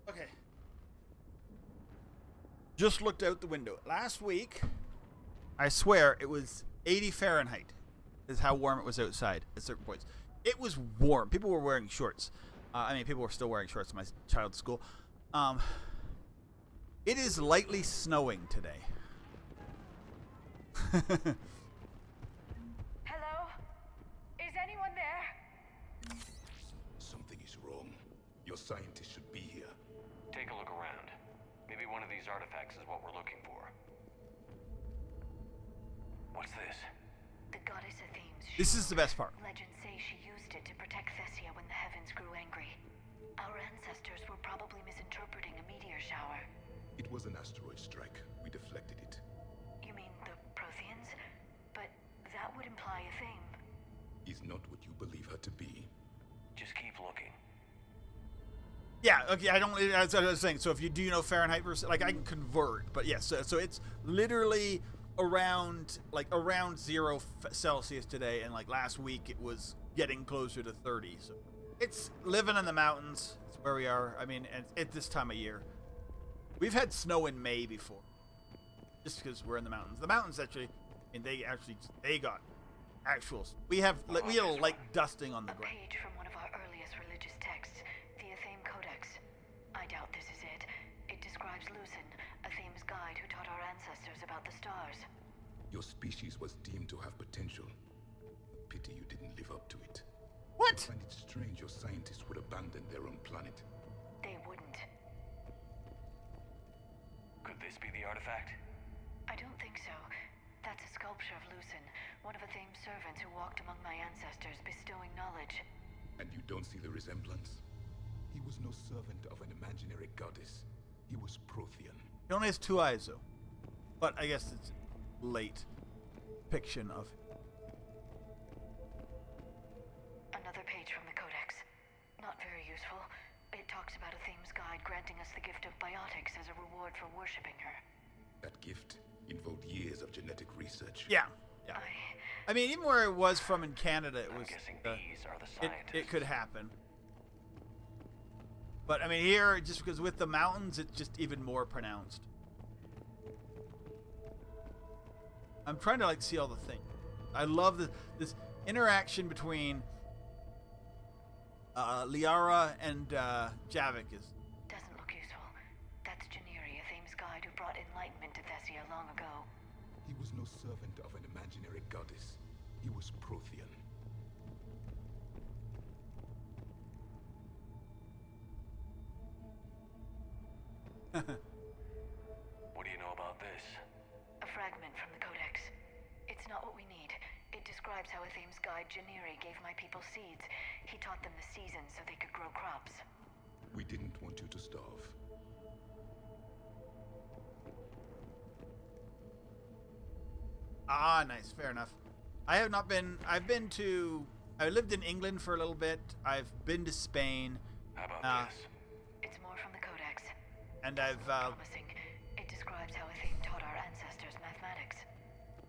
Okay. Just looked out the window. Last week, I swear it was 80 Fahrenheit is how warm it was outside at certain points. It was warm. People were wearing shorts. I mean, people were still wearing shorts in my child's school. It is lightly snowing today. Hello? Is anyone there? Something is wrong. Your scientists should be here. Take a look around. Maybe one of these artifacts is what we're looking for. What's this? The goddess Athame's This is the best part. Legends say she used it to protect Thessia when the heavens grew angry. Our ancestors were probably misinterpreting a meteor shower. It was an asteroid strike. We deflected it. You mean the Protheans? But that would imply Athame. Is not what you believe her to be. Just keep looking. Yeah, okay, I don't, as I was saying, so if you do know Fahrenheit versus, like, I can convert, but yes, so it's literally around 0 Celsius today, and like last week it was getting closer to 30, so it's living in the mountains. It's where we are. I mean, at this time of year. We've had snow in May before, just because we're in the mountains. The mountains actually, and they got actuals. We had a light dusting on the ground. Page from one of our earliest religious texts, the Athame Codex. I doubt this is it. It describes Lucen, Athame's guide who taught our ancestors about the stars. Your species was deemed to have potential. Pity you didn't live up to it. What? I find it strange your scientists would abandon their own planet. They wouldn't. Could this be the artifact? I don't think so. That's a sculpture of Lucen, one of Athame's servants who walked among my ancestors, bestowing knowledge. And you don't see the resemblance? He was no servant of an imaginary goddess. He was Prothean. He only has 2 eyes, though. But I guess it's late depiction of. Another page from the Codex. Not very useful. It talks about Athame's guide granting us the gift of biotics as a reward for worshipping her. That gift involved years of genetic research. Yeah. I mean, even where it was from in Canada, it was. These are the scientists. It could happen. But I mean, here, just because with the mountains, it's just even more pronounced. I'm trying to see all the things. I love this interaction between Liara and Javik is. Doesn't look useful. That's Janiri, Athame's guide who brought enlightenment to Thessia long ago. He was no servant of an imaginary goddess. He was Prothean. What do you know about this? A fragment from the Codex. It's not what we need. It describes how Athame's guide Janiri gave my people seeds. He taught them the seasons so they could grow crops. We didn't want you to starve. Ah, nice. Fair enough. I have not been. I lived in England for a little bit. I've been to Spain. How about this? It's more from the Codex. And I've. Promising. It describes how Athame taught our ancestors mathematics.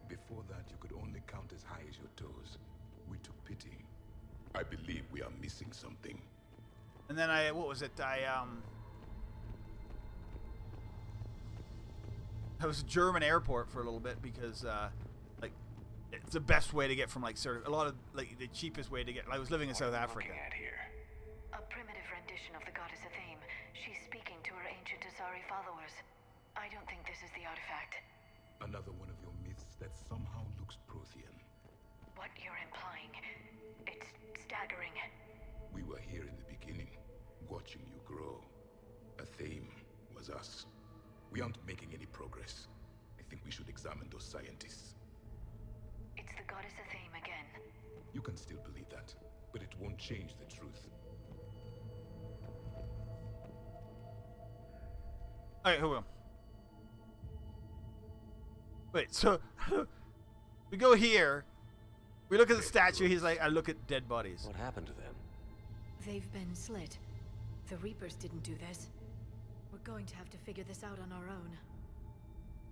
Before that, you could only count as high as your toes. We took pity. I believe we are missing something. And then what was it? I was a German airport for a little bit because like it's the best way to get from like sort of a lot of like the cheapest way to get. I was living in South Africa. A primitive rendition of the goddess Athame. She's speaking to her ancient Asari followers. I don't think this is the artifact. Another one of your myths that somehow looks Prothean. What you're implying, it's staggering. We were here in the beginning, watching you grow. Athame was us. We aren't making any progress. I think we should examine those scientists. It's the goddess Athame again. You can still believe that, but it won't change the truth. Alright, who will? Wait, so we go here. We look at the statue. He's like, I look at dead bodies. What happened to them? They've been slit. The Reapers didn't do this. We're going to have to figure this out on our own.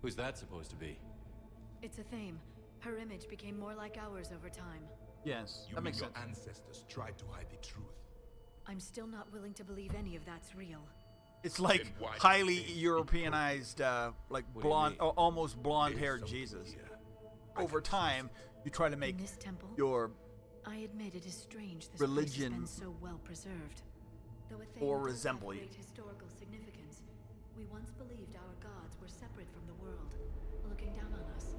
Who's that supposed to be? It's Athame. Her image became more like ours over time. Yes, You that mean makes your sense. ancestors tried to hide the truth? I'm still not willing to believe any of that's real. It's like Then why did highly they Europeanized, like What do you blonde, mean? almost blonde-haired There's something Jesus. here. Over time, you try to make In this temple, your I admit it is strange this religion place has been so well preserved. Though Athame or does have resemble you. great historical significance, we once believed our gods were separate from the world, looking down on us.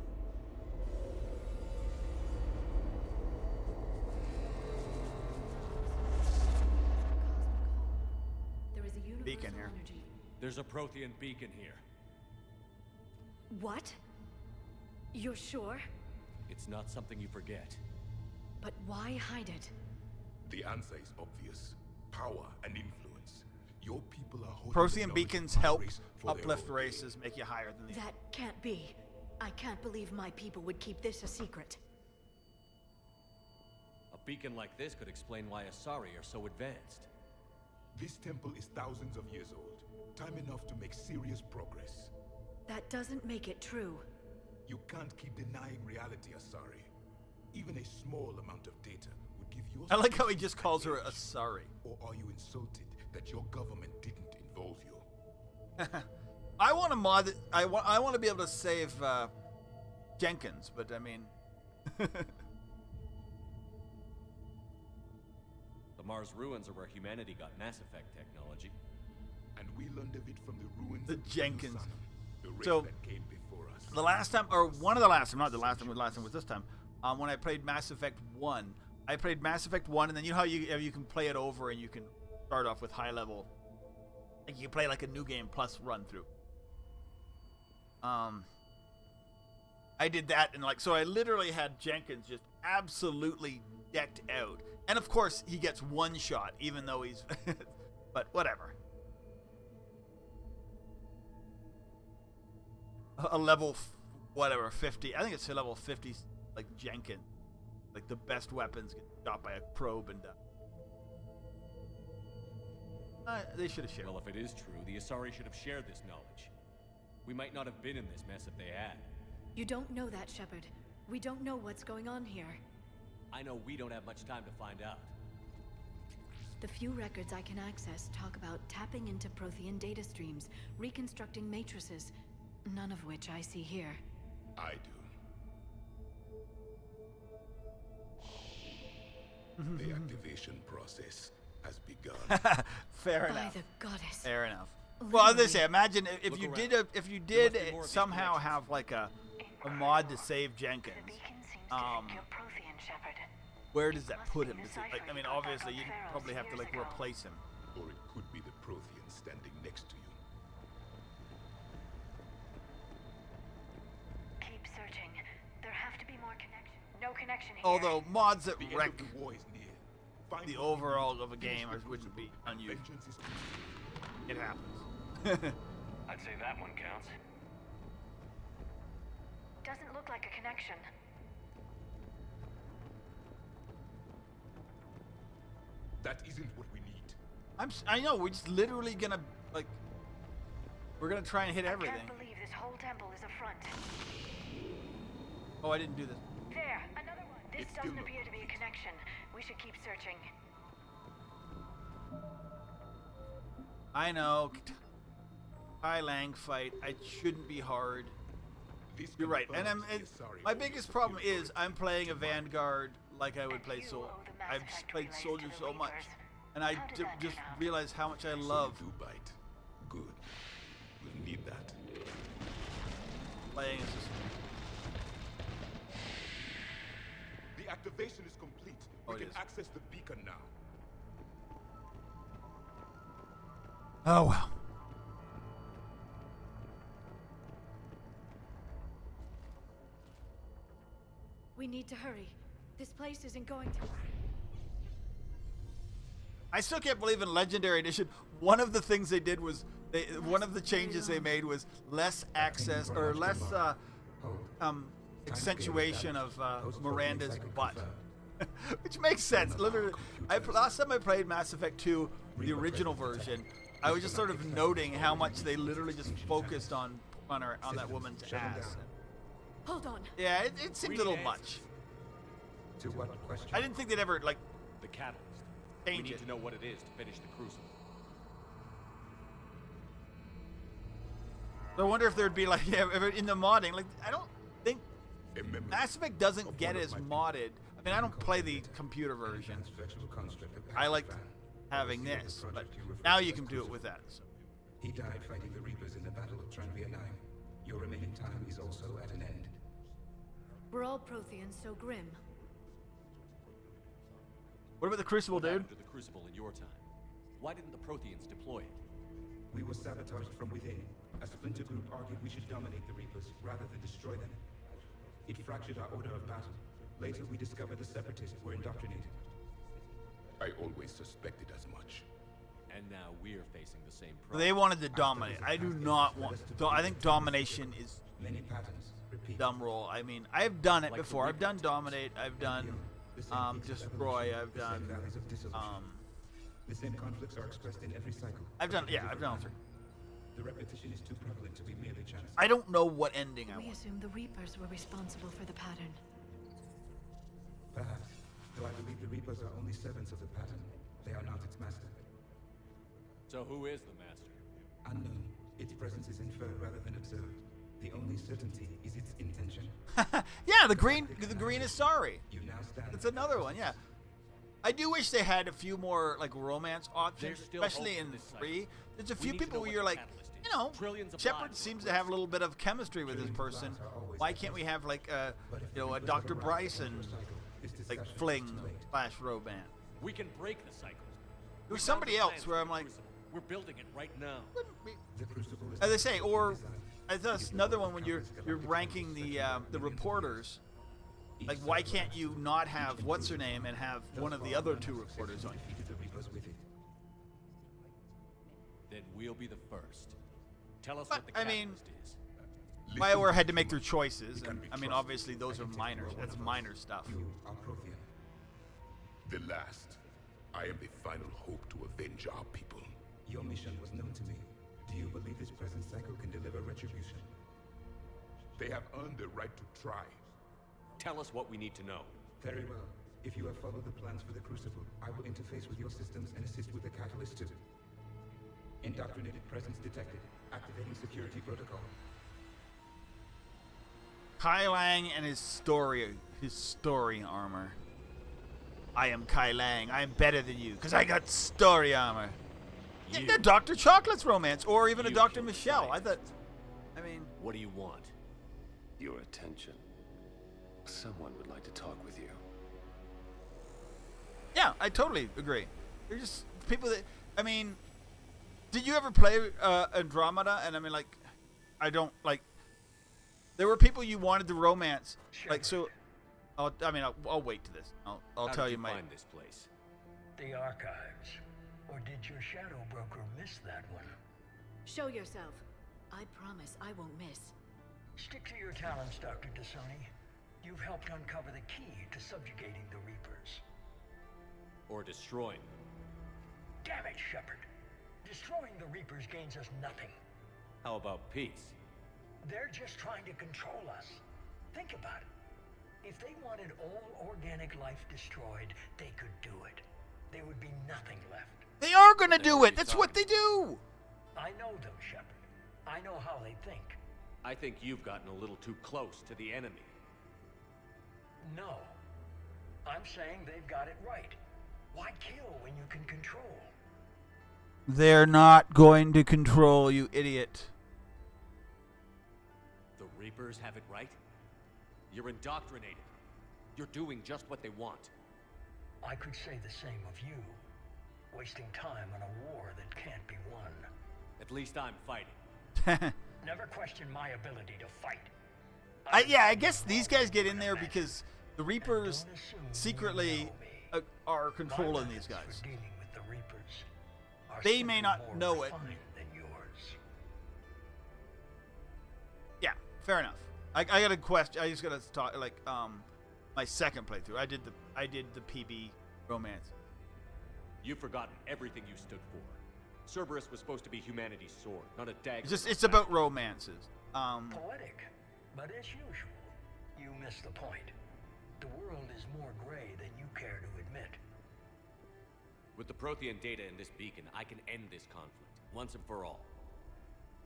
There is a universal Beacon here. energy. There's a Prothean beacon here. What? You're sure? It's not something you forget. But why hide it? The answer is obvious. Power and influence. Your people are holding Prothean the beacons knowledge of our help race for their uplift own races, make you higher than the. That can't be. I can't believe my people would keep this a secret. A beacon like this could explain why Asari are so advanced. This temple is thousands of years old. Time enough to make serious progress. That doesn't make it true. You can't keep denying reality, Asari. Even a small amount of data would give you. I like how he just calls her a sorry. Or are you insulted that your government didn't involve you? I want to mod it. I want to be able to save Jenkins, but I mean, The Mars ruins are where humanity got Mass Effect technology. And we learned of it from the ruins the of Jenkins. Lusana, the race So that came before us. the last time, or one of the last time, not the last time. The last time was this time. When I played Mass Effect 1, I played Mass Effect 1, and then you know how you can play it over and you can start off with high level. Like you can play like a new game plus run through. I did that, and like so I literally had Jenkins just absolutely decked out, and of course he gets one shot even though he's but whatever. A level whatever 50, I think it's a level 50 like Jenkins, like the best weapons get shot by a probe and they should have shared. Well, if it is true, the Asari should have shared this knowledge. We might not have been in this mess if they had. You don't know that, Shepard. We don't know what's going on here. I know we don't have much time to find out. The few records I can access talk about tapping into Prothean data streams, reconstructing matrices, none of which I see here. I do. The activation process has begun. Fair By enough. the goddess. Fair enough. Well, as I say, imagine if Look you around. did if you There did must be more of these somehow connections. have like a mod to save Jenkins. Where does that put him? Does it, like, I mean, obviously you probably have to like replace him. Or it could be the Prothean standing next to you. Keep searching. There have to be more connections. No connection here. Although mods that The end wreck of the war is near. Find the what overall you of a need. game wouldn't be unusual. Vengeance is It happens. I'd say that one counts. Doesn't look like a connection. That isn't what we need. I know we're just literally gonna like we're gonna try and hit I everything. can't believe this whole temple is a front. Oh, I didn't do this. There, another one. This It's still doesn't not appear to be a connection. We should keep searching. I know. Tai Lang fight. It shouldn't be hard. You're right, and my biggest problem is I'm playing a Vanguard like I would play Soldier. I've just played Soldier so much, and I just realized how much I love. So you do bite. Good. We'll need that. Playing is just. The activation is complete. Oh, We it can is. access the beacon now. Oh well. We need to hurry. This place isn't going to. I still can't believe in Legendary Edition, one of the things they did was one of the changes they made was less access or less accentuation of Miranda's butt, which makes sense. Literally, last time I played Mass Effect 2, the original version, I was just sort of noting how much they literally just focused on that woman's ass. Hold on. Yeah, it seemed a little much. To what question? I didn't think they'd ever like the catalyst. Change we need it. to know what it is to finish the crucible. I wonder if there'd be like in the modding. Like I don't think Mass Effect doesn't get as modded. I mean, I don't play the computer version. I like having this, but now you can do it with that. So. He died fighting the Reapers in the Battle of Tranvia 9. Your remaining time is also at an end. We're all Protheans, so grim. What about the Crucible, What dude? happened to the Crucible in your time? Why didn't the Protheans deploy it? We were sabotaged from within. A splinter group argued we should dominate the Reapers rather than destroy them. It fractured our order of battle. Later, we discovered the Separatists were indoctrinated. I always suspected as much. And now we're facing the same problem. They wanted to dominate. I do not want. I think domination is many patterns. Dumb role. I mean, I've done it before. I've done dominate. I've done destroy. I've done. The same conflicts are expressed in every cycle. I've done. Yeah, I've done all three. The repetition is too prevalent to be merely chance. I don't know what ending I We want. assume the Reapers were responsible for the pattern. Perhaps, though I believe the Reapers are only servants of the pattern. They are not its master. So who is the master? Unknown. Its presence is inferred rather than observed. The only certainty is its intention. Yeah, the green is sorry. You now stand. That's another one. Yeah, I do wish they had a few more like romance options, There's still especially hope in for this 3. There's a We few need to people know where what you're the like, catalyst is. you know, Trillions of Shepard lives seems were to have a little bit of chemistry with this person. Why can't we have like a Dr. Bryson like fling / romance? We can break the cycle. There was somebody else where I'm like, we're building it right now. as I say, or that's another one when you're ranking the reporters. Like, why can't you not have what's her name and have one of the other 2 reporters on? Then we'll be the first. Tell us But, what the I catalyst mean, is. BioWare had to make their choices, and I mean, obviously those are minor. That's minor stuff. The last. I am the final hope to avenge our people. Your mission was known to me. Do you believe this present cycle can deliver retribution? They have earned the right to try. Tell us what we need to know. Very well. If you have followed the plans for the Crucible, I will interface with your systems and assist with the catalyst too. Indoctrinated presence detected. Activating security protocol. Kai Lang and his story armor. I am Kai Lang. I am better than you because I got story armor. Yeah, the Dr. Chocolate's romance, or even a Dr. Michelle. I thought. I mean, what do you want? Your attention. Someone would like to talk with you. Yeah, I totally agree. They're just people that. I mean, did you ever play Andromeda? And I mean, like, I don't like. There were people you wanted to romance, like so. I'll wait to this. I'll tell you my. Find this place? The archives, or did your shadow broker miss that one? Show yourself. I promise I won't miss. Stick to your talents, Dr. Dasoni. You've helped uncover the key to subjugating the Reapers. Or destroying them. Damn it, Shepard. Destroying the Reapers gains us nothing. How about peace? They're just trying to control us. Think about it. If they wanted all organic life destroyed, they could do it. There would be nothing left. They are gonna do it. That's what they do. I know them, Shepard. I know how they think. I think you've gotten a little too close to the enemy. No. I'm saying they've got it right. Why kill when you can control? They're not going to control, you idiot. The Reapers have it right? You're indoctrinated. You're doing just what they want. I could say the same of you. Wasting time on a war that can't be won. At least I'm fighting. Never question my ability to fight. I guess these guys get in there because the Reapers secretly are controlling these guys. They may not know it. Yeah, fair enough. I got a question. I just gotta talk like my second playthrough. I did the PB romance. You've forgotten everything you stood for. Cerberus was supposed to be humanity's sword, not a dagger. It's about romances. Poetic, but as usual, you missed the point. The world is more gray than you care to admit. With the Prothean data in this beacon, I can end this conflict, once and for all.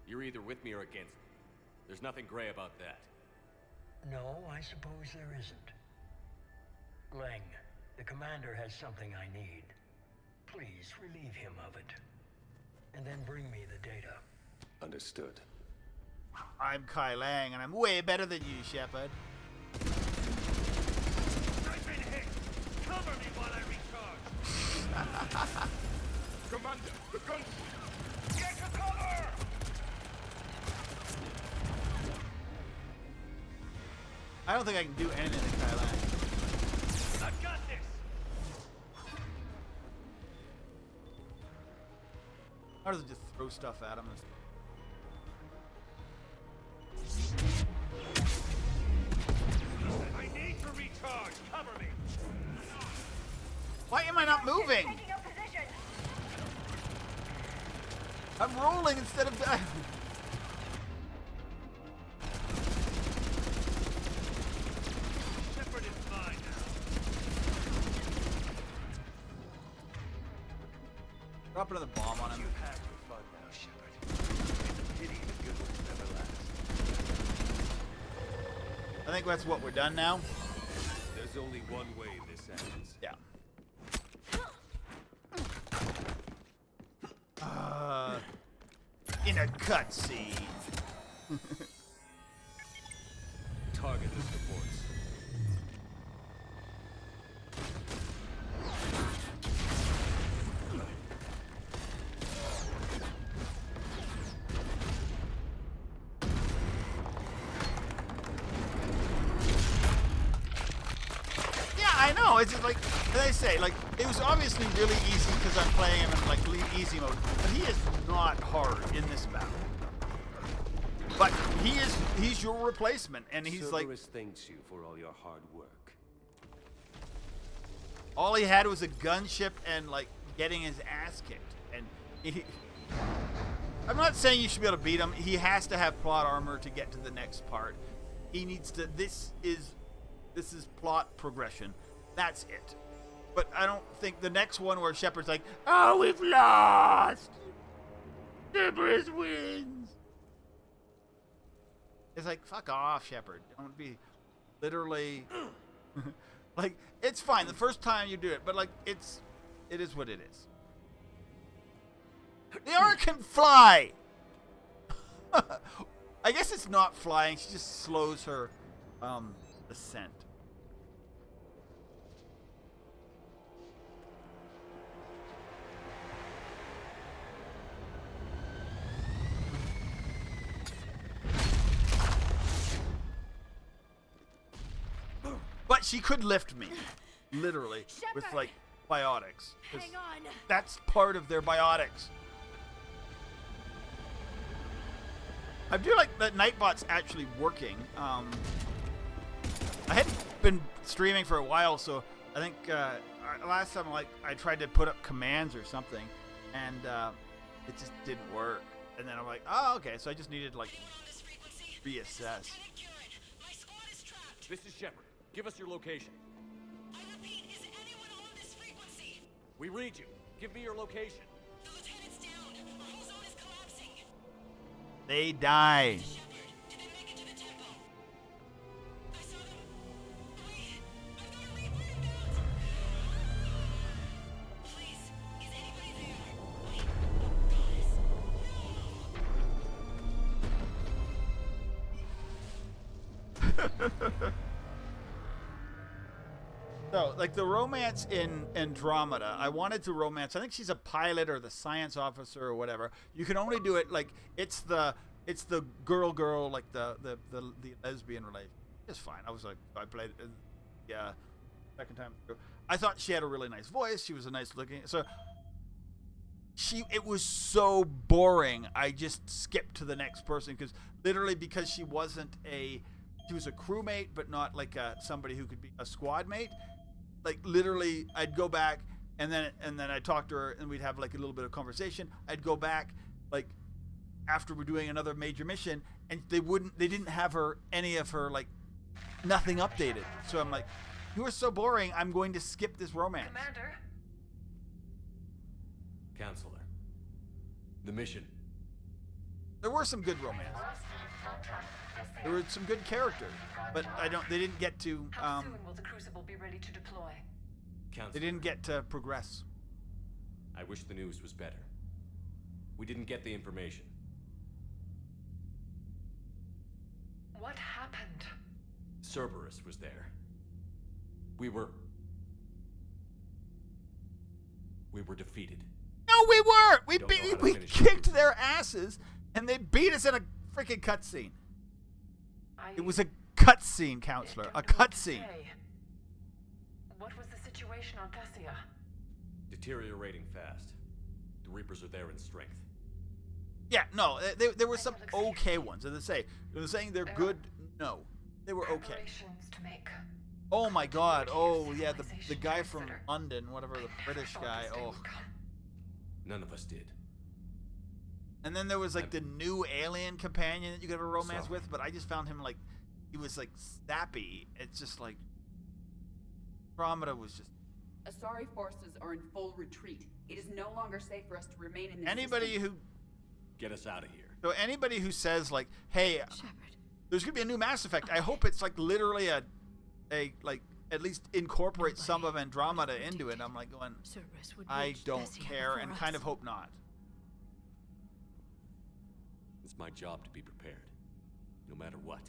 You're either with me or against me. There's nothing gray about that. No, I suppose there isn't. Leng, the commander has something I need. Please relieve him of it. And then bring me the data. Understood. I'm Kai Lang, and I'm way better than you, Shepard. I've been hit! Cover me while I recharge! Commander, the guns! Get to cover! I don't think I can do anything to Kai Lang. I've got this! How does it just throw stuff at him? I need to recharge! Cover me! Why am I not moving? I'm rolling instead of diving. Shepard is mine now. Drop another bomb on him. You have your fun now, Shepard. It's a pity the good ones never last. I think that's what we're done now. There's only one way this ends. Yeah. In a cutscene. Target this reports. Yeah, I know. It's just like they say, like it was obviously really easy because I'm playing him in like easy mode, but he is not hard in this battle. But he's your replacement, and he's Cerberus thanks you for all your hard work. all he had was a gunship and like getting his ass kicked. And I'm not saying you should be able to beat him. He has to have plot armor to get to the next part. He needs to. This is plot progression. That's it. But I don't think the next one where Shepard's like, "Oh, we've lost. Cerberus wins." It's like, fuck off, Shepard. Don't be literally like, it's fine the first time you do it, but like it is what it is. The armor can fly. I guess it's not flying. She just slows her ascent. But she could lift me, literally, with like biotics. Hang on. That's part of their biotics. I do like that Nightbot's actually working. I hadn't been streaming for a while, so I think last time I tried to put up commands or something, and it just didn't work. And then I'm like, oh, okay, so I just needed to like reassess. This is Shepard. Give us your location. I repeat, is anyone on this frequency? We read you. Give me your location. The lieutenant's down. Our whole zone is collapsing. They die. Shepard, did they So, like the romance in Andromeda, I wanted to romance. I think she's a pilot or the science officer or whatever. You can only do it like it's the girl, like the lesbian relation. It's fine. I was like, I played it, yeah, second time through. I thought she had a really nice voice. She was a nice looking. So it was so boring. I just skipped to the next person because she wasn't she was a crewmate, but not like somebody who could be a squad mate. Like literally, I'd go back and then I'd talk to her and we'd have like a little bit of conversation. I'd go back like after we're doing another major mission and they didn't have any of her like nothing updated. So I'm like, you are so boring. I'm going to skip this romance. Commander. Counselor. The mission. There were some good romance. There were some good characters, but they didn't get to. How soon will the Crucible be ready to deploy? Counselor. They didn't get to progress. I wish the news was better. We didn't get the information. What happened? Cerberus was there. We were defeated. No, we weren't. We kicked their asses, and they beat us in a freaking cutscene. It was a cutscene, Counselor. A cutscene. What was the situation on Thessia? Deteriorating fast. The Reapers are there in strength. Yeah, no, there were some okay ones. As I say, they're saying they're good. No, they were okay. Oh my God! Oh yeah, the guy from London, whatever, the British guy. Oh. None of us did. And then there was like the new alien companion that you could have a romance with, but I just found him like, he was like snappy. It's just like, Andromeda was just. Asari forces are in full retreat. It is no longer safe for us to remain in this Anybody system. who. Get us out of here. So anybody who says like, hey, there's gonna be a new Mass Effect. I hope it's like literally a like at least incorporate some of Andromeda into it. I'm like going, I don't care and kind of hope not. It's my job to be prepared, no matter what.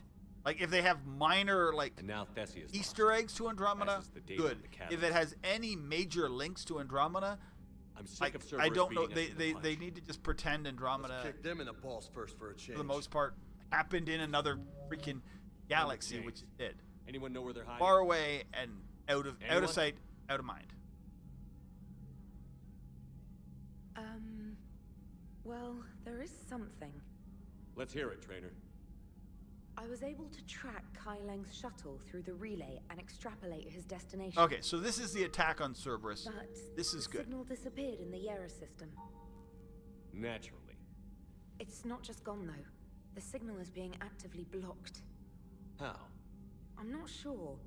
Like if they have minor like and now Thessia's Easter eggs to Andromeda, good. If it has has any major links to Andromeda, I'm sick like, of Cerberus I don't know. beating us to the punch. They need to just pretend Andromeda. Let's kick them in the balls first for a change. For the most part, happened in another freaking galaxy, which it did. Anyone know where they're hiding? Far away and out of sight, out of mind. Well, there is something. Let's hear it, Trainer. I was able to track Kai Leng's shuttle through the relay and extrapolate his destination. Okay, so this is the attack on Cerberus. But this is the good. signal disappeared in the Yera system. Naturally. It's not just gone, though. The signal is being actively blocked. How? I'm not sure,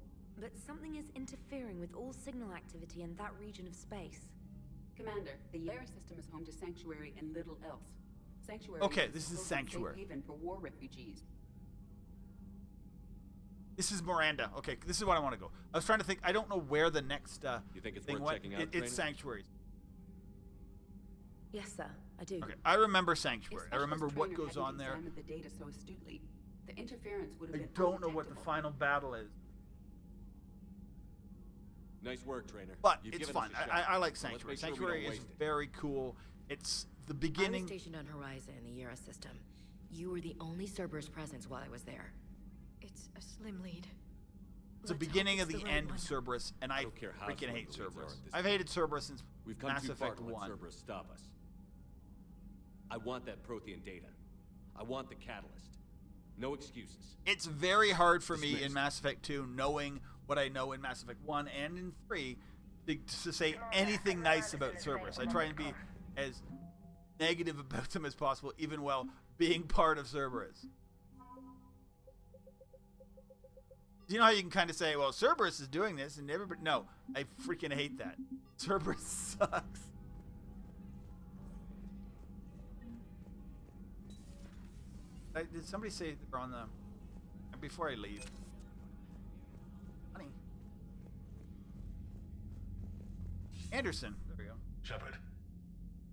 but something is interfering with all signal activity in that region of space. Commander, the Yera system is home to Sanctuary and little else. Sanctuary Okay, this is a Sanctuary. safe haven for war refugees. This is Miranda. Okay, this is what I want to go. I was trying to think. I don't know where the next you think it's thing worth went. checking out, It's Trainer? Sanctuary. Yes, sir. I do. Okay, I remember Sanctuary. I If remember Specialist what Trainer goes hadn't on there. examined the data so astutely, the interference would have I been don't know what the undetectable. final battle is, Nice work, Trainer. but You've it's given us fun. a shot. I like Now let's Sanctuary. make sure we Sanctuary don't is waste it. very cool. It's the I was beginning. stationed on Horizon in the Yera system. You were the only Cerberus presence while I was there. It's a slim lead. It's the Let's hope beginning of it's the the right end one. of Cerberus, and I don't care how freaking slim hate the leads are Cerberus. at this I've point. hated Cerberus since We've come Mass too far Effect to let 1. Cerberus stop us. I want that Prothean data. I want the catalyst. No excuses. It's very hard for me in Dismissed. Mass Effect 2, knowing what I know in Mass Effect 1 and in 3, to say anything nice about Cerberus. I try and be as negative about them as possible, even while being part of Cerberus. You know how you can kind of say, well, Cerberus is doing this, and everybody... No, I freaking hate that. Cerberus sucks. Did somebody say they're on the... Before I leave. Honey. Anderson. There we go. Shepard,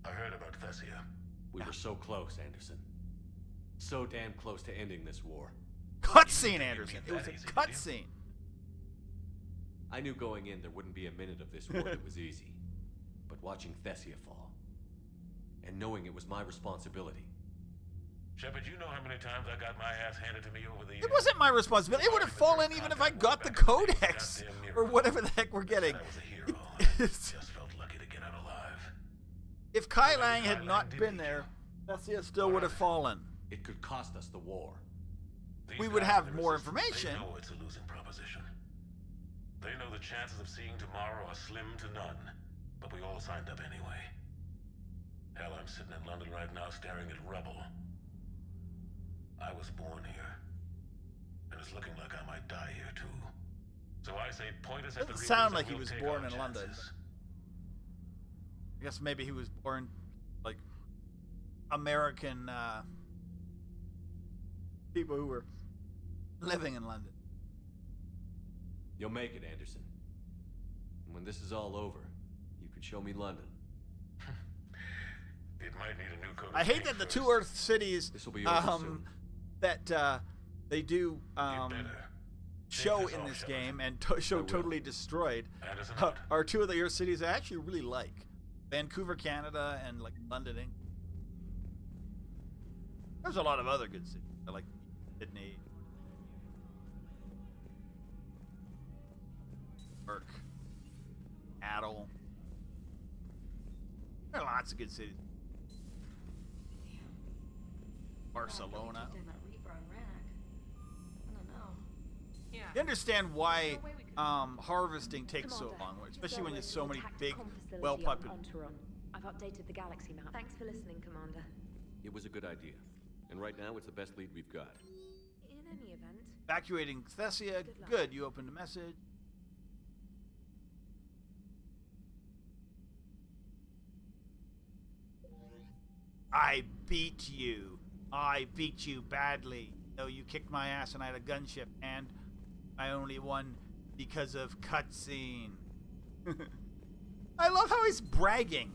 I heard about Thessia. We were so close, Anderson. So damn close to ending this war. Cutscene, Anderson. It was a cutscene. I knew going in there wouldn't be a minute of this war that was easy. But watching Thessia fall, and knowing it was my responsibility. Shepard, you know how many times I got my ass handed to me over the years? It wasn't my responsibility. It would have fallen even if I got the codex or whatever the heck we're getting. I was a hero. Just felt lucky to get out alive. If Kai Lang had not been there, Thessia still would have fallen. It could cost us the war. We would have more information. They know it's a losing proposition. They know the chances of seeing tomorrow are slim to none. But we all signed up anyway. Hell, I'm sitting in London right now staring at rubble. I was born here. And it's looking like I might die here too. So I say point us at the Doesn't Reapers sound and like he we'll was take born our in London. chances. I guess maybe he was born like American people who were living in London. You'll make it, Anderson. And when this is all over, you can show me London. It might need a new coat of I hate paint that the first. two Earth cities This will be over soon. that they do show this in off, this Shepard. game and show Totally Destroyed Anderson out. are two of the Earth cities I actually really like. Vancouver, Canada, and like London, England. There's a lot of other good cities. I like Sydney, York, Seattle. There are lots of good cities. Barcelona. You understand why harvesting takes so long, especially when there's so many big, well-populated. I've updated the galaxy map. Thanks for listening, Commander. It was a good idea. And right now, it's the best lead we've got. In any event, Evacuating Thessia. Good luck. Good. You opened a message. I beat you. I beat you badly. Though you kicked my ass and I had a gunship, and I only won because of cutscene. I love how he's bragging.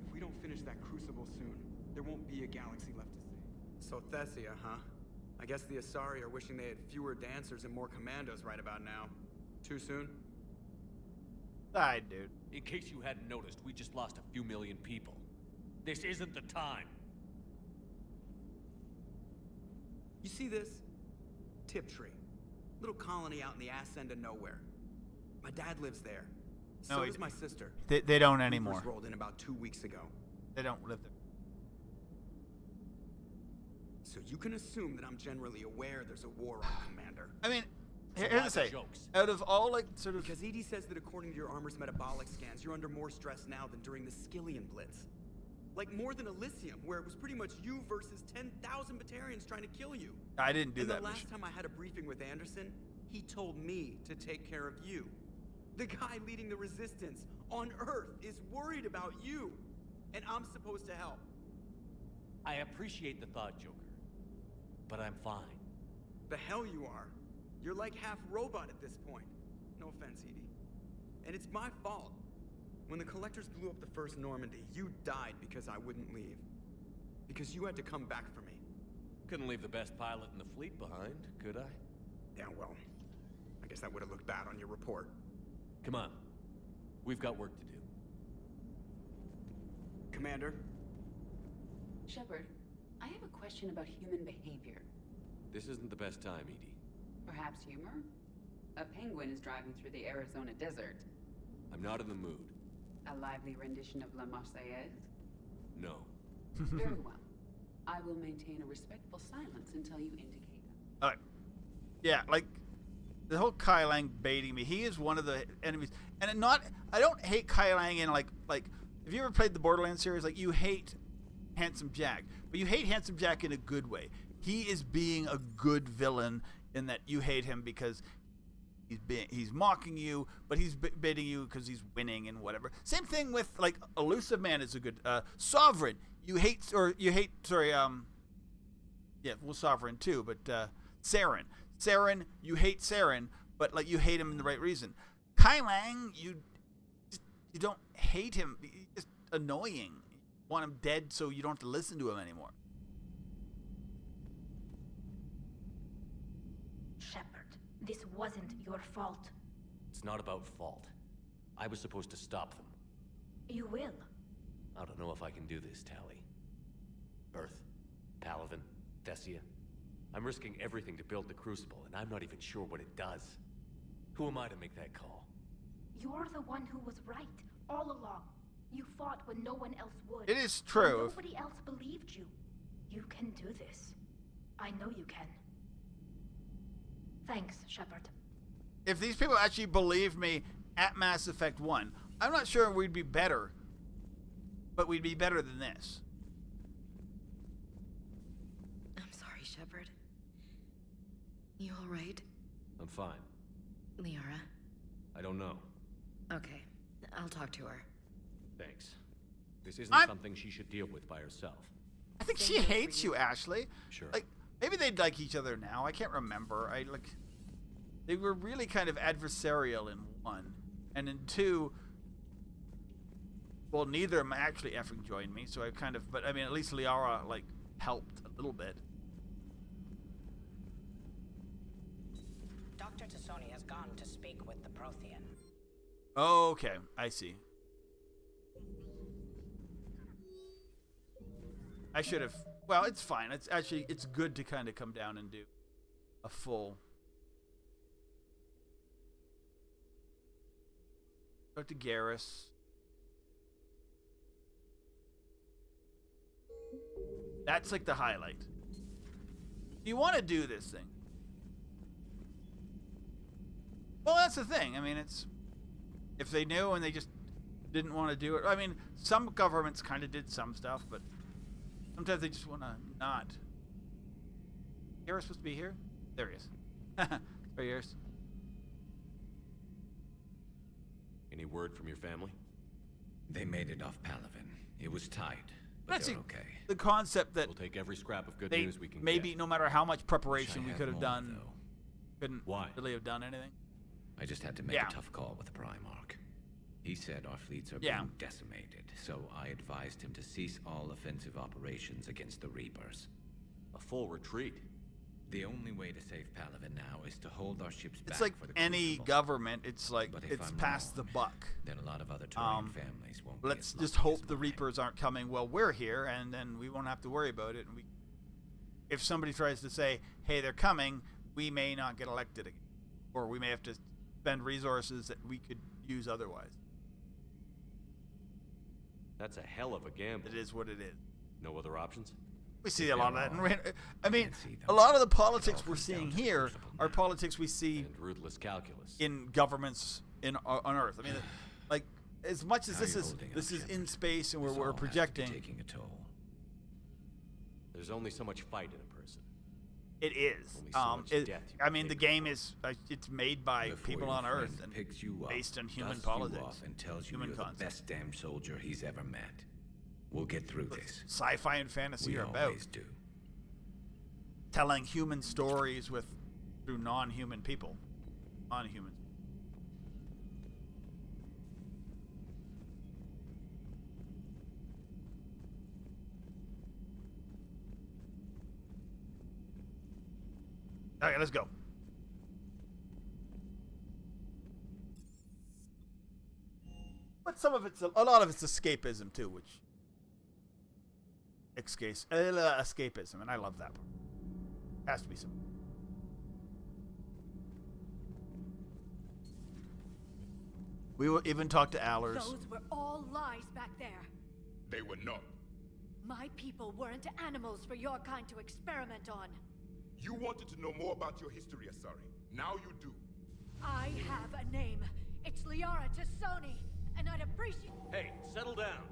If we don't finish that crucible soon, there won't be a galaxy left to save. So Thessia, huh? I guess the Asari are wishing they had fewer dancers and more commandos right about now. Too soon? Died, dude. In case you hadn't noticed, we just lost a few million people. This isn't the time. You see this? Tiptree. Little colony out in the ass end of nowhere. My dad lives there. So No, does my sister. They don't Reapers anymore. rolled in about 2 weeks ago. They don't live there. So you can assume that I'm generally aware there's a war on, Commander. I mean, So here's why the say. jokes? Out of all, like, sort of... Because EDI says that according to your armor's metabolic scans, you're under more stress now than during the Skillian Blitz. Like more than Elysium, where it was pretty much you versus 10,000 Batarians trying to kill you. I didn't do and that the last mission. time I had a briefing with Anderson, he told me to take care of you. The guy leading the resistance on Earth is worried about you, and I'm supposed to help. I appreciate the thought, Joker. But I'm fine. The hell you are. You're like half robot at this point. No offense, EDI. And it's my fault. When the Collectors blew up the first Normandy, you died because I wouldn't leave. Because you had to come back for me. Couldn't leave the best pilot in the fleet behind, could I? Yeah, well, I guess that would have looked bad on your report. Come on. We've got work to do. Commander? Shepard, I have a question about human behavior. This isn't the best time, EDI. Perhaps humor? A penguin is driving through the Arizona desert. I'm not in the mood. A lively rendition of La Marseillaise? No. Very well. I will maintain a respectful silence until you indicate. Alright. Yeah, like, the whole Kai Lang baiting me. He is one of the enemies. And I don't hate Kai Lang in, like, if you ever played the Borderlands series, like, you hate Handsome Jack. But you hate Handsome Jack in a good way. He is being a good villain in that you hate him because he's mocking you, but he's baiting you because he's winning and whatever. Same thing with, like, Elusive Man is a good Sovereign. Sovereign too, but Saren, you hate Saren, but like you hate him in the right reason. Kai Lang, you don't hate him. He's just annoying. You want him dead so you don't have to listen to him anymore. Shepard, This wasn't your fault. It's not about fault. I was supposed to stop them. You will. I don't know if I can do this, Tally. Earth, Paladin, Thessia. I'm risking everything to build the Crucible, and I'm not even sure what it does. Who am I to make that call? You're the one who was right all along. You fought when no one else would. It is true. Nobody else believed you. You can do this. I know you can. Thanks, Shepard. If these people actually believed me at Mass Effect 1, I'm not sure we'd be better. But we'd be better than this. I'm sorry, Shepard. You alright? I'm fine. Liara? I don't know. Okay, I'll talk to her. Thanks. This isn't something she should deal with by herself. I think she hates you, Ashley. Sure. Like, maybe they'd like each other now. I can't remember. They were really kind of adversarial in 1. And in 2, well, neither of them actually effing joined me, so I kind of, but I mean, at least Liara, like, helped a little bit. Dr. Tassoni has gone to speak with the Prothean. Okay, I see. I should have, well, it's fine. It's actually, it's good to kind of come down and do a full. Talk to Garrus. That's like the highlight. You want to do this thing. Well, that's the thing. I mean, it's... If they knew and they just didn't want to do it... I mean, some governments kind of did some stuff, but sometimes they just want to not. Garrus supposed to be here? There he is. There he is. Any word from your family? They made it off Palaven. It was tight, but That's they're okay. The concept that we'll take every scrap of good news we can maybe get. no matter how much preparation we could have done, couldn't Why? really have done anything. I just had to make a tough call with the Primarch. He said our fleets are being decimated, so I advised him to cease all offensive operations against the Reapers. A full retreat? The only way to save Palaven now is to hold our ships back It's like for the any Crucible. government, it's like, But if it's I'm past wrong, the buck. Then a lot of other Turian families won't Let's be as just lucky hope the Reapers aren't coming while we're here, and then we won't have to worry about it. And if somebody tries to say, hey, they're coming, we may not get elected again. Or we may have to spend resources that we could use otherwise. That's a hell of a gamble. It is what it is. No other options? We see a lot of that. I mean, a lot of the politics we're seeing here are politics we see and ruthless calculus in governments on Earth. I mean, like, as much as this is in space and we're projecting. Taking a toll. There's only so much fight in a person. It is. Only so much death you I can mean, the take game is it's made by Before people your on friend Earth and picks you up, based on human dusts you politics, off and tells you human you're concepts. the best damn soldier he's ever met. We'll get through this. Sci-fi and fantasy We are about always do. telling human stories through non-human people, non-humans. Okay, let's go. But some of it's a lot of it's escapism too, which escapism, and I love that part. Has to be some. We will even talk to Allers. Those were all lies back there. They were not. My people weren't animals for your kind to experiment on. You wanted to know more about your history, Asari. Now you do. I have a name. It's Liara Tassoni, and I'd appreciate... Hey, settle down.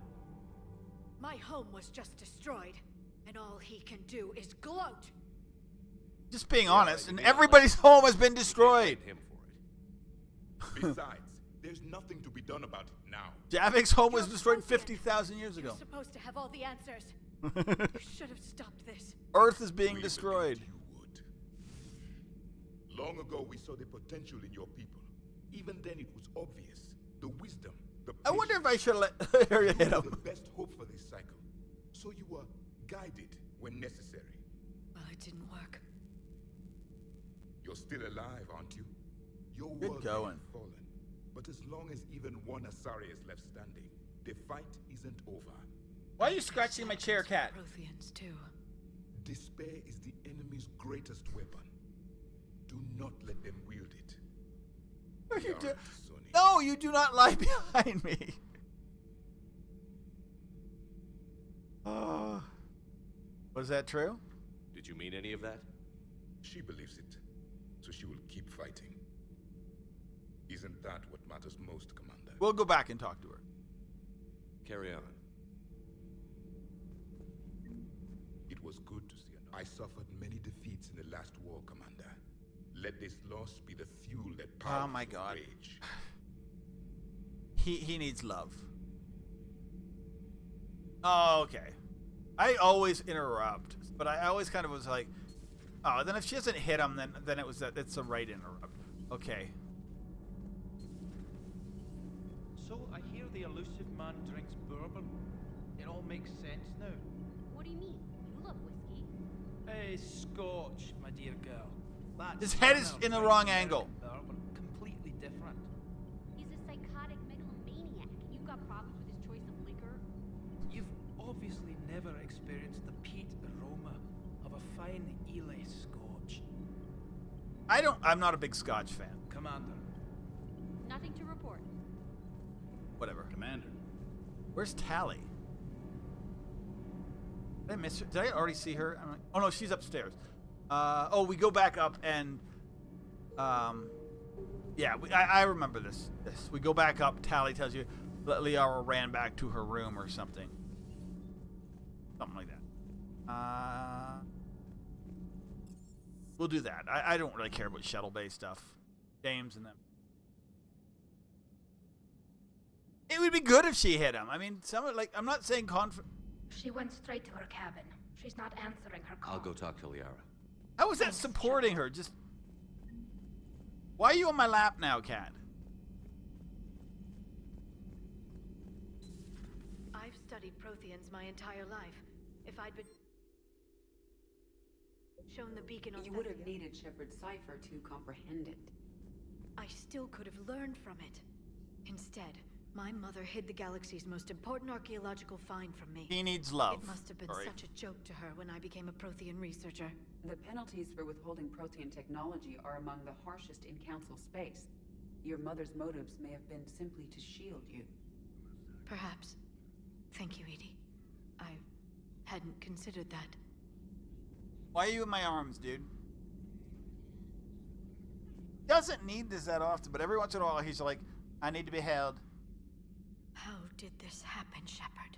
My home was just destroyed, and all he can do is gloat. Just being honest, and everybody's home has been destroyed. Him for it. Besides, there's nothing to be done about it now. Javik's home was destroyed 50,000 years ago. You're supposed to have all the answers. You should have stopped this. Earth is being destroyed. Long ago, we saw the potential in your people. Even then, it was obvious. The wisdom, the I wonder if I should let her hit the him. best hope for this cycle. So you were guided when necessary. Well, it didn't work. You're still alive, aren't you? Your Good world going. may have fallen, but as long as even one Asari is left standing, the fight isn't over. Why are you scratching my chair, cat? Protheans too. Despair is the enemy's greatest weapon. Do not let them wield it. No, you do not lie behind me. Was that true? Did you mean any of that? She believes it, so she will keep fighting. Isn't that what matters most, Commander? We'll go back and talk to her. Carry on. It was good to see her. I suffered many defeats in the last war, Commander. Let this loss be the fuel that powers Oh my God. rage. He needs love. Oh, okay. I always interrupt, but I always kind of was like, oh, then if she doesn't hit him, then it was that it's the right interrupt. Okay. So I hear the elusive man drinks bourbon. It all makes sense now. What do you mean? You love whiskey. Hey, Scotch, my dear girl. That's His head is Turner in the drinks wrong American angle. Bourbon, completely different. He's a psychotic megalomaniac. You've got problems with his choice of liquor? You've obviously never experienced the peat aroma of a fine Ely Scotch. I'm not a big Scotch fan. Commander. Nothing to report. Whatever. Commander. Where's Tally? Did I miss her? Did I already see her? I'm like, oh no, she's upstairs. We go back up and, yeah, I remember this. We go back up. Tally tells you that Liara ran back to her room or something. Something like that. We'll do that. I don't really care about shuttle bay stuff. James and them. It would be good if she hit him. I mean, I'm not saying She went straight to her cabin. She's not answering her call. I'll go talk to Liara. How is that supporting her? Just. Why are you on my lap now, Cat? I've studied Protheans my entire life. If I'd been shown the beacon on You would have needed Shepard's cipher to comprehend it. I still could have learned from it. Instead, my mother hid the galaxy's most important archaeological find from me. He needs love. It must have been such a joke to her when I became a Prothean researcher. The penalties for withholding Protean technology are among the harshest in Council space. Your mother's motives may have been simply to shield you. Perhaps. Thank you, Edie. I hadn't considered that. Why are you in my arms, dude? Doesn't need this that often, but every once in a while he's like, I need to be held. How did this happen, Shepard?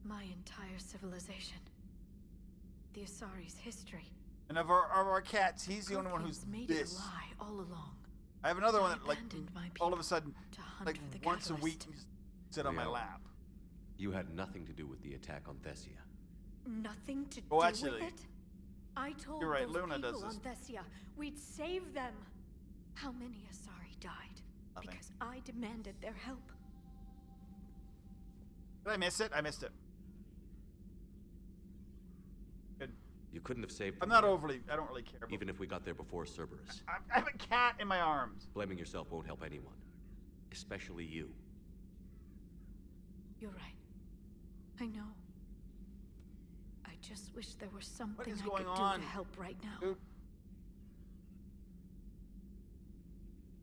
My entire civilization. The Asari's history. And of our cats, he's the only one who's made this. it a lie all along. I have another one that, like, abandoned my all of a sudden, hunt like, for the once a catalyst. week, just sit on my Liara, lap. You had nothing to do with the attack on Thessia. Nothing to Oh, do actually, with it? I told you're right, those Luna people does on Thessia we'd save them. How many Asari died? Nothing. Because I demanded their help. Did I miss it? I missed it. Good. You couldn't have saved I'm them. not overly, I don't really care about Even if we got there before Cerberus. I have a cat in my arms. Blaming yourself won't help anyone. Especially you. You're right. I know. I just wish there was something is I going could on? do to help right now. Dude.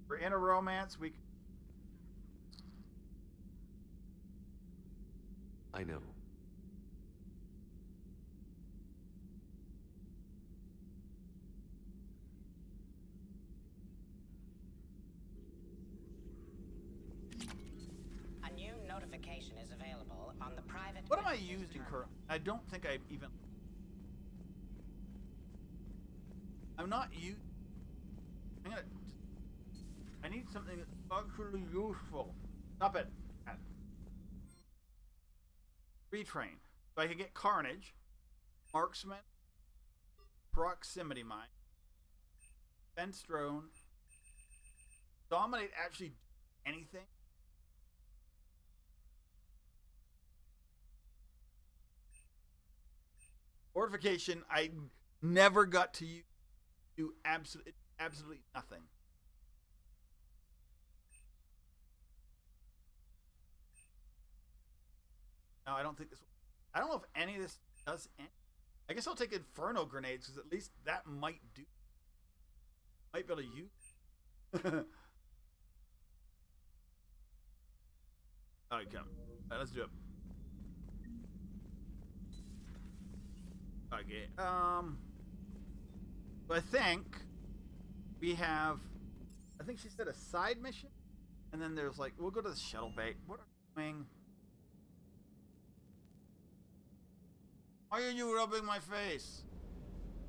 We're in a romance, I know. A new notification is available on the private. What am I using currently? I don't think I even. I'm not using. I need something that's functionally useful. Stop it. Retrain. So I can get Carnage, Marksman, Proximity Mine, Fence Drone, Dominate actually do anything? Fortification, I never got to do absolutely absolutely nothing. No, I don't think this. I don't know if any of this does any. I guess I'll take Inferno grenades because at least that might do. Might be able to use. Alright, come. Alright, let's do it. Okay. So I think we have. I think she said a side mission, and then there's like we'll go to the shuttle bay. What are we doing? Why are you rubbing my face?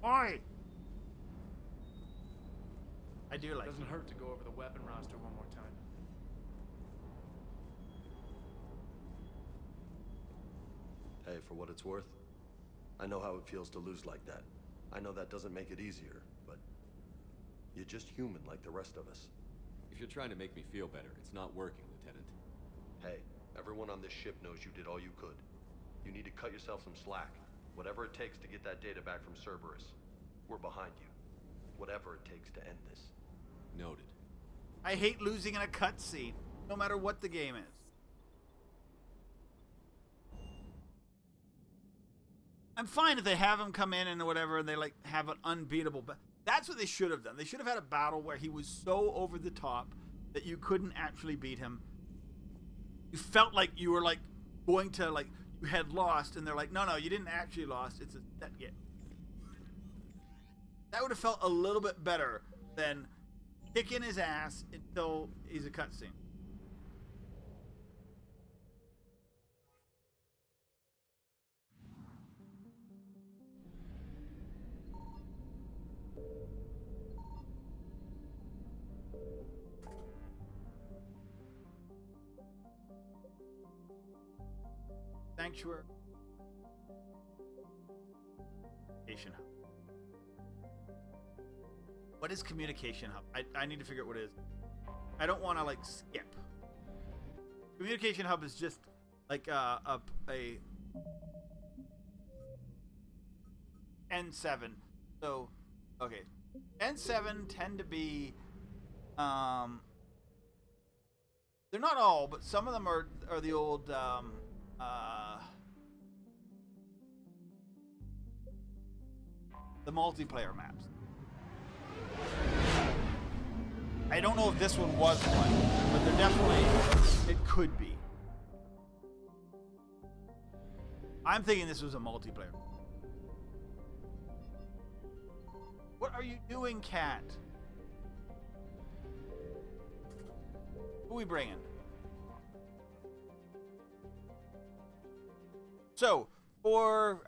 Why? I do like. It doesn't hurt to go over the weapon roster one more time. Hey, for what it's worth, I know how it feels to lose like that. I know that doesn't make it easier, but you're just human like the rest of us. If you're trying to make me feel better, it's not working, Lieutenant. Hey, everyone on this ship knows you did all you could. You need to cut yourself some slack. Whatever it takes to get that data back from Cerberus. We're behind you. Whatever it takes to end this. Noted. I hate losing in a cutscene, no matter what the game is. I'm fine if they have him come in and whatever, and they like have an unbeatable. But that's what they should have done. They should have had a battle where he was so over the top that you couldn't actually beat him. You felt like you were like going to like you had lost, and they're like, no, you didn't actually lost. It's a set game. That would have felt a little bit better than kicking his ass until he's a cutscene. Sanctuary. Communication hub. What is communication hub? I need to figure out what it is. I don't want to like skip. Communication hub is just like a N7. So okay, N7 tend to be they're not all, but some of them are the old the multiplayer maps. I don't know if this one was one, but there definitely it could be. I'm thinking this was a multiplayer. What are you doing, cat? Who are we bringing? So, for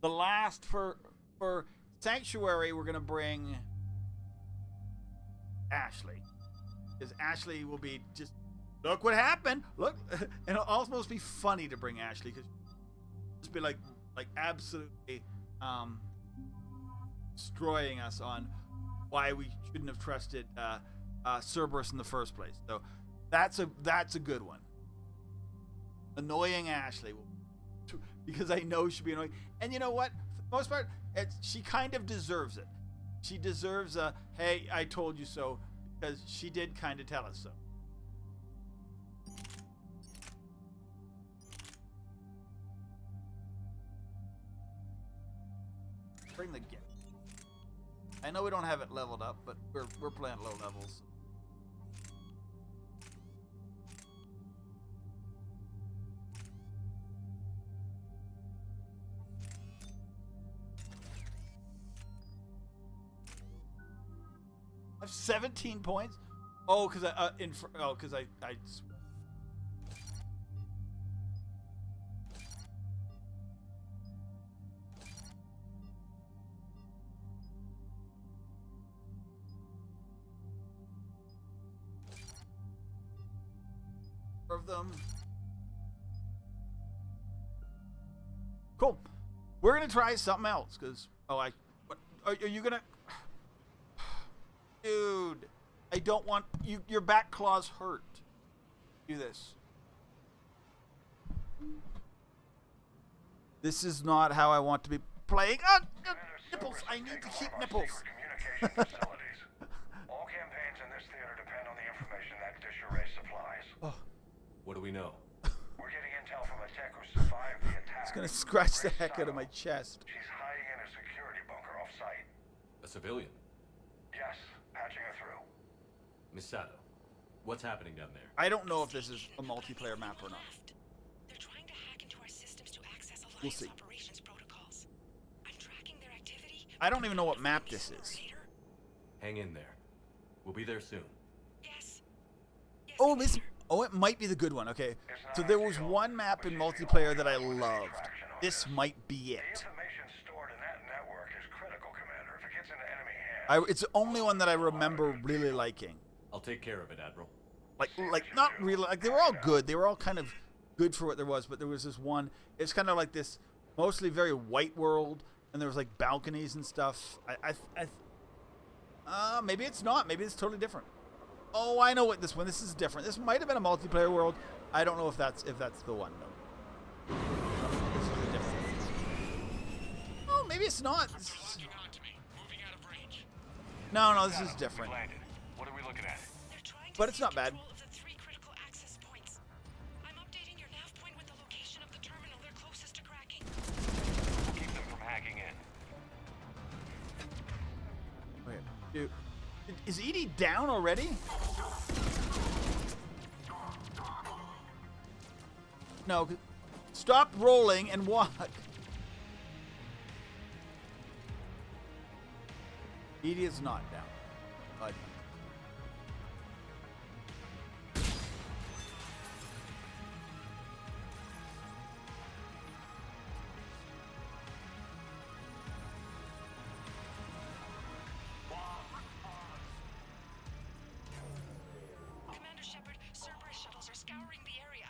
the last for Sanctuary, we're gonna bring Ashley, because Ashley will be just look what happened. Look, and it'll almost be funny to bring Ashley because just be like absolutely destroying us on why we shouldn't have trusted Cerberus in the first place. So that's a good one. Annoying Ashley, because I know she'll be annoying. And you know what? For the most part, she kind of deserves it. She deserves a, hey, I told you so, because she did kind of tell us so. Bring the gift. I know we don't have it leveled up, but we're playing low levels. I have 17 points. Oh, because I of them. Cool. We're gonna try something else because what are you gonna? Dude, I don't want you. Your back claws hurt. Do this. This is not how I want to be playing. Nipples! I need to keep Our nipples! secret communication facilities. All campaigns in this theater depend on the information that dish array supplies. Oh. What do we know? We're getting intel from a tech who survived the attack. It's gonna scratch the heck out of my chest. She's hiding in a security bunker off-site. A civilian? Yes, patching her through. Miss Sato, what's happening down there? I don't know if this is a multiplayer map or not. They're trying to hack into our systems to access Alliance We'll see. operations protocols. I'm tracking their activity. I don't even know what map this is. Hang in there. We'll be there soon. Yes. Oh, this. Oh, it might be the good one. Okay, so there was one map in multiplayer that I loved. This might be The it. information stored in that network is critical, Commander. If it gets into enemy hands... It's the only one that I remember really liking. I'll take care of it, Admiral. Like not really. Like they were all good. They were all kind of good for what there was. But there was this one. It's kind of like this, mostly very white world, and there was like balconies and stuff. Maybe it's not. Maybe it's totally different. Oh, I know what this one. This is different. This might have been a multiplayer world. I don't know if that's the one. No. This is a different. Oh, maybe it's not. No, this is different. What are we looking at? But it's not bad. Keep them from hacking in. Wait, dude, is Edie down already? No, stop rolling and walk. Edie is not down. Commander Shepard, Cerberus shuttles are scouring the area.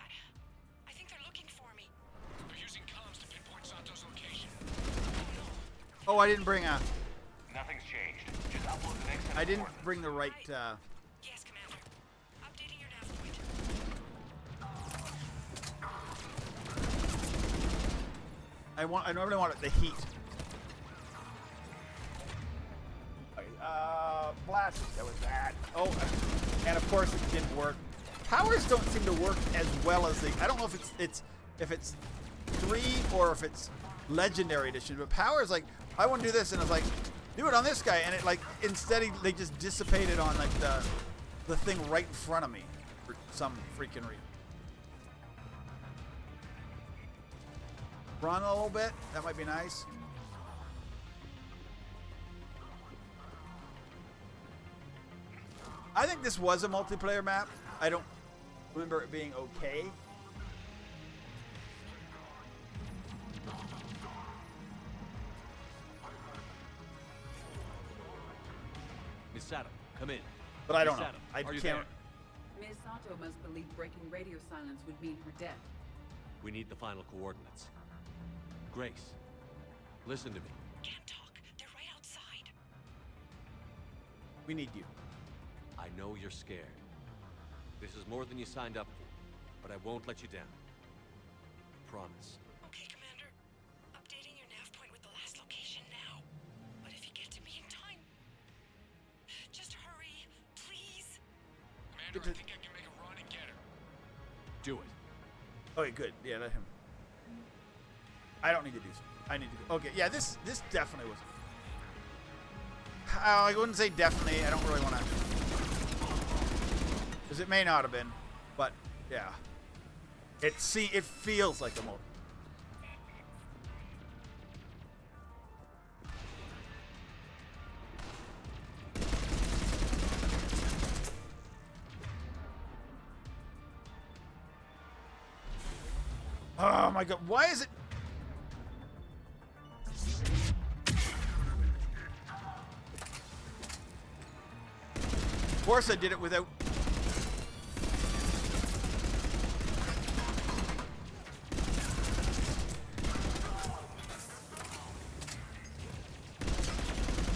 I think they're looking for me. They're using comms to pinpoint Sato's location. Oh, I didn't bring a. Nothing's changed. Just upload the next set I of didn't coordinates. bring the right. Yes, Commander. Updating your nav point. I normally want it the heat. Blast. That was bad. Oh, and of course it didn't work. Powers don't seem to work as well as they. I don't know if it's 3 or if it's Legendary Edition, but powers like I want to do this and it's like do it on this guy, and it like instead they just dissipated on like the thing right in front of me for some freaking reason. Run a little bit. That might be nice. I think this was a multiplayer map. I don't remember it being okay. Miss Sato, come in. But I don't Miss know. Sato, I are you can't. there? Ms. Sato must believe breaking radio silence would mean her death. We need the final coordinates. Grace, listen to me. Can't talk. They're right outside. We need you. I know you're scared. This is more than you signed up for, but I won't let you down. Promise. Okay, Commander. Updating your nav point with the last location now. But if you get to me in time, just hurry, please. Commander, I think I can make a run and get her. Do it. Okay, good. Yeah, let him. I don't need to do something. I need to go. Okay, yeah, this definitely was. I wouldn't say definitely. I don't really want to. Because it may not have been. But, yeah. It feels like a motor. Oh my god, why is it? Of course I did it without.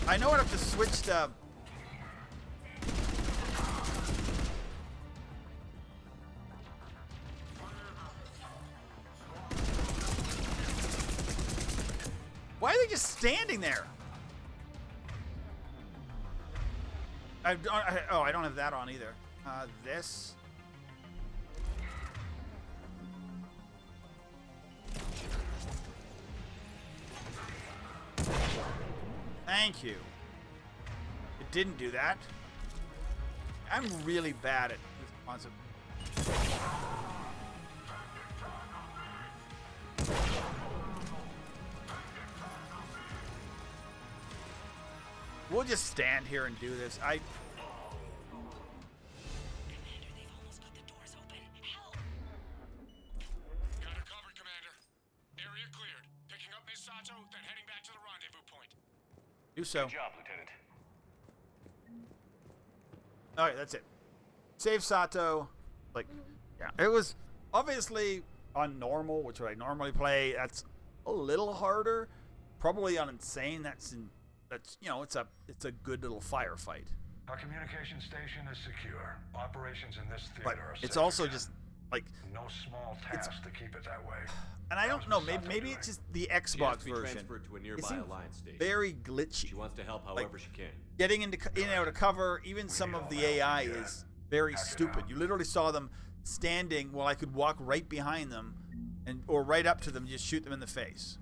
I know I'd have to switch the. Why are they just standing there? I don't have that on either. This. Thank you. It didn't do that. I'm really bad at this concept. We'll just stand here and do this. Commander, they've almost got the doors open. Help! Got her covered, Commander. Area cleared. Picking up Miss Sato, then heading back to the rendezvous point. Do so. Good job, Lieutenant. All right, that's it. Save Sato. Like, yeah, it was obviously on normal, which I normally play. That's a little harder. Probably on insane. That's you know, it's a good little firefight. Our communication station is secure. Operations in this But theater are it's safe also again. just like No small task to keep it that way. and I don't know. Maybe it's just the She has Xbox to be version. transferred to a It nearby seemed Alliance station. very glitchy. She wants to help Like, however she can. Getting in and out of cover, even some of the AI is very stupid. You literally saw them standing while I could walk right behind them, or right up to them, and just shoot them in the face.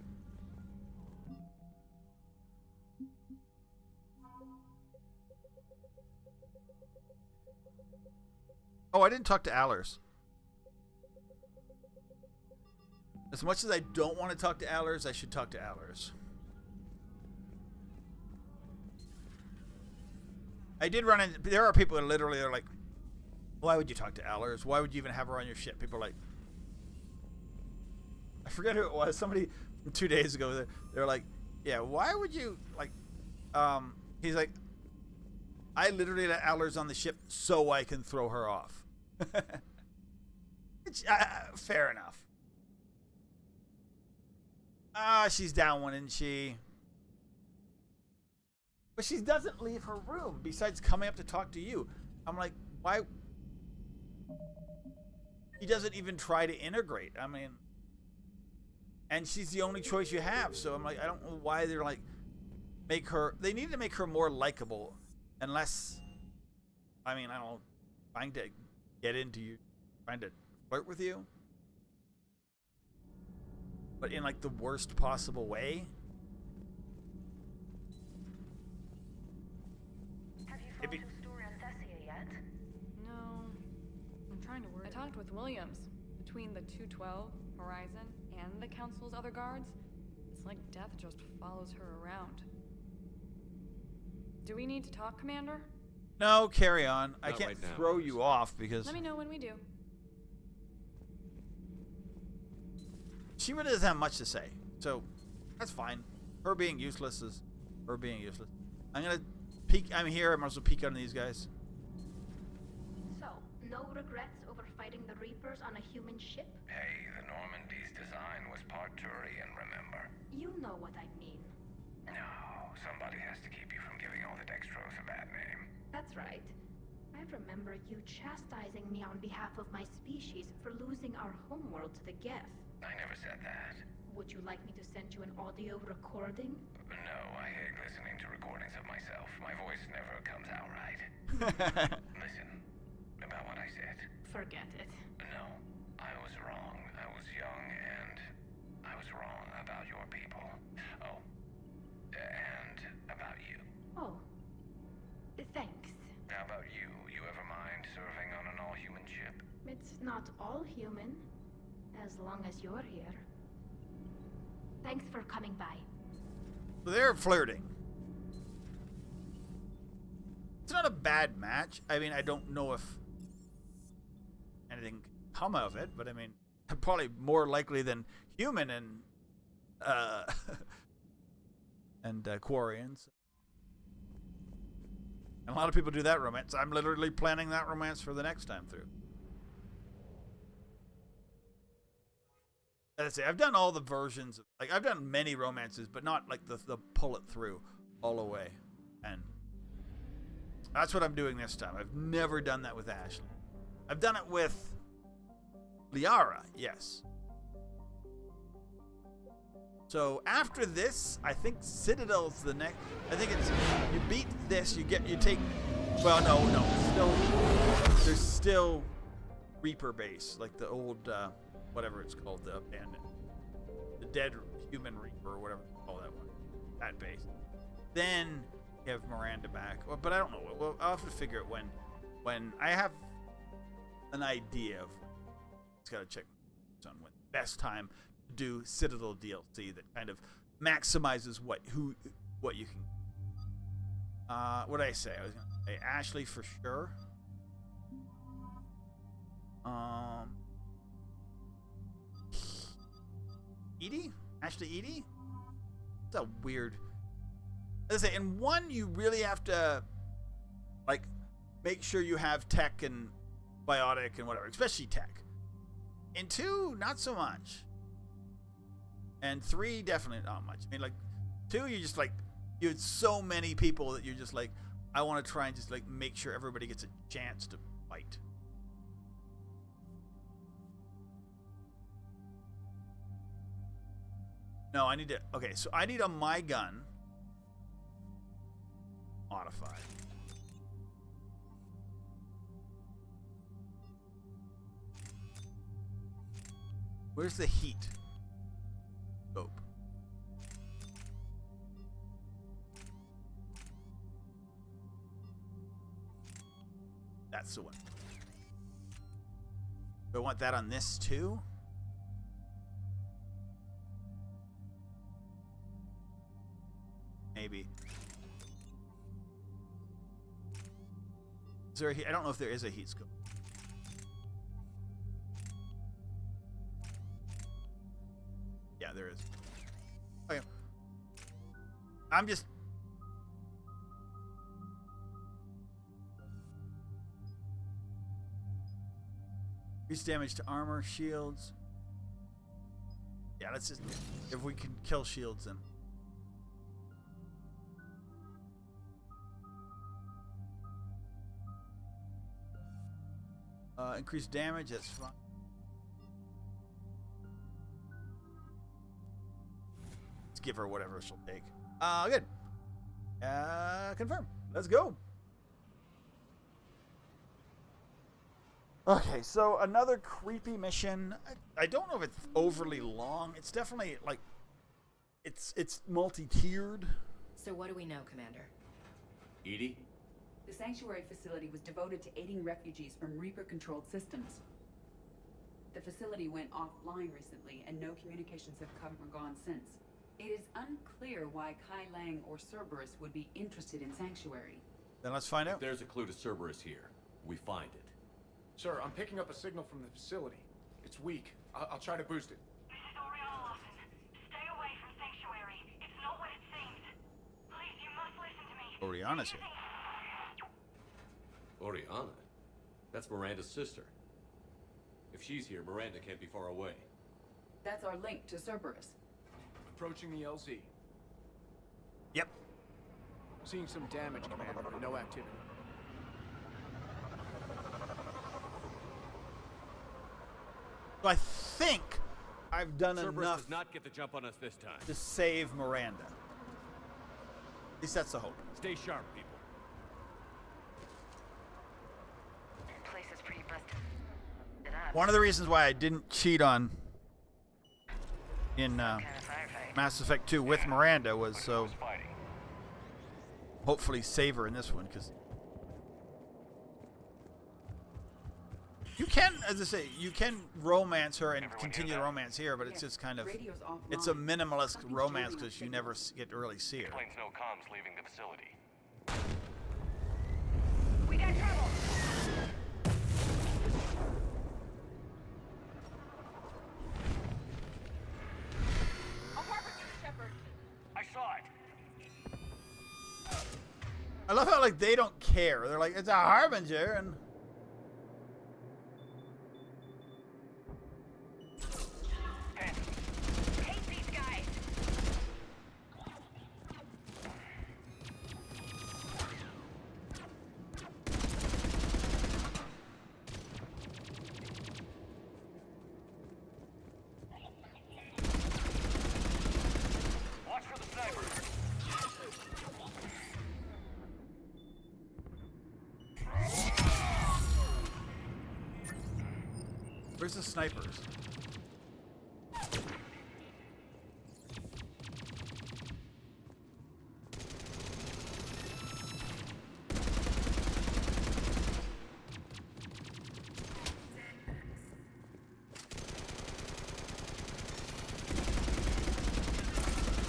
Oh, I didn't talk to Allers. As much as I don't want to talk to Allers, I should talk to Allers. I did run into... There are people that literally are like, why would you talk to Allers? Why would you even have her on your ship? People are like... I forget who it was. Somebody from 2 days ago, they're like, yeah, why would you... Like, he's like, I literally let Allers on the ship so I can throw her off. Fair enough. She's down one, isn't she? But she doesn't leave her room besides coming up to talk to you. I'm like, why? He doesn't even try to integrate. I mean, and she's the only choice you have. So I'm like, I don't know why they're like, they need to make her more likable. Unless, I mean, I don't know, trying to get into you, trying to flirt with you. But in like the worst possible way. Have you followed his story on Thessia yet? No. I'm trying to word it. I talked with Williams. Between the 212, Horizon, and the Council's other guards, it's like death just follows her around. Do we need to talk, Commander? No, carry on. I Not can't right now. throw you off because Let me know when we do. she really doesn't have much to say. So that's fine. Her being useless is her being useless. I'm gonna peek. I'm here. I might as well peek on these guys. So, no regrets over fighting the Reapers on a human ship? Hey, the Normandy's design was part Turian, remember? You know what I mean. No, somebody has to keep you from giving all the Dextros a bad name. That's right. I remember you chastising me on behalf of my species for losing our homeworld to the Geth. I never said that. Would you like me to send you an audio recording? No, I hate listening to recordings of myself. My voice never comes out right. Listen, about what I said. Forget it. No, I was wrong. I was young and I was wrong about your people. Oh, and about you. Oh. Thanks. How about you? You ever mind serving on an all-human ship? It's not all human, as long as you're here. Thanks for coming by. They're flirting. It's not a bad match. I mean, I don't know if anything can come of it, but I mean, probably more likely than human and Quarians. And a lot of people do that romance. I'm literally planning that romance for the next time through. Let's say I've done all the versions. Like I've done many romances, but not like the pull it through all the way. And that's what I'm doing this time. I've never done that with Ashley. I've done it with Liara, yes. So after this, I think Citadel's the next. I think it's you beat this, you take Well, no. There's still Reaper base, like the old, whatever it's called, the abandoned, the dead human Reaper or whatever they call that one, that base. Then you have Miranda back, but I don't know. Well, I'll have to figure it when I have an idea of. Just gotta check on when best time to do Citadel DLC that kind of maximizes what you can. What did I say? I was gonna say Ashley for sure. Edie? Ashley Edie? It's a weird. As I say, in one you really have to like make sure you have tech and biotic and whatever, especially tech. In 2, not so much. And 3, definitely not much. I mean, like 2, you just like you had so many people that you're just like, I want to try and just like make sure everybody gets a chance to fight. No, I need to. Okay, so I need a my gun modified. Where's the heat scope? That's the one. Do I want that on this too? Maybe. Is there I don't know if there is a heat scope. Yeah, there is. Okay. I'm just. Increase damage to armor, shields. Yeah, let's just. If we can kill shields, then. Increase damage, that's fine. Let's give her whatever she'll take. Good. Confirm. Let's go. Okay, so another creepy mission. I don't know if it's overly long. It's definitely like it's multi-tiered. So what do we know, Commander? Edie? The sanctuary facility was devoted to aiding refugees from Reaper-controlled systems. The facility went offline recently, and no communications have come or gone since. It is unclear why Kai Lang or Cerberus would be interested in Sanctuary. Then let's find out. If there's a clue to Cerberus here, we find it. Sir, I'm picking up a signal from the facility. It's weak. I'll try to boost it. This is Oriana Lawson. Stay away from Sanctuary. It's not what it seems. Please, you must listen to me. Oriana's here. Oriana? That's Miranda's sister. If she's here, Miranda can't be far away. That's our link to Cerberus. Approaching the LZ. Yep. Seeing some damage, Commander, but no activity. So I think I've done Cerberus enough does not get the jump on us this time. to save Miranda. At least that's the hope. Stay sharp, people. Place is pretty busted. One of the reasons why I didn't cheat on in Mass Effect 2 with Miranda was so hopefully save her in this one, because you can, as I say, you can romance her and continue the romance here, but it's just kind of, it's a minimalist romance because you never get to really see her. Explains no comms leaving the facility. We got trouble. I saw it. I love how like they don't care. They're like, it's a harbinger, and Hate these guys. Watch for the sniper. Where's the snipers?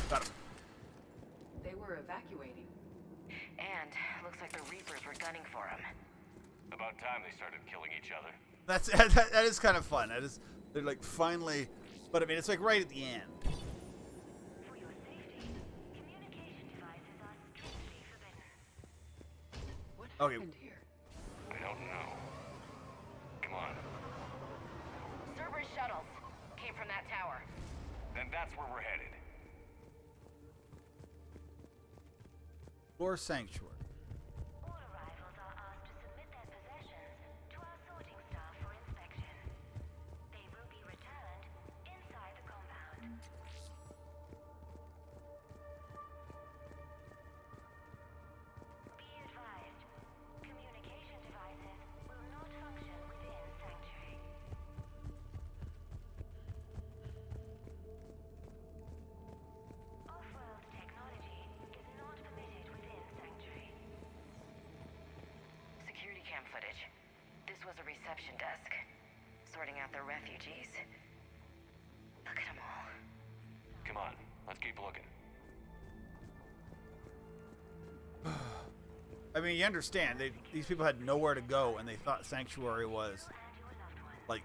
Got him. They were evacuating. And looks like the Reapers were gunning for him. About time they started killing each other. That is kind of fun. They're like finally, but I mean it's like right at the end. What Okay. happened here? I don't know. Come on. Cerberus shuttles came from that tower. Then that's where we're headed. Floor Sanctuary. All arrivals are asked to submit their possessions to our sorting staff for inspection. They will be returned inside the compound. Be advised, communication devices will not function within Sanctuary. Off-world technology is not permitted within Sanctuary. Security cam footage. This was a reception desk. Sorting out the refugees. Look at them all. Come on, let's keep looking. I mean, you understand, these people had nowhere to go, and they thought Sanctuary was, like,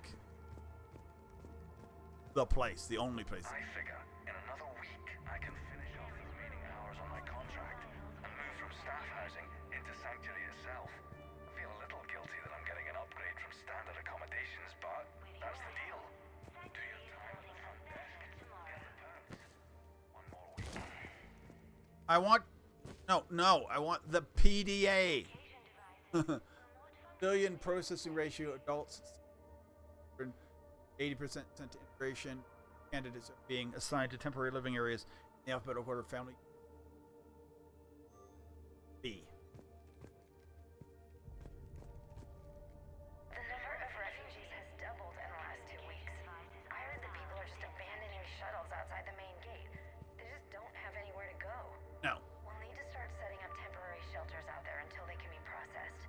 the place, the only place. I figure in another week I can finish off the remaining hours on my contract and move from staff housing into Sanctuary itself. I feel a little guilty that I'm getting an upgrade from standard accommodations, but that's the deal. Do your time at the front desk, get the perks. One more week. I want, no, I want the PDA. Billion processing ratio, adults, 80% sent to integration. Candidates are being assigned to temporary living areas in the alphabetical order family. B. The number of refugees has doubled in the last 2 weeks. I heard that people are just abandoning shuttles outside the main gate. They just don't have anywhere to go. No. We'll need to start setting up temporary shelters out there until they can be processed.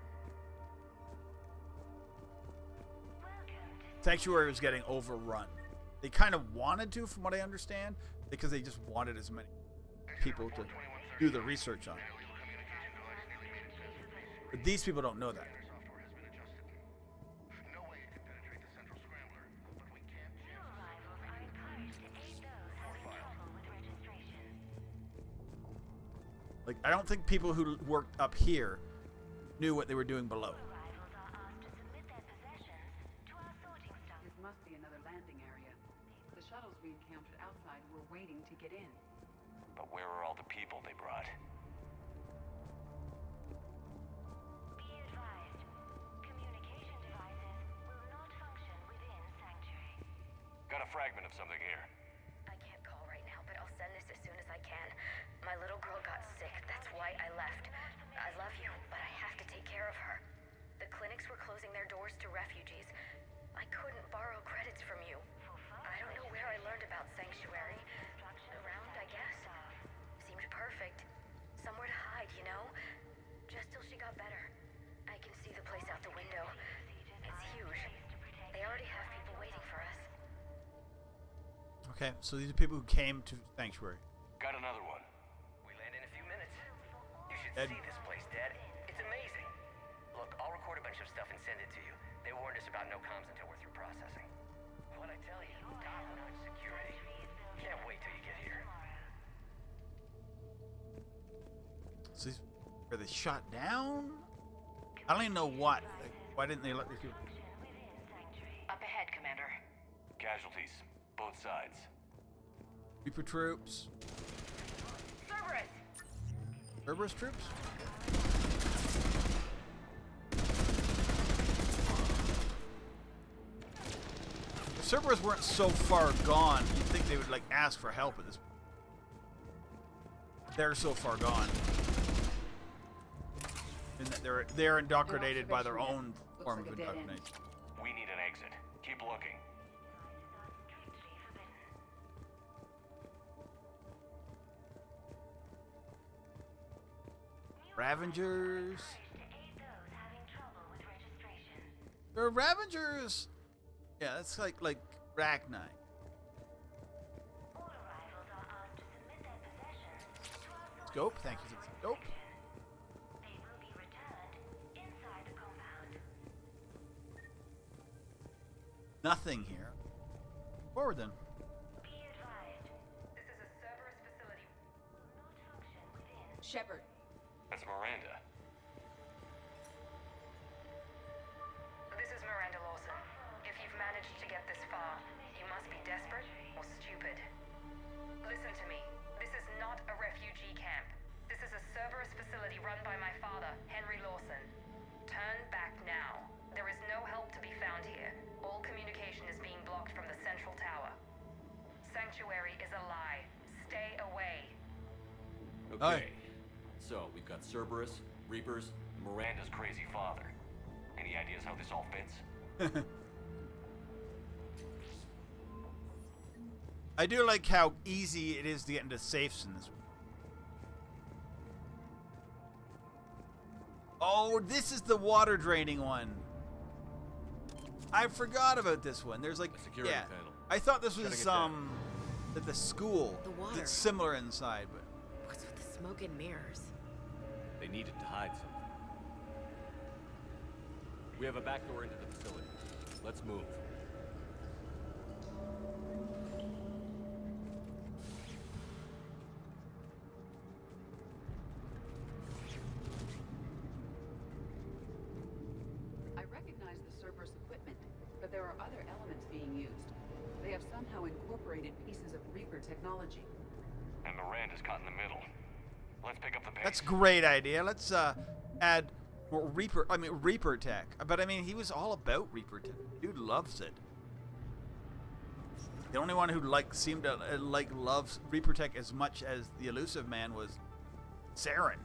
Sanctuary was getting overrun. They kind of wanted to, from what I understand, because they just wanted as many people to do the research on it. But these people don't know that. Like, I don't think people who worked up here knew what they were doing below. This must be another landing area. The shuttles we encountered outside were waiting to get in. But where are all the people they brought? Be advised, communication devices will not function within Sanctuary. Got a fragment of something here. I can't call right now, but I'll send this as soon as I can. My little girl got sick, that's why I left. I love you, but I have to take care of her. The clinics were closing their doors to refugees. I couldn't borrow credits from you. I don't know where I learned about Sanctuary. Around, I guess. Seemed perfect. Somewhere to hide, you know? Just till she got better. I can see the place out the window. It's huge. They already have people waiting for us. Okay, so these are people who came to Sanctuary. Got another one. We land in a few minutes. You should see this place, Dad. It's amazing. Look, I'll record a bunch of stuff and send it to you. They warned us about no comms until we're through processing. What I tell you, top-notch security. Can't wait till you get here. So these, are they shot down? I don't even know what. Like, why didn't they let these people? Up ahead, Commander. Casualties, both sides. Reaper troops. Cerberus! Cerberus troops? If Cerberus weren't so far gone, you'd think they would like ask for help at this point. They're so far gone. And that they're indoctrinated by their own form of indoctrination. We need an exit. Keep keep looking. Ravengers. They're Ravengers. Yeah, that's like Ragni. Scope, thank you for the scope. Nothing here. Forward then. Shepard. That's Miranda. This is Miranda Lawson. If you've managed to get this far, you must be desperate or stupid. Listen to me. This is not a refugee camp. This is a Cerberus facility run by my father, Henry Lawson. Turn back now. There is no help to be found here. All communication is being blocked from the central tower. Sanctuary is a lie. Stay away. Okay. So, we've got Cerberus, Reapers, and Miranda's crazy father. Any ideas how this all fits? I do like how easy it is to get into safes in this one. Oh, this is the water draining one. I forgot about this one. There's like a security panel. I thought this was at the school. The water. It's similar inside, but What's with the smoke and mirrors? They needed to hide something. We have a back door into the facility. Let's move. I recognize the Cerberus equipment, but there are other elements being used. They have somehow incorporated pieces of Reaper technology. And Miranda's caught in the middle. Let's pick up the pace. that's a great idea. Let's add more Reaper tech. But I mean, he was all about Reaper tech. Dude loves it. The only one who seemed to loves Reaper tech as much as the Elusive Man was Saren.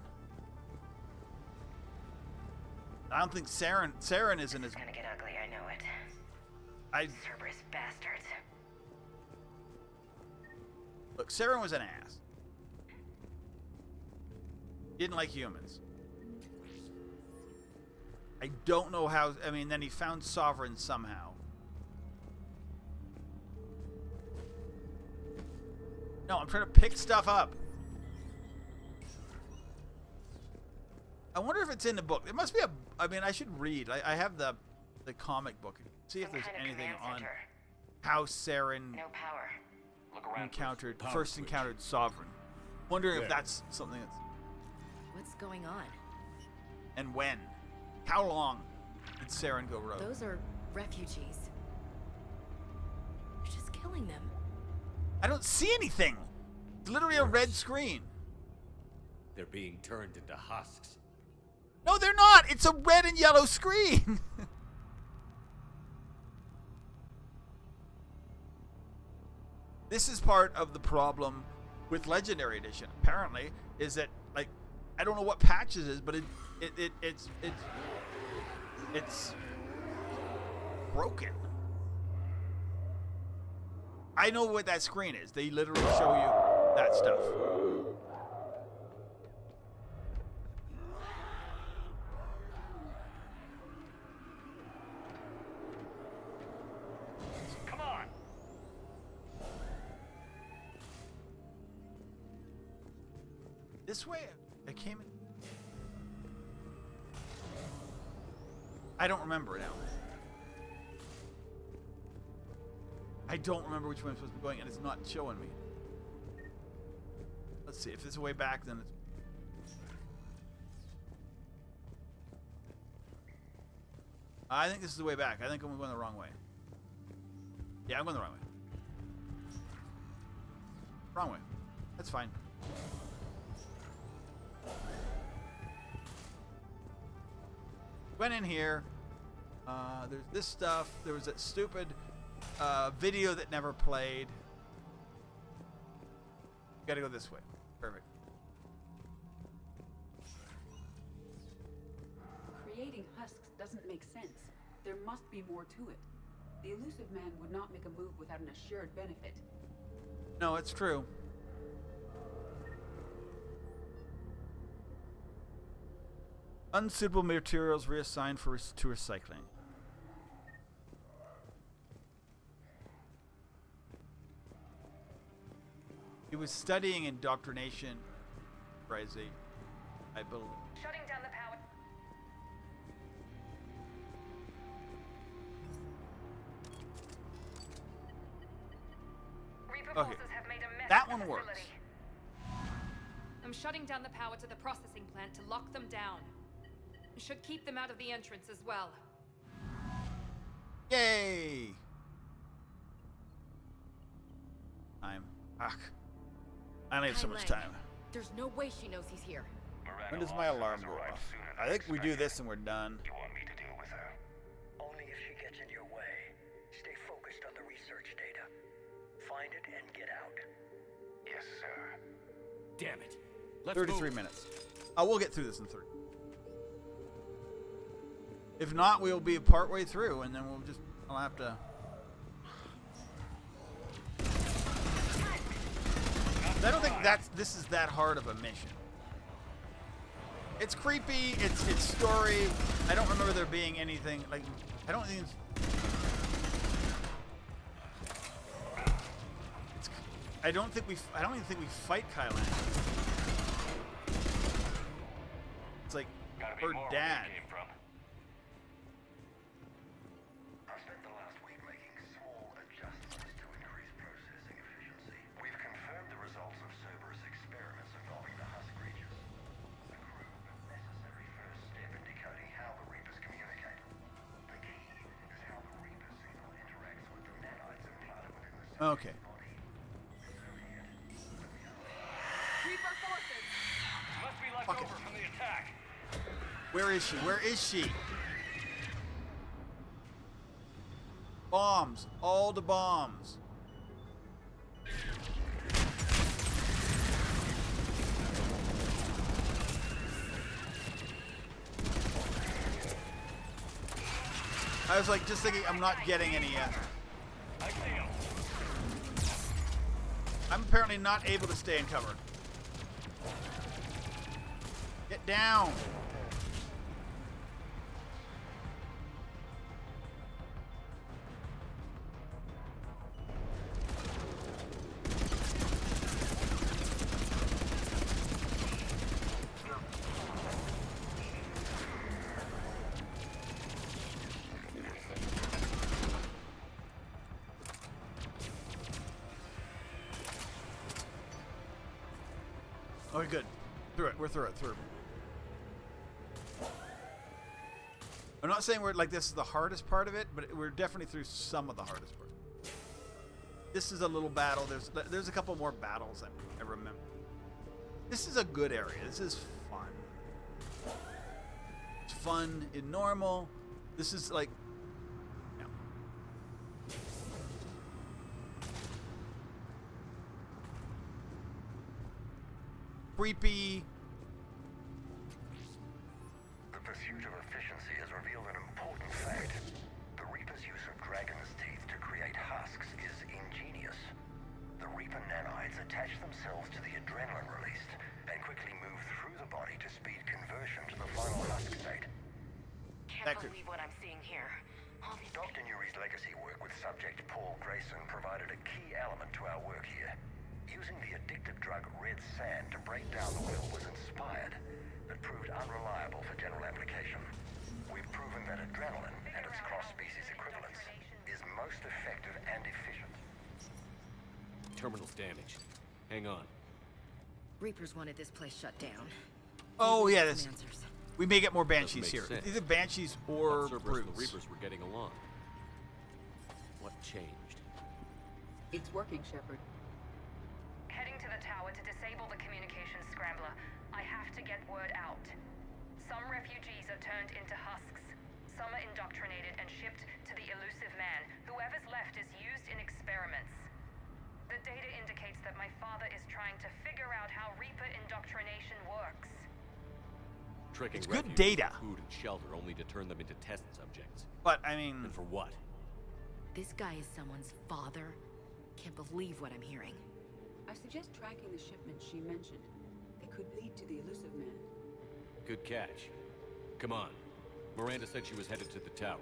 I don't think Saren isn't as. It's gonna get ugly, I know it. Cerberus bastards. Look, Saren was an ass. Didn't like humans. I don't know how. I mean, then he found Sovereign somehow. No, I'm trying to pick stuff up. I wonder if it's in the book. It must be a. I mean, I should read. I have the comic book. See if there's anything on how Saren first encountered Sovereign. Wondering if that's something that's. What's going on? And when? How long did Saren go rogue? Those are refugees. You're just killing them. I don't see anything. It's literally a red screen. They're being turned into husks. No, they're not. It's a red and yellow screen. This is part of the problem with Legendary Edition. Apparently, is that like I don't know what patches is, but it's broken. I know what that screen is. They literally show you that stuff. Come on. This way? I came in. I don't remember now. I don't remember which way I'm supposed to be going, and it's not showing me. Let's see. If it's a way back, then it's... I think this is the way back. I think I'm going the wrong way. Yeah, I'm going the wrong way. Wrong way. That's fine. Went in here. There's this stuff. There was that stupid video that never played. Gotta go this way. Perfect. Creating husks doesn't make sense. There must be more to it. The elusive man would not make a move without an assured benefit. No, it's true. Unsuitable materials reassigned to recycling. He was studying indoctrination, Bryson, I believe. Shutting down the power. Reaper forces have made a mess That of the one works. facility. I'm shutting down the power to the processing plant to lock them down. Should keep them out of the entrance as well. Yay! I only have so much time. There's no way she knows he's here. When does my alarm go off? I think we do this and we're done. You want me to deal with her? Only if she gets in your way. Stay focused on the research data. Find it and get out. Yes, sir. Damn it. Let's 33 move. minutes. We'll get through this in 30. If not, we'll be partway through, and then I'll have to. I don't think this is that hard of a mission. It's creepy. It's story. I don't remember there being anything like. I don't think. I don't even think we fight Kylan. It's like her dad. I spent the last week making small adjustments to increase processing efficiency. We've confirmed the results of Cerberus experiments involving the husk creatures. The crew, necessary first step in decoding how the Reapers communicate. The key is how the Reaper signal interacts with the nanites implanted within the Okay. body. Reaper forces! Must be left over from the attack. Where is she? Where is she? Bombs. All the bombs. I was like just thinking I'm not getting any yet. I'm apparently not able to stay in cover. Get down. Okay, good. Through it. We're through it. I'm not saying this is the hardest part of it, but we're definitely through some of the hardest part. This is a little battle. There's a couple more battles I remember. This is a good area. This is fun. It's fun in normal. This is like. Yeah. Creepy. The pursuit of efficiency has revealed an important fact. The Reaper's use of dragon's teeth to create husks is ingenious. The Reaper nanites attach themselves to the adrenaline released and quickly move through the body to speed conversion to the final husk state. Can't believe what I'm seeing here. Dr. Nuri's legacy work with subject Paul Grayson provided a key element to our work here. Using the addictive drug red sand to break down the will was inspired, but proved unreliable for general application. We've proven that adrenaline and its cross-species equivalents is most effective and efficient. Terminal's damaged. Hang on. Reapers wanted this place shut down. Oh yeah, Some answers. we may get more banshees Doesn't here. make sense. Either banshees or Cerberus and brutes. the Reapers were getting along. What changed? It's working, Shepard. Heading to the tower to disable the communications scrambler. I have to get word out. Some refugees are turned into husks. Some are indoctrinated and shipped to the elusive man. Whoever's left is used in experiments. The data indicates that my father is trying to figure out how Reaper indoctrination works. Tricking It's good refugees data. with food and shelter only to turn them into test subjects. But I mean, And for what? This guy is someone's father? Can't believe what I'm hearing. I suggest tracking the shipment she mentioned. They could lead to the elusive man. Good catch. Come on. Miranda said she was headed to the tower.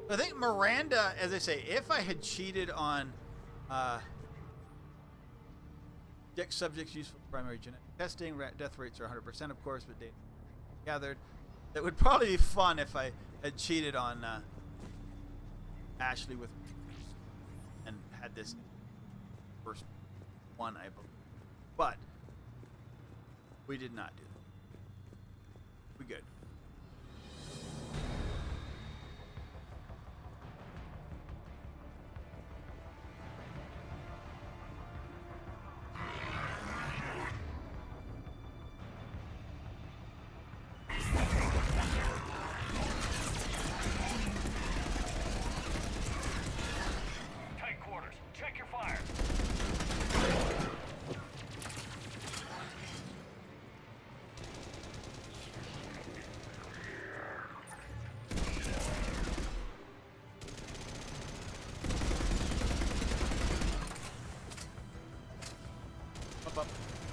I think Miranda, as I say, if I had cheated on subjects used for primary genetic testing, death rates are 100%, of course, but data gathered. It would probably be fun if I had cheated on Ashley with and had this first one, I believe. But we did not do that. We good. Tight quarters. Check your fire.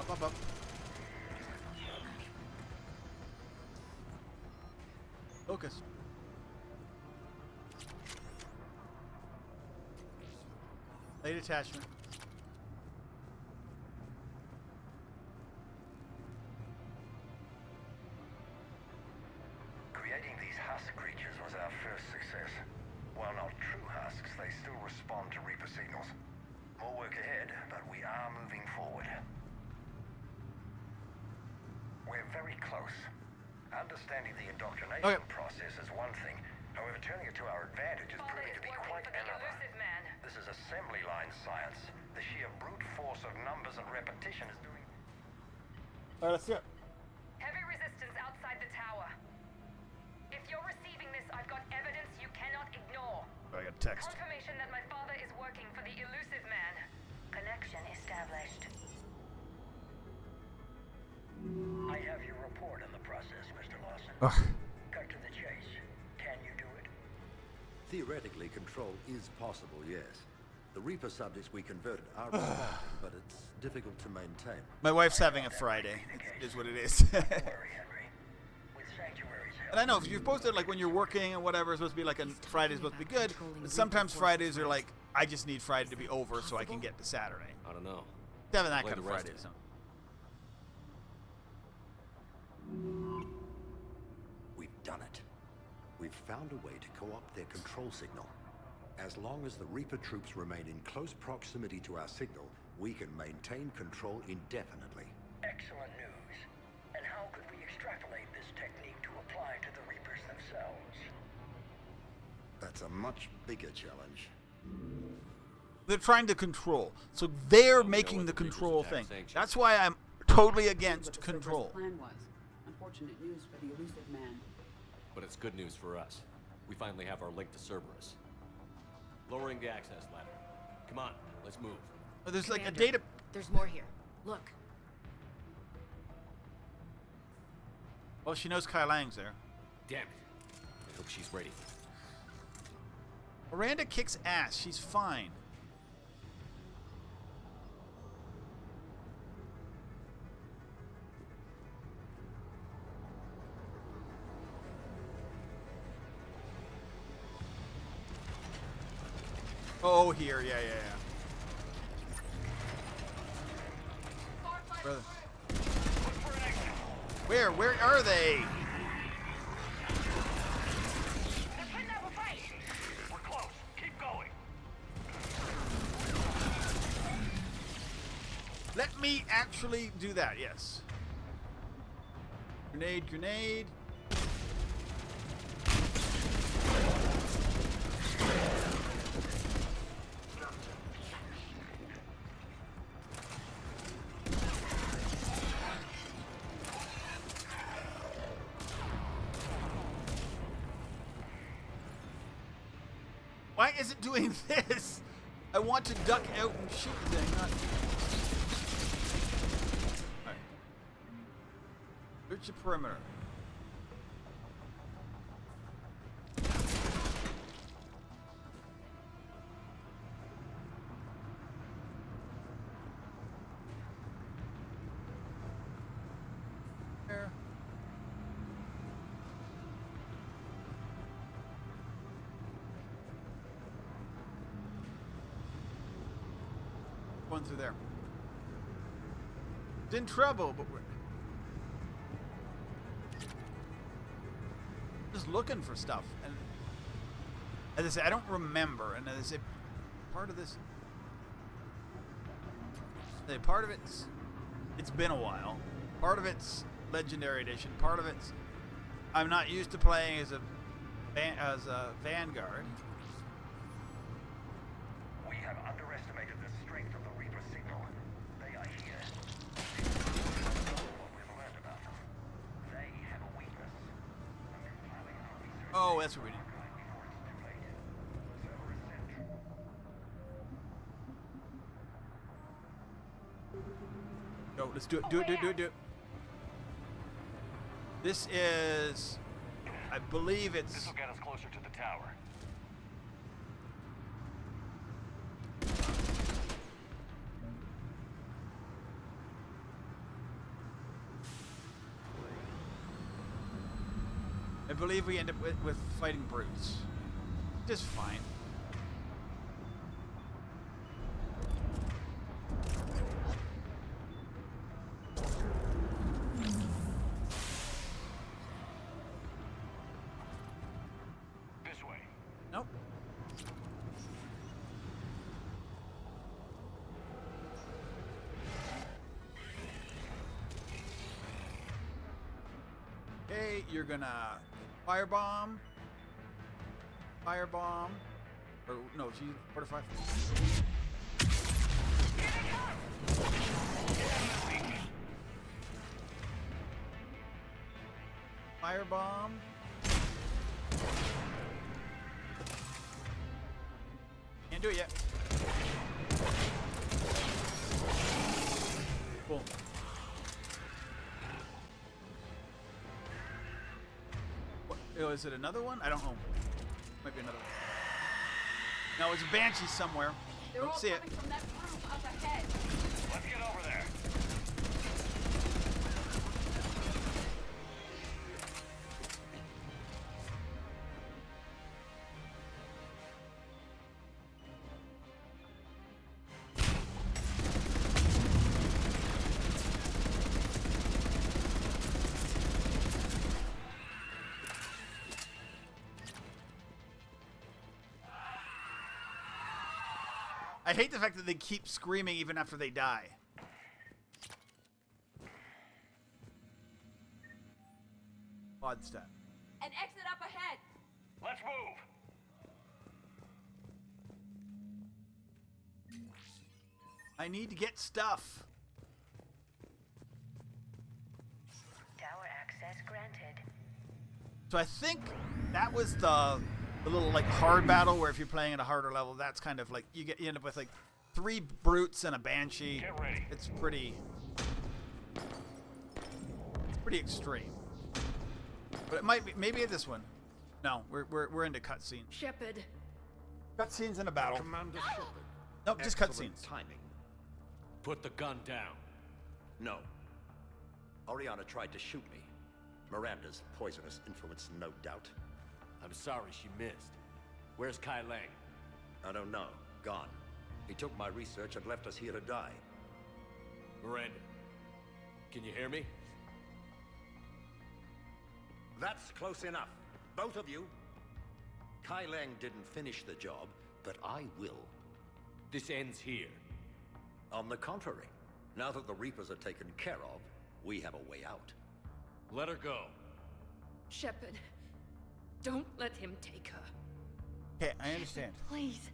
Up. Focus. Late attachment. Creating these husk creatures was our first success. While not true husks, they still respond to Reaper signals. More work ahead, but we are moving forward. We're very close. Understanding the indoctrination process is one thing. However, turning it to our advantage is proving to be quite another. This is assembly line science. The sheer brute force of numbers and repetition is doing... Alright, let's go. Heavy resistance outside the tower. If you're receiving this, I've got evidence you cannot ignore. I got a text. Confirmation that my father is working for the elusive man. Connection established. I have your report on the process, Mr. Lawson. Cut to the chase. Can you do it? Theoretically, control is possible, yes. The Reaper subjects we converted are responding, but it's difficult to maintain. My wife's having a Friday. It is what it is. And I know, if you're supposed to, like, when you're working and whatever, it's supposed to be like a Friday's supposed to be good, but sometimes Fridays are like, I just need Friday to be over so I can get to Saturday. I don't know. Having that kind of Friday. So. We've done it. We've found a way to co-opt their control signal. As long as the Reaper troops remain in close proximity to our signal, we can maintain control indefinitely. Excellent news. And how could we extrapolate this technique to apply to the Reapers themselves? That's a much bigger challenge. They're trying to control. So they're making the control thing. That's why I'm totally against control. Plan was. Unfortunate news for the elusive man. But it's good news for us. We finally have our link to Cerberus. Lowering the access ladder. Come on, let's move. Oh, there's like Commander, a data... There's more here. Look. Well, she knows Kai Lang's there. Damn it. I hope she's ready. Miranda kicks ass. She's fine. Oh, here. Yeah. Brother. Where are they? They're putting up a fight! We're close. Keep going. Let me actually do that, yes. Grenade. Why is it doing this? I want to duck out and shoot the thing, not... Alright. Search the perimeter. going through there. It's in trouble, but we're just looking for stuff. And as I say, I don't remember. And as I say, part of this, part of it's been a while. Part of it's Legendary Edition. Part of it's I'm not used to playing as a Vanguard. We have underestimated the strength of the Reaper signal. They are here. What we've learned about them. They have a weakness. Oh, that's what we need. Go, let's do it. Do it. This is, I believe it's. This will get us closer to the tower. I believe we end up with fighting brutes. Just fine. This way. Nope. Okay, you're gonna firebomb. Or no, she fortify. Firebomb. Can't do it yet. Cool. What, oh, is it another one? I don't know. Might be another one. No, it's a banshee somewhere. They're Don't all see it. coming from that room up ahead. Let's get over there. I hate the fact that they keep screaming even after they die. Odd stat. An exit up ahead. Let's move. I need to get stuff. Tower access granted. So I think that was the little like hard battle where if you're playing at a harder level, that's kind of like you end up with like 3 brutes and a banshee. Get ready. It's pretty extreme. But it might be maybe this one. No, we're into cutscenes. Shepard. Cutscenes in a battle. Commander Shepard. Nope, just Excellent cutscenes. Timing. Put the gun down. No. Oriana tried to shoot me. Miranda's poisonous influence, no doubt. I'm sorry she missed. Where's Kai Lang? I don't know. Gone. He took my research and left us here to die. Miranda, can you hear me? That's close enough. Both of you. Kai Lang didn't finish the job, but I will. This ends here. On the contrary, now that the Reapers are taken care of, we have a way out. Let her go. Shepard. Don't let him take her. Okay, I understand. Please.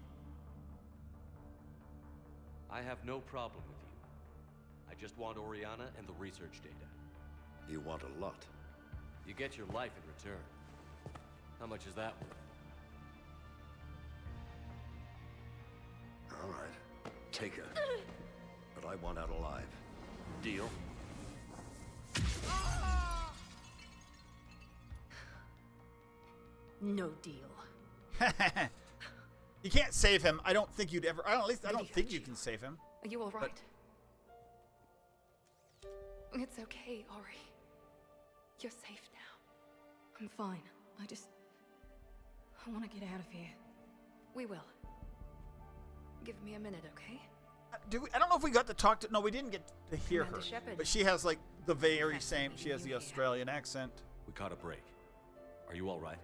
I have no problem with you. I just want Oriana and the research data. You want a lot. You get your life in return. How much is that worth? All right. Take her. But I want out alive. Deal? No deal. You can't save him. I don't think you'd ever. At least I don't think you can save him. Are you all right? But It's okay, Ori. You're safe now. I'm fine. I want to get out of here. We will. Give me a minute, okay? I don't know if we got to talk to. No, we didn't get to hear Commander her. Shepard. But she has like the very same. She has the Australian accent. We caught a break. Are you all right?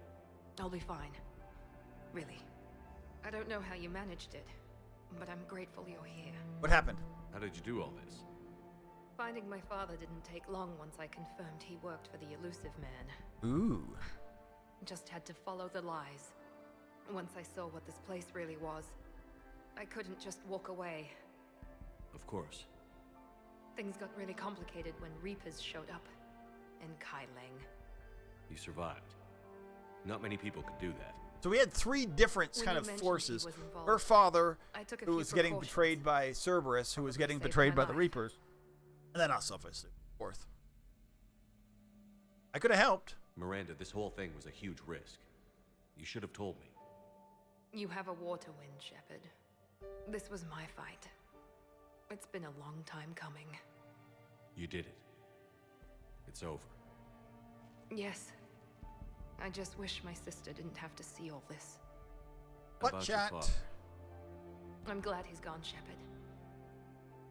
I'll be fine. Really. I don't know how you managed it, but I'm grateful you're here. What happened? How did you do all this? Finding my father didn't take long once I confirmed he worked for the Elusive Man. Ooh. Just had to follow the lies. Once I saw what this place really was, I couldn't just walk away. Of course. Things got really complicated when Reapers showed up. In Kai Lang. You survived. Not many people could do that. So we had three different When kind you of mentioned forces. he was involved, Her father, I took a who few was getting precautions. betrayed by Cerberus, who was getting saved betrayed my by the life. Reapers. And then us, obviously. Fourth. I could have helped. Miranda, this whole thing was a huge risk. You should have told me. You have a war to win, Shepard. This was my fight. It's been a long time coming. You did it. It's over. Yes. I just wish my sister didn't have to see all this. What About your chat? father. I'm glad he's gone, Shepard.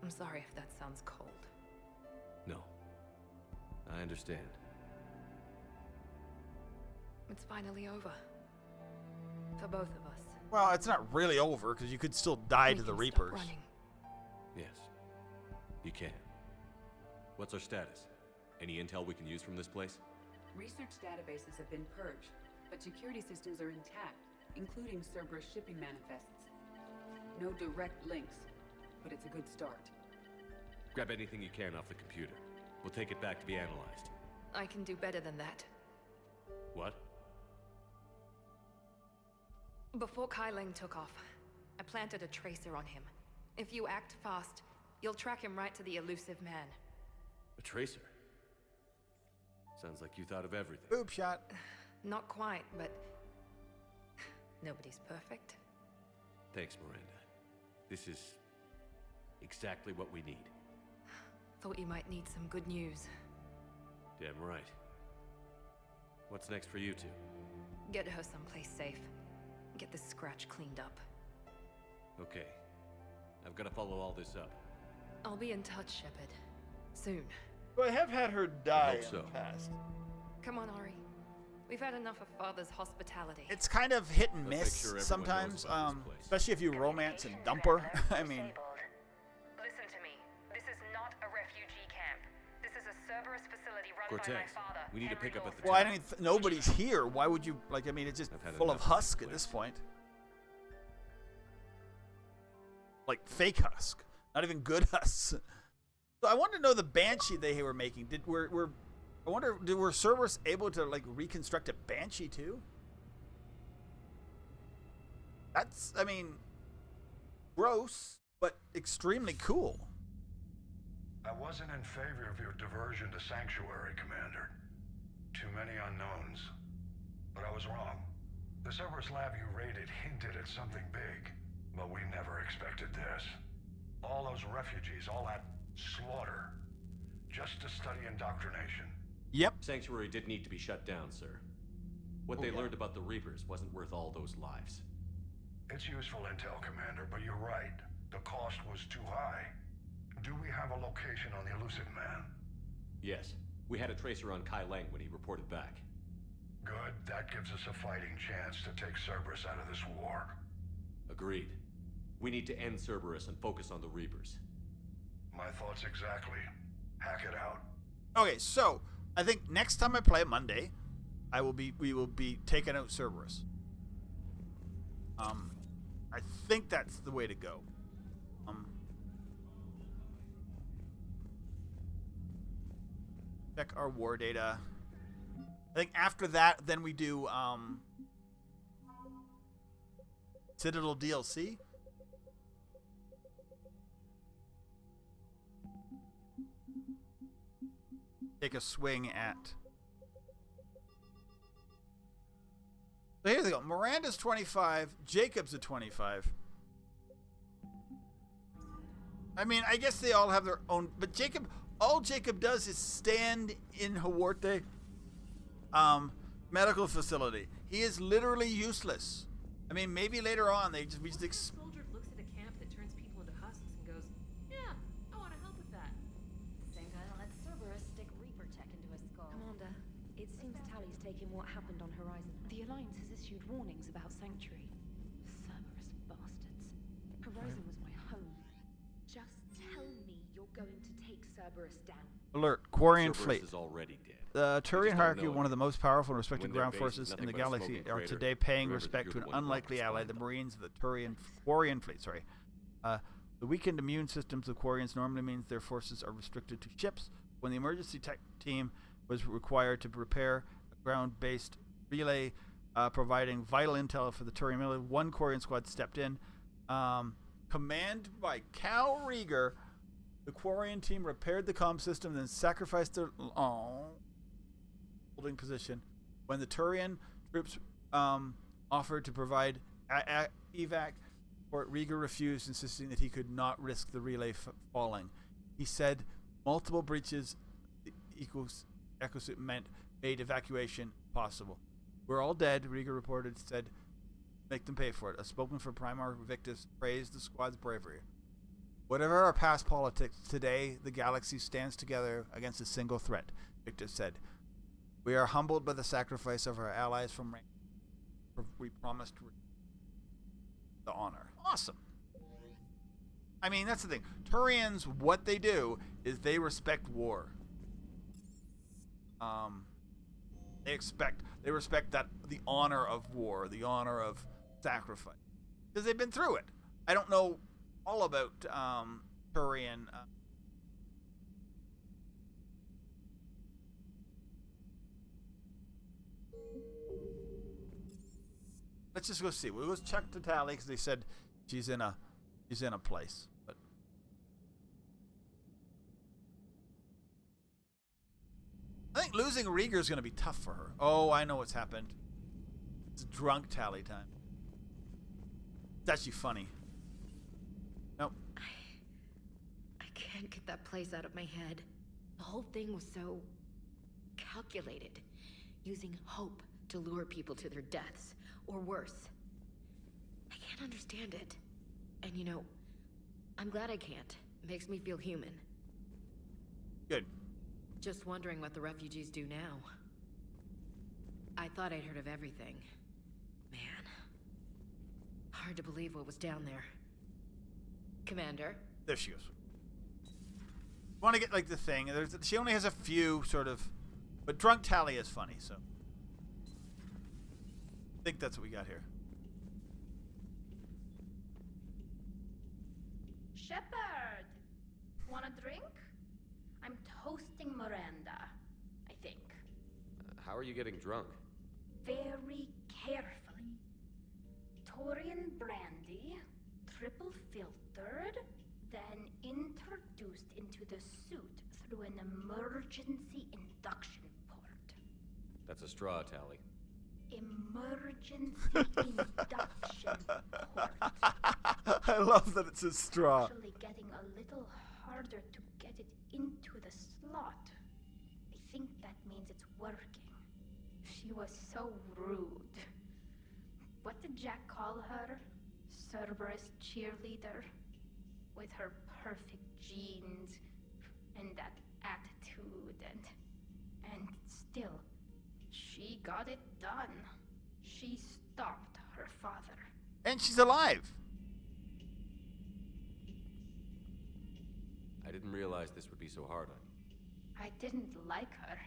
I'm sorry if that sounds cold. No. I understand. It's finally over. For both of us. Well, it's not really over, because you could still die to the Stop Reapers. running. Yes. You can. What's our status? Any intel we can use from this place? Research databases have been purged, but security systems are intact, including Cerberus shipping manifests. No direct links, but it's a good start. Grab anything you can off the computer. We'll take it back to be analyzed. I can do better than that. What? Before Kai Lang took off, I planted a tracer on him. If you act fast, you'll track him right to the Elusive Man. A tracer? Sounds like you thought of everything. Boob shot. Not quite, but nobody's perfect. Thanks, Miranda. This is exactly what we need. Thought you might need some good news. Damn right. What's next for you two? Get her someplace safe. Get this scratch cleaned up. Okay. I've got to follow all this up. I'll be in touch, Shepard. Soon. So I have had her die hope in so. the past. Come on, Ari. We've had enough of Father's hospitality. It's kind of hit and Let's make miss sure everyone sometimes, knows about this place. especially if you romance and dump her. I mean, Listen to me. This is not a refugee camp. This is a Cerberus facility run by Cortez, my father. we need to pick up at the well, I tower. mean, nobody's here. Why would you, like, I mean, it's just I've had full of enough of this husk at this place. point. Like fake husk. Not even good husk. So I want to know the Banshee they were making. I wonder, were Cerberus able to, like, reconstruct a Banshee too? That's, I mean, gross, but extremely cool. I wasn't in favor of your diversion to Sanctuary, Commander. Too many unknowns. But I was wrong. The Cerberus lab you raided hinted at something big, but we never expected this. All those refugees, all that slaughter, just to study indoctrination. Yep. Sanctuary did need to be shut down, sir. What they learned about the Reapers wasn't worth all those lives. It's useful intel, Commander, but you're right. The cost was too high. Do we have a location on the Elusive Man? Yes. We had a tracer on Kai Lang when he reported back. Good. That gives us a fighting chance to take Cerberus out of this war. Agreed. We need to end Cerberus and focus on the Reapers. My thoughts exactly. Hack it out. Okay, so I think next time I play Monday, we will be taking out Cerberus. I think that's the way to go. Check our war data. I think after that, then we do Citadel DLC. Take a swing at. So here they go. Miranda's 25. Jacob's a 25. I mean, I guess they all have their own. But all Jacob does is stand in Huarte medical facility. He is literally useless. I mean, maybe later on we just soldier looks at a camp that turns people into husks and goes, Alliance has issued warnings about Sanctuary. Cerberus bastards. Horizon was my home. Just tell me you're going to take Cerberus down. Alert, Quarian Cerberus fleet. is already dead. The We Turian just don't hierarchy, know one of the most powerful and respected When their ground base is forces nothing in the but a galaxy, smoking are crater, today paying remember respect you're to the an one who unlikely locked us ally, behind the them. Marines of the Quarian fleet. The weakened immune systems of Quarians normally means their forces are restricted to ships. When the emergency tech team was required to repair a ground-based relay providing vital intel for the Turian military, one Quarian squad stepped in. Commanded by Cal Rieger, the Quarian team repaired the comm system, then sacrificed their holding position. When the Turian troops offered to provide evac, Rieger refused, insisting that he could not risk the relay falling. He said multiple breaches the ecosuit made evacuation possible. We're all dead, Rieger reported, said, make them pay for it. A spokesman for Primarch Victus praised the squad's bravery. Whatever our past politics, today the galaxy stands together against a single threat, Victus said. We are humbled by the sacrifice of our allies from rank. We promised the honor. Awesome. I mean, that's the thing. Turians, what they do is they respect war. They respect that the honor of war, the honor of sacrifice, because they've been through it. I don't know all about Turian. Let's just go see. We'll check the tally because they said she's in a place. But I think losing Rieger is going to be tough for her. Oh, I know what's happened. It's drunk tally time. It's actually funny. Nope. I can't get that place out of my head. The whole thing was so calculated, using hope to lure people to their deaths, or worse. I can't understand it. And you know, I'm glad I can't. It makes me feel human. Good. Just wondering what the refugees do now. I thought I'd heard of everything. Man. Hard to believe what was down there. Commander? There she goes. Want to get like the thing. She only has a few sort of, but drunk tally is funny, so I think that's what we got here. Shepard! Want a drink? I'm toasting Miranda, I think. How are you getting drunk? Very carefully. Taurian brandy, triple filtered, then introduced into the suit through an emergency induction port. That's a straw, Tally. Emergency induction port. I love that it's a straw. Actually getting a little harder to get it into the slot. I think that means it's working. She was so rude. What did Jack call her? Cerberus cheerleader? With her perfect genes and that attitude and still, she got it done. She stopped her father. And she's alive. I didn't realize this would be so hard on you. I didn't like her.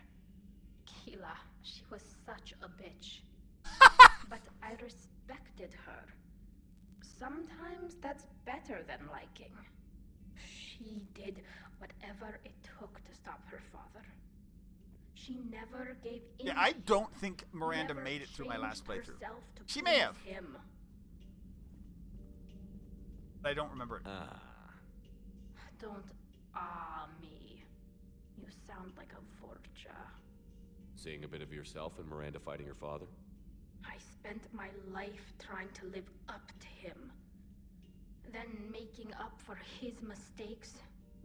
Keela, she was such a bitch. But I respected her. Sometimes that's better than liking. She did whatever it took to stop her father. She never gave in. Yeah, I don't think Miranda Never made it through my last changed playthrough. herself to She may please have. him. I don't remember it. Don't me. You sound like a Vorcha. Seeing a bit of yourself in Miranda fighting her father? I spent my life trying to live up to him. Then making up for his mistakes.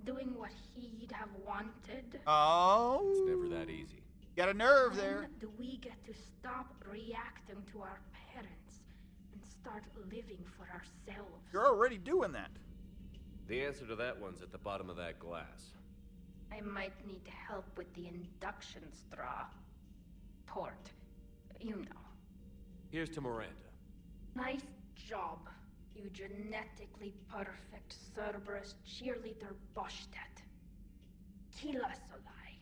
Doing what he'd have wanted. Oh. It's never that easy. Got a nerve When there. do we get to stop reacting to our parents and start living for ourselves? You're already doing that. The answer to that one's at the bottom of that glass. I might need help with the induction straw. Port. You know. Here's to Miranda. Nice job, you genetically perfect Cerberus cheerleader Boschtet. Kila Solai.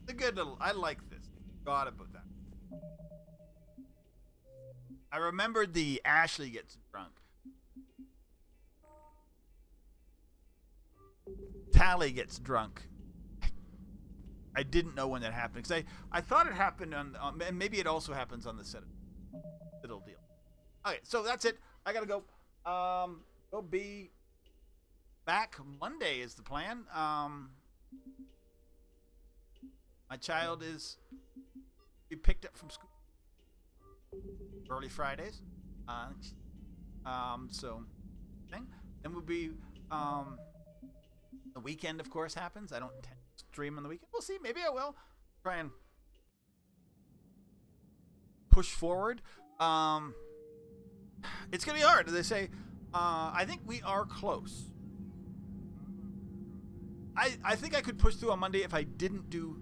The good little. I like this. Forgot about that. I remembered the Ashley gets drunk. Tally gets drunk. I didn't know when that happened because I thought it happened on and maybe it also happens on the Citadel deal. Okay, so that's it. I gotta go. We'll be back Monday is the plan. My child is be picked up from school early Fridays. So then we'll be the weekend, of course, happens. I don't tend to stream on the weekend. We'll see. Maybe I will try and push forward. It's gonna be hard. They say. I think we are close. I think I could push through on Monday if I didn't do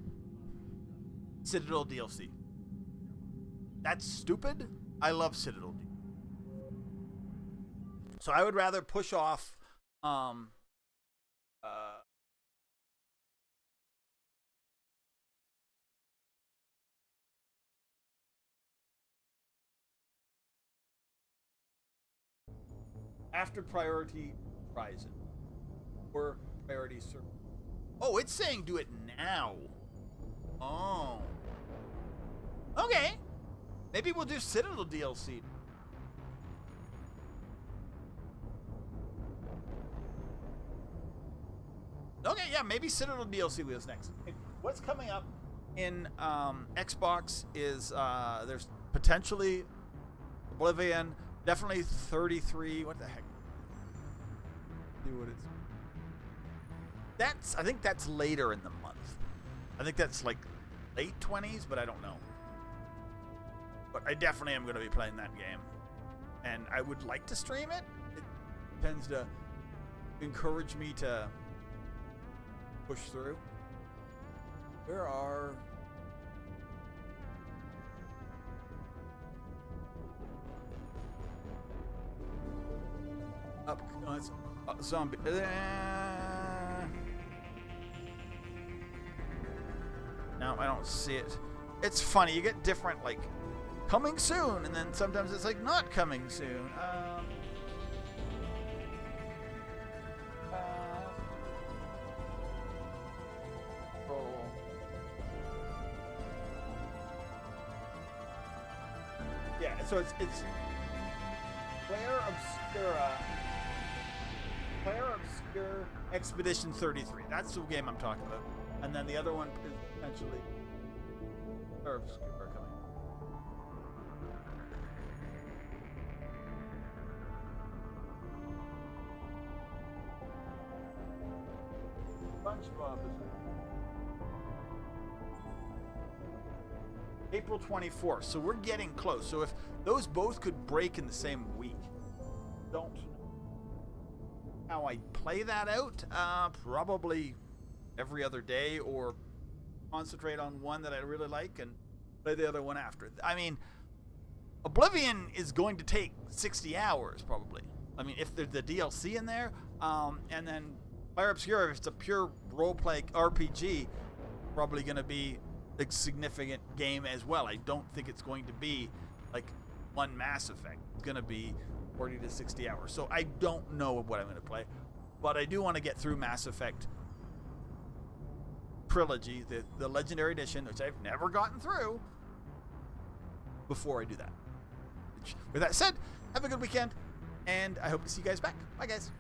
Citadel DLC. That's stupid. I love Citadel DLC. So I would rather push off after priority Bryson or priority server. Oh, it's saying do it now. Oh. Okay. Maybe we'll do Citadel DLC. Okay, yeah, maybe Citadel DLC was next. What's coming up in Xbox is there's potentially Oblivion, definitely 33. What the heck? See what it's. I think that's later in the month. I think that's like late 20s, but I don't know. But I definitely am going to be playing that game, and I would like to stream it. It tends to encourage me to push through. Where are up zombie? No, I don't see it. It's funny. You get different like coming soon, and then sometimes it's like not coming soon. Yeah, so it's Player Obscure Expedition 33. That's the game I'm talking about. And then the other one is potentially Player Obscure coming. SpongeBob is April 24th, so we're getting close. So if those both could break in the same week, don't know how I play that out. Probably every other day, or concentrate on one that I really like and play the other one after. I mean, Oblivion is going to take 60 hours probably. I mean, if there's the DLC in there, and then Player Obscure, if it's a pure role-play RPG, probably going to be a significant game as well. I don't think it's going to be like one Mass Effect. It's going to be 40 to 60 hours. So I don't know what I'm going to play, but I do want to get through Mass Effect Trilogy, the Legendary Edition, which I've never gotten through, before I do that. With that said, have a good weekend, and I hope to see you guys back. Bye, guys.